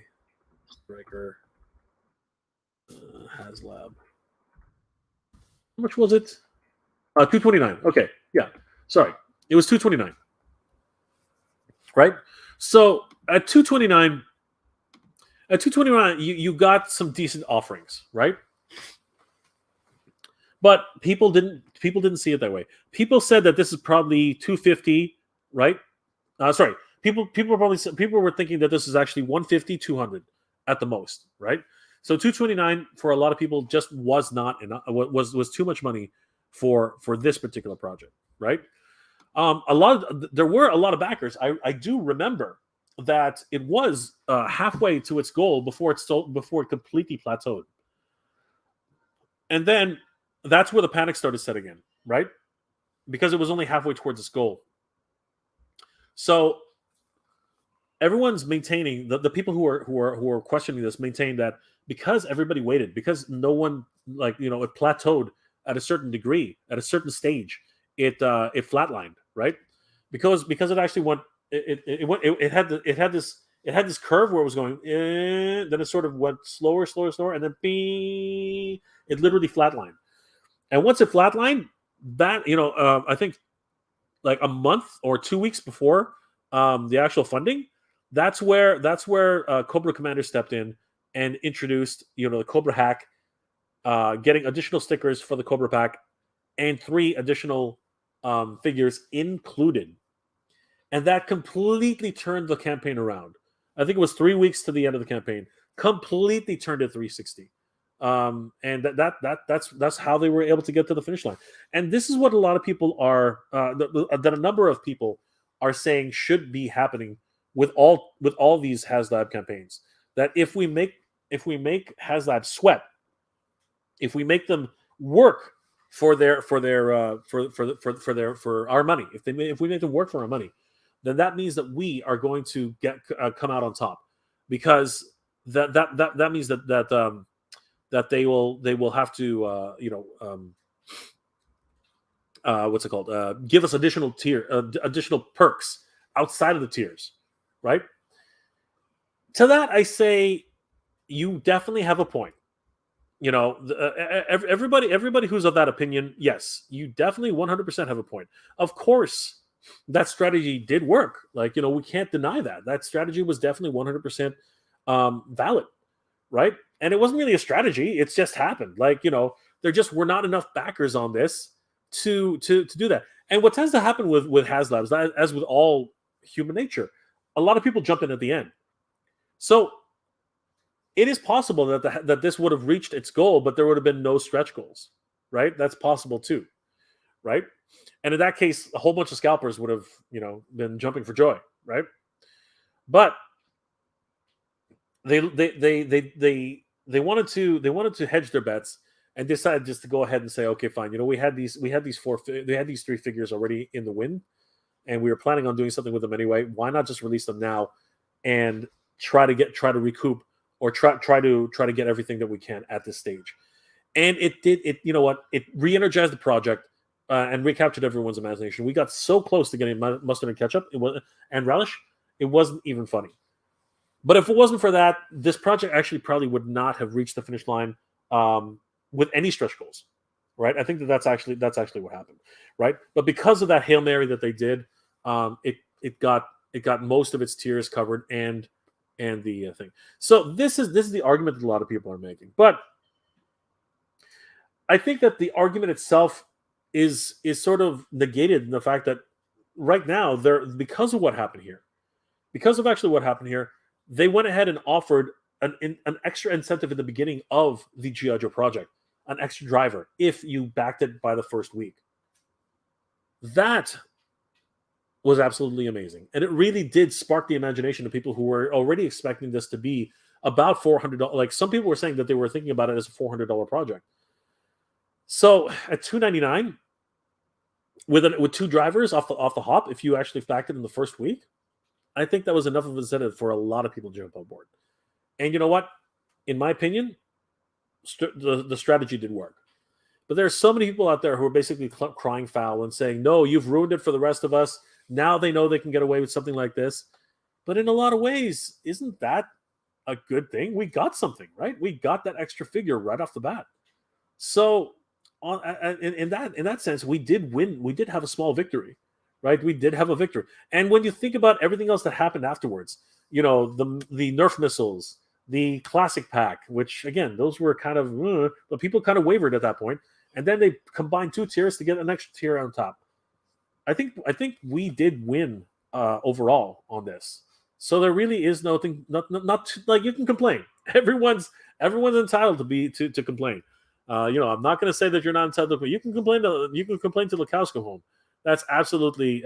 Striker Haslab. How much was it? $229. Okay, yeah. Sorry, it was $229. Right. So at $229, you got some decent offerings, right? But people didn't see it that way. People said that this is probably $250, right? Sorry, people were thinking that this is actually $150, $200 at the most, right? So $229 for a lot of people just was not enough. Was too much money for this particular project, right? There were a lot of backers. I do remember that it was halfway to its goal before it completely plateaued. And then that's where the panic started setting in, right? Because it was only halfway towards its goal. So everyone's maintaining, the people who are questioning this maintain that because everybody waited, because no one, like, it plateaued at a certain degree, at a certain stage, it flatlined, right? Because it actually went, it had this curve where it was going, then it sort of went slower, and then it literally flatlined. And once it flatlined, that I think like a month or 2 weeks before the actual funding, that's where Cobra Commander stepped in and introduced the Cobra hack, getting additional stickers for the Cobra pack and 3 additional figures included. And that completely turned the campaign around. I think it was 3 weeks to the end of the campaign. Completely turned it 360. And that's how they were able to get to the finish line. And this is what a lot of people are, that a number of people are saying should be happening with all these Haslab campaigns. That if we make Haslab sweat, if we make them work for our money, if we make them work for our money, then that means that we are going to come out on top, because that means that they will have to what's it called, give us additional perks outside of the tiers, right? To that I say, you definitely have a point. Everybody who's of that opinion, yes, you definitely 100% have a point. Of course, that strategy did work. Like, we can't deny that strategy was definitely 100% valid, right? And it wasn't really a strategy; it's just happened. Like, there just were not enough backers on this to do that. And what tends to happen with Haslabs, as with all human nature, a lot of people jump in at the end. So it is possible that this would have reached its goal, but there would have been no stretch goals, right? That's possible too, right? And in that case, a whole bunch of scalpers would have, been jumping for joy, right? But they wanted to hedge their bets and decided just to go ahead and say, okay, fine. We had these 3 figures already in the wind, and we were planning on doing something with them anyway. Why not just release them now and try to recoup, or try to get everything that we can at this stage? And it did. It re-energized the project and recaptured everyone's imagination. We got so close to getting mustard and ketchup and relish, it wasn't even funny. But if it wasn't for that, this project actually probably would not have reached the finish line with any stretch goals, right? I think that's actually what happened, right? But because of that Hail Mary that they did, it got most of its tiers covered and the thing. So this is the argument that a lot of people are making. But I think that the argument itself is sort of negated in the fact that right now, because of what happened here, they went ahead and offered an extra incentive at the beginning of the G.I. Joe project, an extra driver, if you backed it by the first week. That was absolutely amazing. And it really did spark the imagination of people who were already expecting this to be about $400. Like, some people were saying that they were thinking about it as a $400 project. So at $299, with 2 drivers off the hop, if you actually backed it in the first week, I think that was enough of an incentive for a lot of people to jump on board. And you know what? In my opinion, the strategy did work. But there are so many people out there who are basically crying foul and saying, no, you've ruined it for the rest of us. Now they know they can get away with something like this. But in a lot of ways, isn't that a good thing? We got something, right? We got that extra figure right off the bat. So in that sense, we did win. We did have a small victory, right? We did have a victory. And when you think about everything else that happened afterwards, the Nerf missiles, the classic pack, which again, those were kind of, but people kind of wavered at that point. And then they combined 2 tiers to get an extra tier on top. I think we did win overall on this. So there really is nothing, not like, you can complain. Everyone's entitled to complain. I'm not going to say that you're not entitled, but you can complain till the cows come home. That's absolutely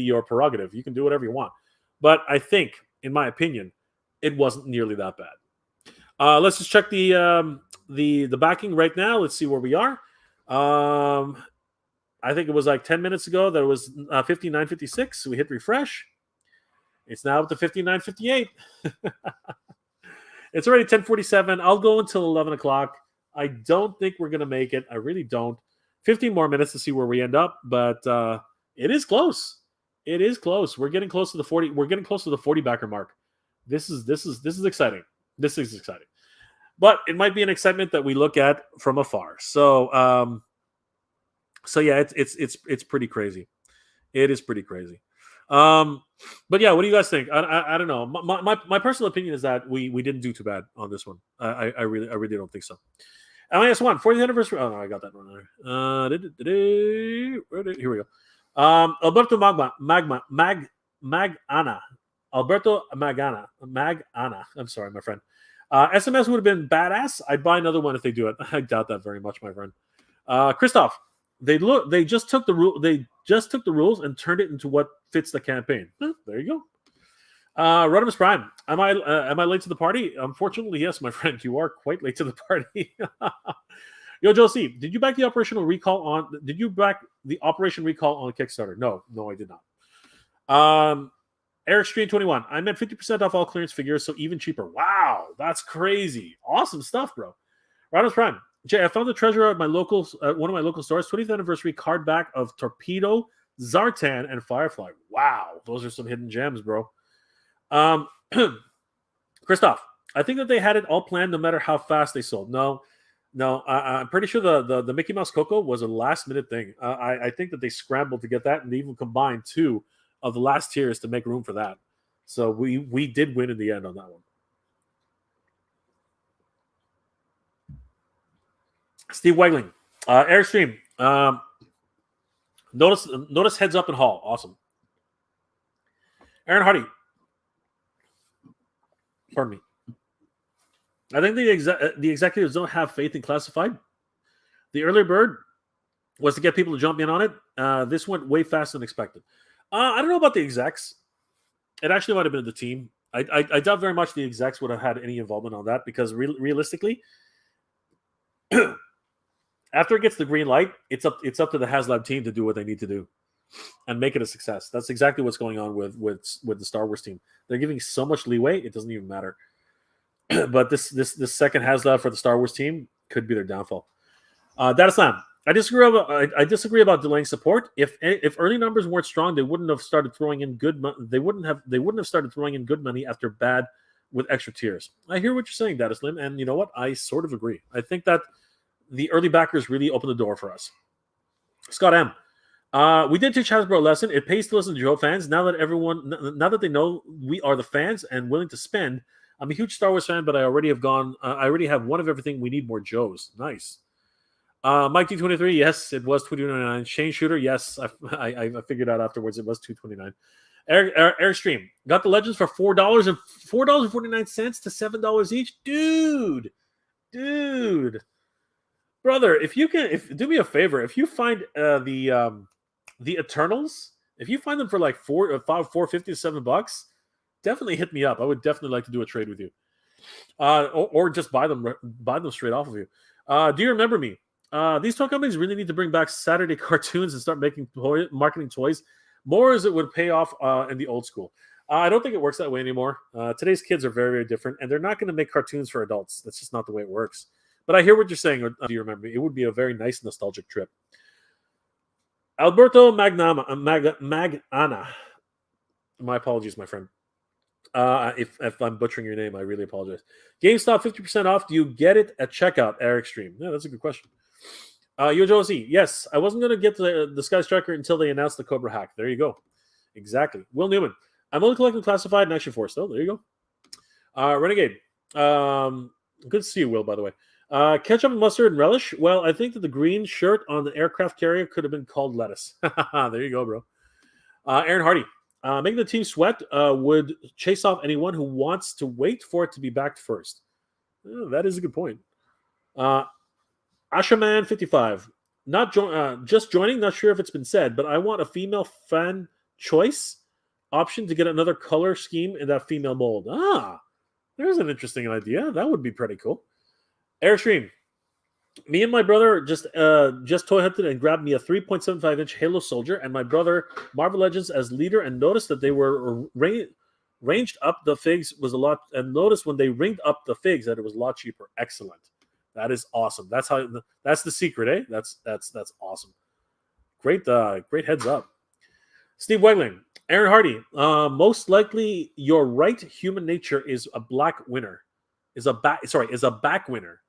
your prerogative. You can do whatever you want. But I think in my opinion, it wasn't nearly that bad. Let's just check the backing right now. Let's see where we are. I think it was like 10 minutes ago that it was 59.56. So we hit refresh. It's now up to 59.58. It's already 10:47. I'll go until 11 o'clock. I don't think we're going to make it. I really don't. 15 more minutes to see where we end up, but it is close. It is close. We're getting close to the 40. We're getting close to the 40 backer mark. This is exciting. This is exciting. But it might be an excitement that we look at from afar. So yeah, it's pretty crazy. It is pretty crazy. But yeah, what do you guys think? I don't know. My personal opinion is that we didn't do too bad on this one. I really don't think so. MIS1 40th anniversary. Oh no, I got that one. Here we go. Alberto Magana. Alberto Magana. I'm sorry, my friend. SMS would have been badass. I'd buy another one if they do it. I doubt that very much, my friend. Christoph. They just took the rules and turned it into what fits the campaign. There you go. Rodimus Prime. Am I late to the party? Unfortunately, yes, my friend. You are quite late to the party. Yo, Joe C. Did you back the Operation Recall on Kickstarter? No, I did not. Eric Stream 21. I meant 50% off all clearance figures, so even cheaper. Wow, that's crazy. Awesome stuff, bro. Rodimus Prime. Jay, I found the treasure at one of my local stores. 20th anniversary card back of Torpedo, Zartan, and Firefly. Wow, those are some hidden gems, bro. Christoph, I think that they had it all planned no matter how fast they sold. No, I'm pretty sure the Mickey Mouse Coco was a last minute thing. I think that they scrambled to get that, and they even combined two of the last tiers to make room for that. So we did win in the end on that one. Steve Wegling, Airstream. Notice heads up and haul. Awesome. Aaron Hardy. Pardon me. I think the executives don't have faith in classified. The early bird was to get people to jump in on it. This went way faster than expected. I don't know about the execs. It actually might have been the team. I doubt very much the execs would have had any involvement on that because realistically, after it gets the green light, it's up to the Haslab team to do what they need to do and make it a success. That's exactly what's going on with the Star Wars team. They're giving so much leeway, it doesn't even matter. But this second Haslab for the Star Wars team could be their downfall. Data Slam. I disagree about delaying support. If early numbers weren't strong, they wouldn't have started throwing in good money. They wouldn't have started throwing in good money after bad with extra tiers. I hear what you're saying, Data Slim, and you know what? I sort of agree. I think that the early backers really opened the door for us. Scott M. We did teach Hasbro a lesson. It pays to listen to Joe fans. Now that they know we are the fans and willing to spend, I'm a huge Star Wars fan, but I already have one of everything. We need more Joes. Nice. Mike D23, yes, it was $2.29. Shane Shooter, yes, I figured out afterwards it was $2.29. Airstream got the Legends for $4 and $4.49 to $7 each, dude, brother. If do me a favor, if you find the Eternals, if you find them for like $4.50 to $7, definitely hit me up. I would definitely like to do a trade with you, or just buy them straight off of you. Do you remember me? These toy companies really need to bring back Saturday cartoons and start marketing toys more as it would pay off in the old school. I don't think it works that way anymore. Today's kids are very, very different, and they're not going to make cartoons for adults. That's just not the way it works. But I hear what you're saying. Do you remember me? It would be a very nice nostalgic trip. Alberto Magana. My apologies, my friend. If I'm butchering your name, I really apologize. GameStop 50% off. Do you get it at checkout, Eric Stream? Yeah, that's a good question. Yo, Josie, yes, I wasn't going to get to the Sky Striker until they announced the Cobra hack. There you go. Exactly. Will Newman, I'm only collecting classified and Action Force. There you go. Renegade, good to see you, Will, by the way. Ketchup and mustard and relish. Well, I think that the green shirt on the aircraft carrier could have been called lettuce. There you go, bro. Aaron Hardy, making the team sweat would chase off anyone who wants to wait for it to be backed first. That is a good point. Ashaman 55, just joining. Not sure if it's been said, but I want a female fan choice option to get another color scheme in that female mold. Ah, there's an interesting idea. That would be pretty cool. Airstream. Me and my brother just toy hunted and grabbed me a 3.75-inch Halo Soldier and my brother Marvel Legends as leader, and noticed that they were ranged up the figs was a lot, and noticed when they ringed up the figs that it was a lot cheaper. Excellent. That is awesome. That's the secret, eh? That's awesome. Great heads up. Steve Wegling, Aaron Hardy. Most likely, you're right. Human nature is a black winner. Is a back winner.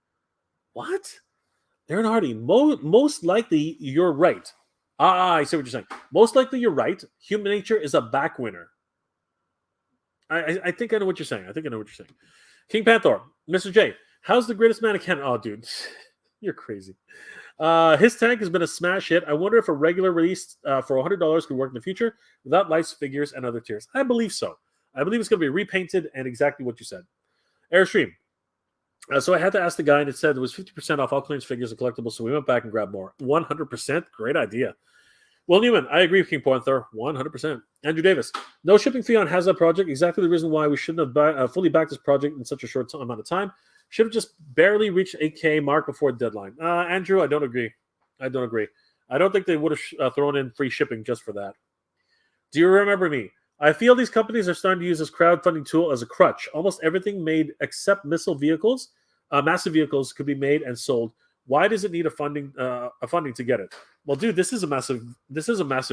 What? Aaron Hardy. Most likely, you're right. I see what you're saying. Most likely, you're right. Human nature is a back winner. I think I know what you're saying. King Panther, Mr. J. How's the greatest mannequin? Oh, dude, you're crazy. His tank has been a smash hit. I wonder if a regular release for $100 could work in the future without lights, figures, and other tiers. I believe so. I believe it's going to be repainted and exactly what you said. Airstream. So I had to ask the guy, and it said it was 50% off all clearance figures and collectibles, so we went back and grabbed more. 100%? Great idea. Will Newman, I agree with King Panther. 100%. Andrew Davis. No shipping fee on Haslab project. Exactly the reason why we shouldn't have fully backed this project in such a short amount of time. Should have just barely reached 8K mark before deadline. Andrew, I don't agree. I don't think they would have thrown in free shipping just for that. Do you remember me? I feel these companies are starting to use this crowdfunding tool as a crutch. Almost everything made except massive vehicles could be made and sold. Why does it need a funding to get it? Well, dude, this is a massive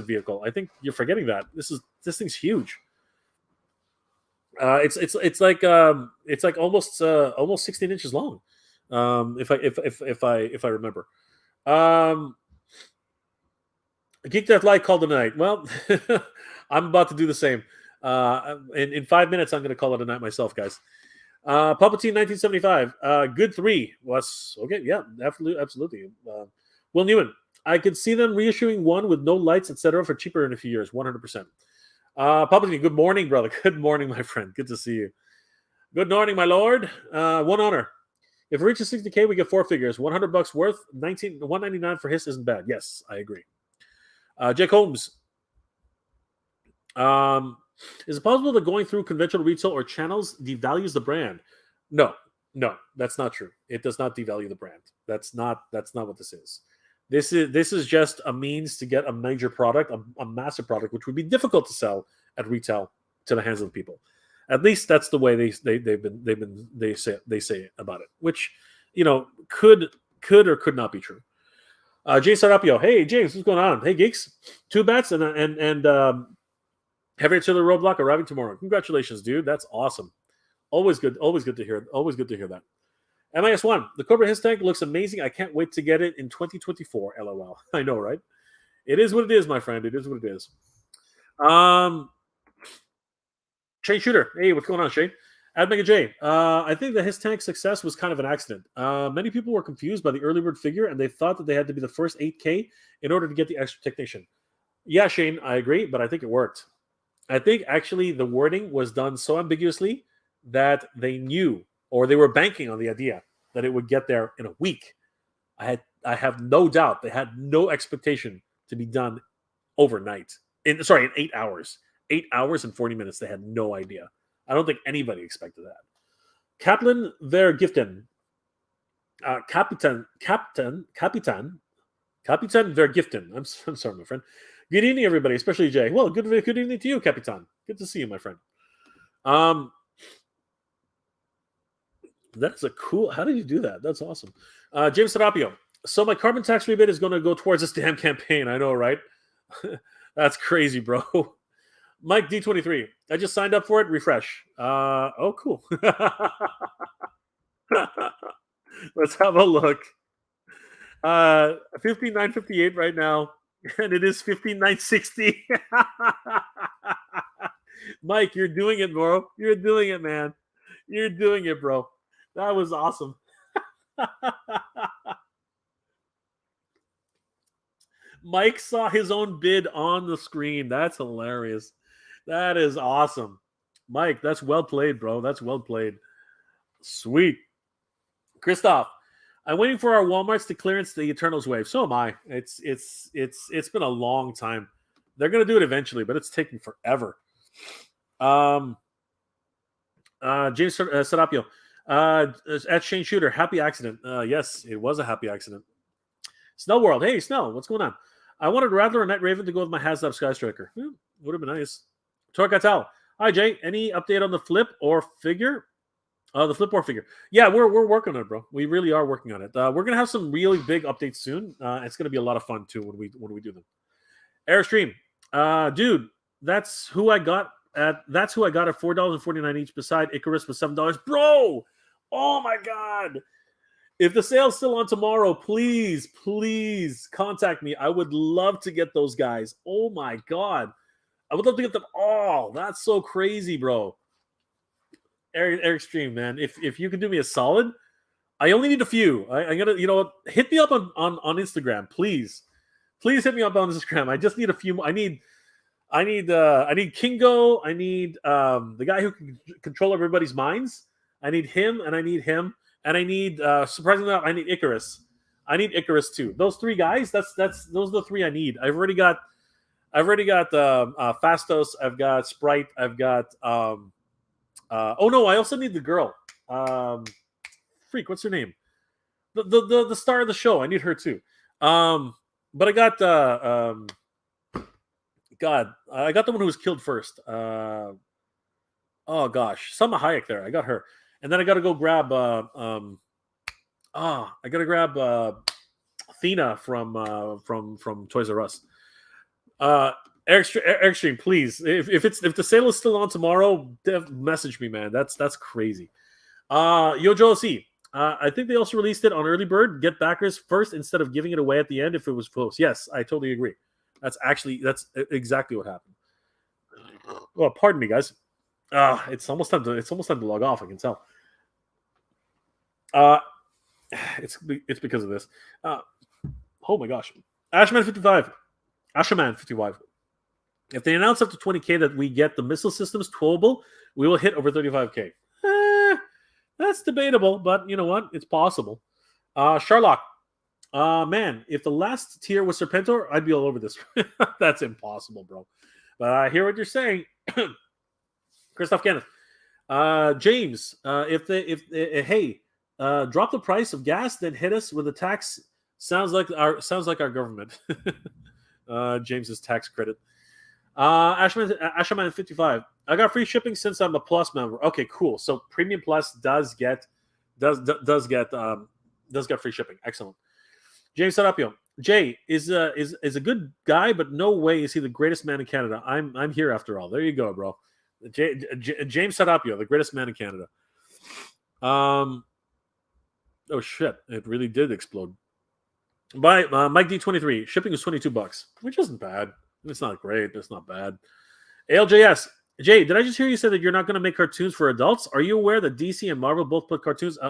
vehicle. I think you're forgetting that. This thing's huge. It's like almost 16 inches long. If I remember. Geek Death Light called it a night. Well, I'm about to do the same. In 5 minutes, I'm going to call it a night myself, guys. Palpatine 1975. Good 3 was okay. Yeah, absolutely. Will Newman. I could see them reissuing one with no lights, etc., for cheaper in a few years. 100%. Palpatine, good morning, brother. Good morning, my friend. Good to see you. Good morning, my lord. One honor. If it reaches 60K, we get 4 figures. $100 worth. $199 for Hiss isn't bad. Yes, I agree. Jake Holmes. Is it possible that going through conventional retail or channels devalues the brand? No, that's not true. It does not devalue the brand. That's not what this is. This is just a means to get a major product, a massive product, which would be difficult to sell at retail to the hands of the people. At least that's the way they say about it, which could or could not be true. Jay Sarapio, hey James, what's going on? Hey geeks, 2 bats and Heavy Artillery Roadblock arriving tomorrow. Congratulations, dude. That's awesome. Always good to hear. Always good to hear that. MIS1, the Cobra HISS Tank looks amazing. I can't wait to get it in 2024. LOL. I know, right? It is what it is, my friend. It is what it is. Shane Shooter. Hey, what's going on, Shane? Mega J. I think the HISS Tank Success was kind of an accident. Many people were confused by the early bird figure, and they thought that they had to be the first 8K in order to get the extra Technician. Yeah, Shane, I agree, but I think it worked. I think actually the wording was done so ambiguously that they knew, or they were banking on the idea that it would get there in a week. I have no doubt they had no expectation to be done overnight. In 8 hours. 8 hours and 40 minutes. They had no idea. I don't think anybody expected that. Kaplan Vergiften. Kapitan Vergiften. I'm sorry, my friend. Good evening, everybody, especially Jay. Well, good evening to you, Capitan. Good to see you, my friend. That's a cool. How did you do that? That's awesome. James Serapio. So my carbon tax rebate is going to go towards this damn campaign. I know, right? That's crazy, bro. Mike D23. I just signed up for it. Refresh. Oh, cool. Let's have a look. 59.58 right now. And it is 15,960. Mike, you're doing it, bro. You're doing it, man. You're doing it, bro. That was awesome. Mike saw his own bid on the screen. That's hilarious. That is awesome. Mike, that's well played, bro. That's well played. Sweet. Christoph. I'm waiting for our Walmarts to clearance the Eternals wave. So am I. It's been a long time. They're going to do it eventually, but it's taking forever. James Serapio. At Shane Shooter, happy accident. Yes, it was a happy accident. Snell World. Hey, Snell, what's going on? I wanted Rattler or Night Raven to go with my Haslab Sky Striker. Would have been nice. Torkatal. Hi, Jay. Any update on the flip or figure? The flip or figure. Yeah, we're working on it, bro. We really are working on it. We're gonna have some really big updates soon. It's gonna be a lot of fun too when we do them. Airstream, dude, that's who I got at $4.49 each. Beside Icarus was $7, bro. Oh my god! If the sale's still on tomorrow, please contact me. I would love to get those guys. Oh my god, I would love to get them all. That's so crazy, bro. Eric Stream, man. If you can do me a solid, I only need a few. I gotta, hit me up on Instagram, please. Please hit me up on Instagram. I just need a few. I need Kingo. I need the guy who can control everybody's minds. I need him, and I need him, and I need surprisingly enough, I need Icarus. I need Icarus too. Those three guys. Those are the three I need. I've already got Fastos. I've got Sprite. I've got oh no, I also need the girl. What's her name? The star of the show. I need her too. But I got I got the one who was killed first. Oh gosh, Salma Hayek there. I got her, and then I got to go grab. I got to grab Athena from Toys R Us. Eric Stream, please. If the sale is still on tomorrow, message me, man. That's crazy. Yojo C. I think they also released it on early bird. Get backers first instead of giving it away at the end if it was close. Yes, I totally agree. That's exactly what happened. Well, pardon me, guys. It's almost time to log off. I can tell. It's because of this. Oh my gosh, Ashman 55. If they announce up to 20K that we get the missile systems towable, we will hit over 35K. That's debatable, but you know what? It's possible. Sherlock. Man, if the last tier was Serpentor, I'd be all over this. That's impossible, bro. But I hear what you're saying. Christoph Kenneth. James, hey, drop the price of gas, then hit us with a tax. Sounds like our government. James's tax credit. Ashman 55. I got free shipping since I'm a Plus member. Okay, cool. So Premium Plus does get free shipping. Excellent. James Serapio. Jay is a good guy, but no way is he the greatest man in Canada. I'm here after all. There you go, bro. James Serapio, the greatest man in Canada. Oh shit! It really did explode. By Mike D23. Shipping is $22, which isn't bad. It's not great. It's not bad. ALJS. Jay, did I just hear you say that you're not going to make cartoons for adults? Are you aware that DC and Marvel both put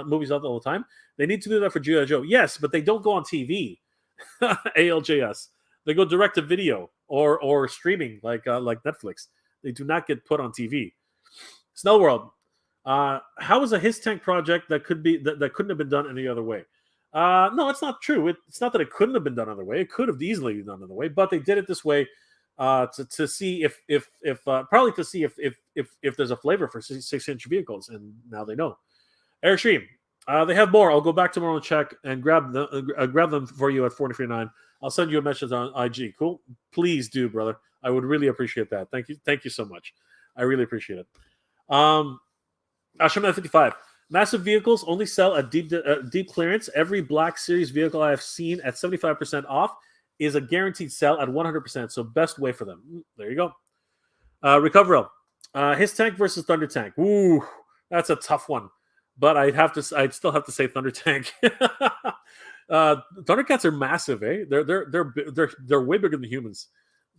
movies out all the time? They need to do that for G.I. Joe. Yes, but they don't go on TV. ALJS. They go direct to video or streaming like Netflix. They do not get put on TV. Snell World. How is a HISS Tank project that couldn't have been done any other way? No, it's not true. It's not that it couldn't have been done another way. It could have easily been done another way, but they did it this way to see if there's a flavor for 6-inch vehicles, and now they know. Eric Stream, they have more. I'll go back tomorrow and check and grab them for you at $43.99. I'll send you a message on IG. Cool, please do, brother. I would really appreciate that. Thank you so much. I really appreciate it. Ashman 55. Massive vehicles only sell at deep clearance. Every Black Series vehicle I have seen at 75% off is a guaranteed sell at 100%. So best way for them. There you go. Recoverell. HISS Tank versus Thunder Tank. Ooh, that's a tough one. But I'd still have to say Thunder Tank. Thundercats are massive, eh? They're way bigger than humans.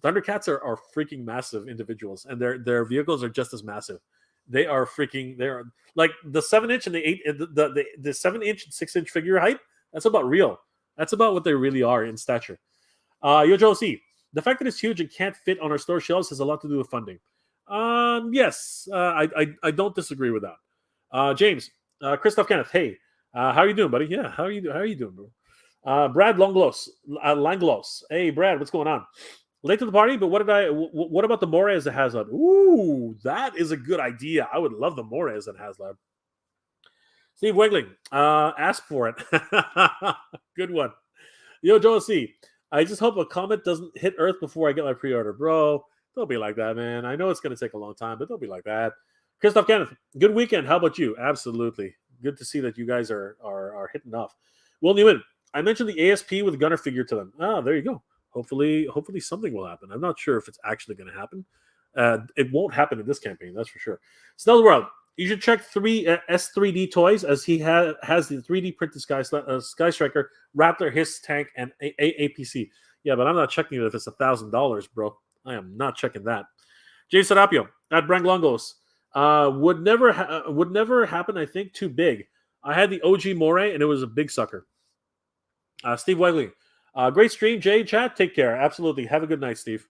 Thundercats are freaking massive individuals, and their vehicles are just as massive. They are like the 7-inch and the 7-inch and 6-inch figure height. That's about real. That's about what they really are in stature. Yojo C. The fact that it's huge and can't fit on our store shelves has a lot to do with funding. Yes, I don't disagree with that. James, Christoph Kenneth. Hey, how are you doing, buddy? Yeah, how are you doing, bro? Brad Langlos. Hey, Brad, what's going on? Late to the party, but what about the More as a Haslab? Ooh, that is a good idea. I would love the More as a Haslab. Steve Wegling, ask for it. Good one. Yo, Joel C. I just hope a comet doesn't hit Earth before I get my pre-order. Bro, don't be like that, man. I know it's going to take a long time, but don't be like that. Christoph Kenneth, good weekend. How about you? Absolutely. Good to see that you guys are hitting off. Will Newman, I mentioned the ASP with the Gunner figure to them. Ah, there you go. Hopefully something will happen. I'm not sure if it's actually going to happen. It won't happen in this campaign, that's for sure. Snell World, you should check S3D Toys, as he has the 3D printed Sky Striker, Rattler, Hiss Tank, and APC. Yeah, but I'm not checking it if it's $1,000, bro. I am not checking that. James Serapio at Branglongos. Would never happen, I think. Too big. I had the OG Moray, and it was a big sucker. Steve Wegley. Great stream, Jay. Chat, take care. Absolutely. Have a good night, Steve.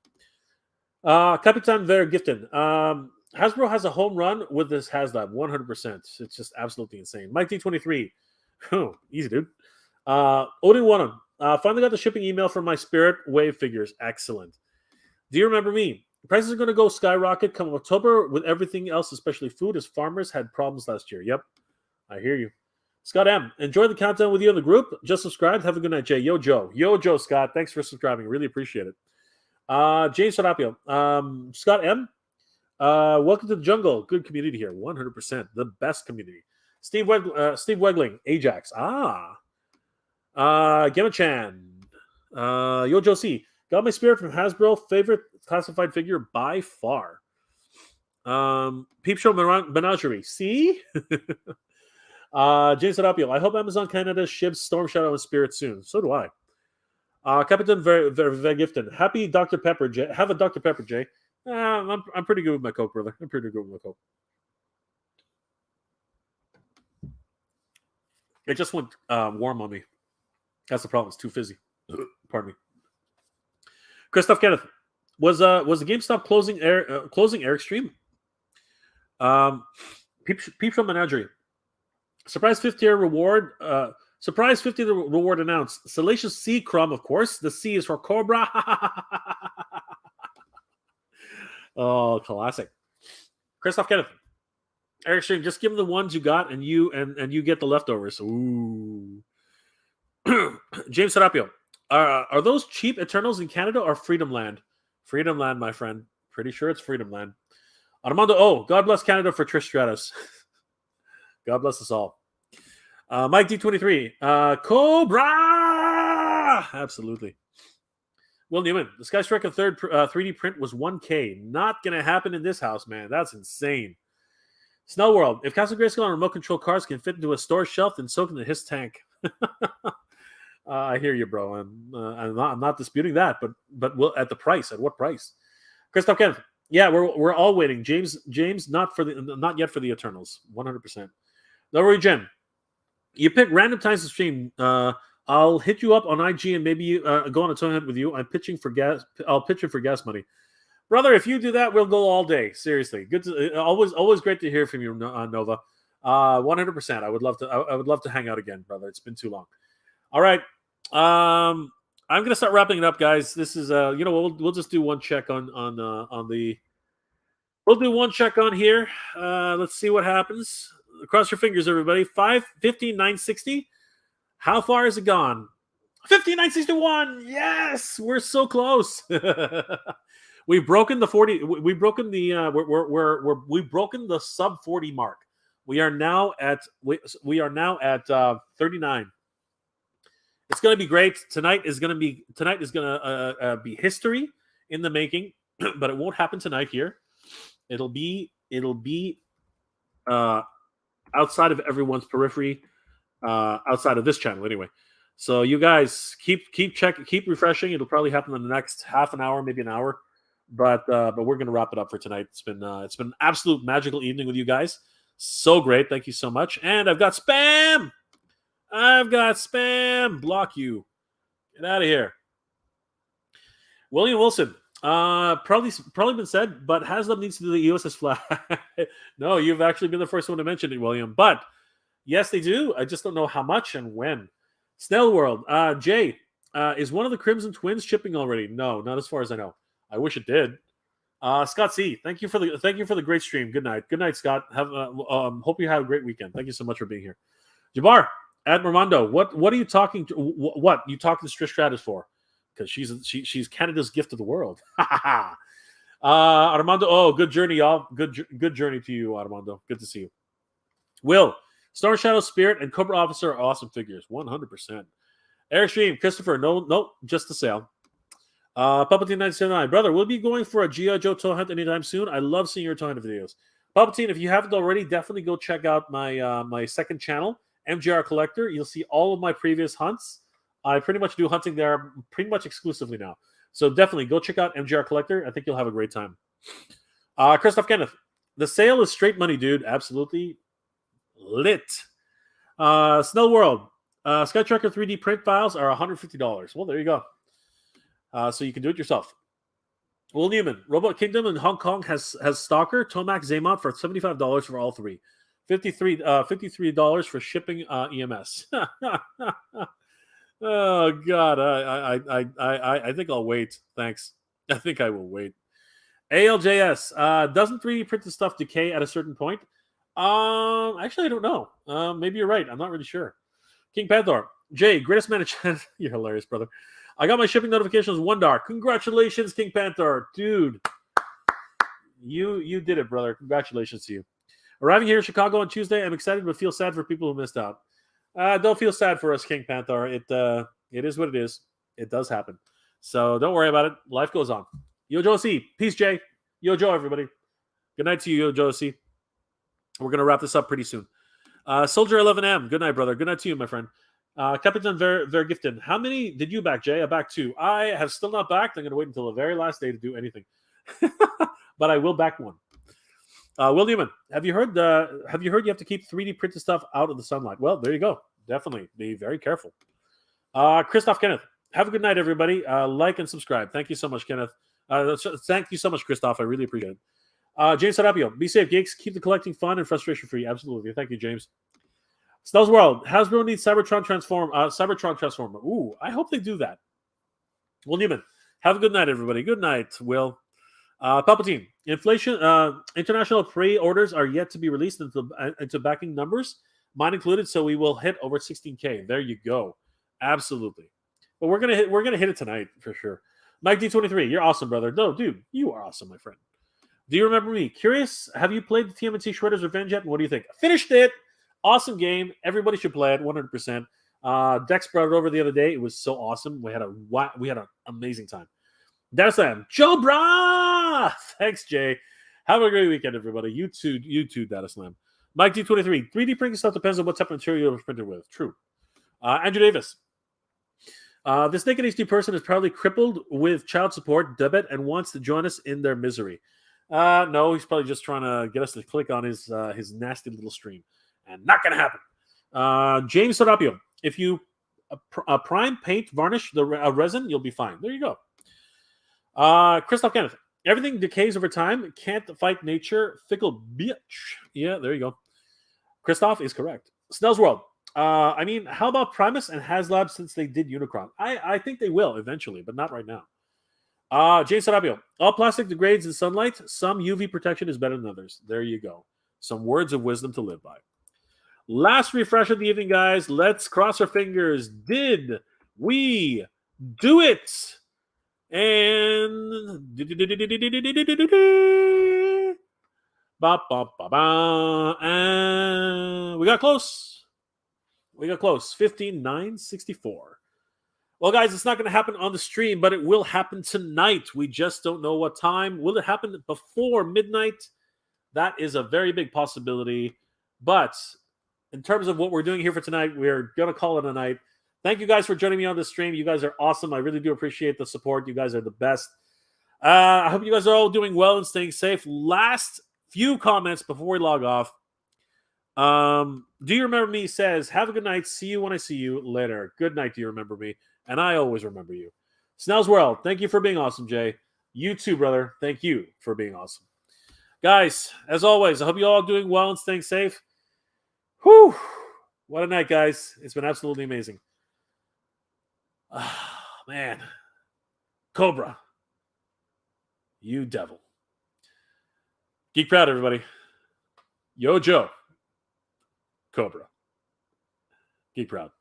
Capitan Ver Gifton. Hasbro has a home run with this Haslab, 100%. It's just absolutely insane. Mike D23. Oh, easy, dude. Odin Wanham. Finally got the shipping email from my Spirit Wave figures. Excellent. Do you remember me? Prices are going to go skyrocket come October with everything else, especially food, as farmers had problems last year. Yep, I hear you. Scott M. Enjoy the countdown with you in the group. Just subscribed. Have a good night, Jay. Yo, Joe. Yo, Joe, Scott. Thanks for subscribing. Really appreciate it. James Serapio. Scott M. Welcome to the jungle. Good community here. 100%. The best community. Steve Wegling. Ajax. Gemma Chan. Yo, Joe C. Got my Spirit from Hasbro. Favorite classified figure by far. Peep Show Menagerie. See? James Serapio. I hope Amazon Canada ships Storm Shadow and Spirit soon. So do I. Captain Vergiften. Happy Dr. Pepper, Jay. Have a Dr. Pepper, Jay. I'm pretty good with my Coke, brother. I'm pretty good with my Coke. It just went warm on me. That's the problem. It's too fizzy. Pardon me. Christoph Kenneth. Was the GameStop closing Eric's stream? Peep Show Menagerie. Surprise 50th reward. Surprise 50th reward announced. Salacious C Crumb, of course. The C is for Cobra. Oh, classic. Christoph Kenneth. Eric Stream, just give him the ones you got, and you get the leftovers. Ooh. James Serapio. Are those cheap Eternals in Canada or Freedom Land? Freedom Land, my friend. Pretty sure it's Freedom Land. Armando. Oh, God bless Canada for Trish Stratus. God bless us all. Mike D23. Cobra! Absolutely. Will Newman. The Sky Striker third 3D print was 1K. Not going to happen in this house, man. That's insane. Snell World. If Castle Grayskull and remote control cars can fit into a store shelf, then so can the Hiss Tank. I hear you, bro. I'm not disputing that, but we'll, at the price. At what price? Christoph Kenneth. Yeah, we're all waiting. James, not yet for the Eternals. 100%. No worry, Jen. You pick random times to stream. I'll hit you up on IG and maybe go on a tournament with you. I'm pitching for gas. I'll pitch you for gas money, brother. If you do that, we'll go all day. Seriously, good. Always great to hear from you, Nova. 100%. I would love to hang out again, brother. It's been too long. All right. I'm gonna start wrapping it up, guys. This is we'll just do one check on the. We'll do one check on here. Let's see what happens. Cross your fingers, everybody. 15,960. How far is it gone? 15,961. Yes, we're so close. We've broken the 40. We've broken the. We've broken the sub 40 mark. We are now at 39. It's going to be great. Tonight is going to be history in the making, but it won't happen tonight here. It'll be outside of everyone's periphery, outside of this channel anyway. So you guys keep refreshing. It'll probably happen in the next half an hour, maybe an hour, but we're going to wrap it up for tonight. It's been an absolute magical evening with you guys. So great. Thank you so much. And I've got spam. Block you. Get out of here. William Wilson. Probably been said, but Haslab needs to do the USS flag. No, you've actually been the first one to mention it, William. But yes, they do. I just don't know how much and when. Snell World. Jay, Is one of the Crimson Twins shipping already? No, not as far as I know. I wish it did. Scott C, thank you for the great stream. Good night. Good night, Scott. Hope you have a great weekend. Thank you so much for being here. Jabbar at Armando, what are you talking to? What you talking to Trish Stratus for? Because she's Canada's gift to the world. Armando, oh, good journey, y'all. Good journey to you, Armando. Good to see you. Will, Star Shadow Spirit and Cobra Officer are awesome figures. 100%. Eric Stream, Christopher, no, just the sale. Palpatine 979, brother, we'll be going for a G.I. Joe toy hunt anytime soon. I love seeing your toy hunt videos. Palpatine, if you haven't already, definitely go check out my my second channel, MJR Collector. You'll see all of my previous hunts. I pretty much do hunting there pretty much exclusively now. So definitely go check out MJR Collector. I think you'll have a great time. Christoph Kenneth, the sale is straight money, dude. Absolutely lit. Snell World, Skytracker 3D print files are $150. Well, there you go. So you can do it yourself. Will Newman, Robot Kingdom in Hong Kong has Stalker, Tomac, Zaymont for $75 for all three. $53 for shipping EMS. Oh God, I think I'll wait. Thanks. I think I will wait. ALJS, doesn't 3D printed stuff decay at a certain point? Actually, I don't know. Maybe you're right. I'm not really sure. King Panther, Jay, greatest man in China. You're hilarious, brother. I got my shipping notifications $1. Congratulations, King Panther, dude. You did it, brother. Congratulations to you. Arriving here in Chicago on Tuesday, I'm excited but feel sad for people who missed out. Don't feel sad for us, King Panther. It is what it is. It does happen. So don't worry about it. Life goes on. Yo, Joe C. Peace, Jay. Yo, Joe, everybody. Good night to you, Yo, Joe C. We're going to wrap this up pretty soon. Soldier 11M. Good night, brother. Good night to you, my friend. Capitan Vergiften. How many did you back, Jay? I backed 2. I have still not backed. I'm going to wait until the very last day to do anything. But I will back 1. Will Newman, have you heard you have to keep 3D printed stuff out of the sunlight? Well, there you go. Definitely be very careful. Christoph Kenneth, have a good night, everybody. Like and subscribe. Thank you so much, Kenneth. Thank you so much, Christoph. I really appreciate it. James Sarapio, be safe, geeks. Keep the collecting fun and frustration free. Absolutely. Thank you, James. Snell's World, Hasbro needs Cybertron Transformer. Ooh, I hope they do that. Will Newman, have a good night, everybody. Good night, Will. Palpatine, international pre-orders are yet to be released into backing numbers, mine included, so we will hit over 16K. There you go. Absolutely. But we're gonna hit it tonight for sure. Mike D23, you're awesome, brother. No, dude, you are awesome, my friend. Do you remember me? Curious, have you played the TMNT Shredder's Revenge yet? And what do you think? Finished it. Awesome game. Everybody should play it 100%. Dex brought it over the other day. It was so awesome. We had an amazing time. That's them. Joe Bra! Thanks, Jay. Have a great weekend, everybody. You too, Data Slam. Mike D23. 3D printing stuff depends on what type of material it's printed with. True. Andrew Davis. This naked HD person is probably crippled with child support, debit, and wants to join us in their misery. No, he's probably just trying to get us to click on his nasty little stream. And not going to happen. James Serapio. If you prime, paint, varnish the resin, you'll be fine. There you go. Christoph Kenneth. Everything decays over time. Can't fight nature. Fickle bitch. Yeah, there you go. Christoph is correct. Snell's World. I mean, how about Primus and Haslab since they did Unicron? I think they will eventually, but not right now. James Sarabio. All plastic degrades in sunlight. Some UV protection is better than others. There you go. Some words of wisdom to live by. Last refresh of the evening, guys. Let's cross our fingers. Did we do it? And we got close. 15,964. Well, guys, it's not going to happen on the stream, but it will happen tonight. We just don't know what time. Will it happen before midnight? That is a very big possibility. But in terms of what we're doing here for tonight, we're going to call it a night. Thank you guys for joining me on this stream. You guys are awesome. I really do appreciate the support. You guys are the best. I hope you guys are all doing well and staying safe. Last few comments before we log off. Do you remember me? Says, have a good night. See you when I see you later. Good night. Do you remember me? And I always remember you. Snell's World. Thank you for being awesome, Jay. You too, brother. Thank you for being awesome. Guys, as always, I hope you all are doing well and staying safe. Whew. What a night, guys. It's been absolutely amazing. man. Cobra. You devil. Geek proud, everybody. Yo, Joe. Cobra. Geek proud.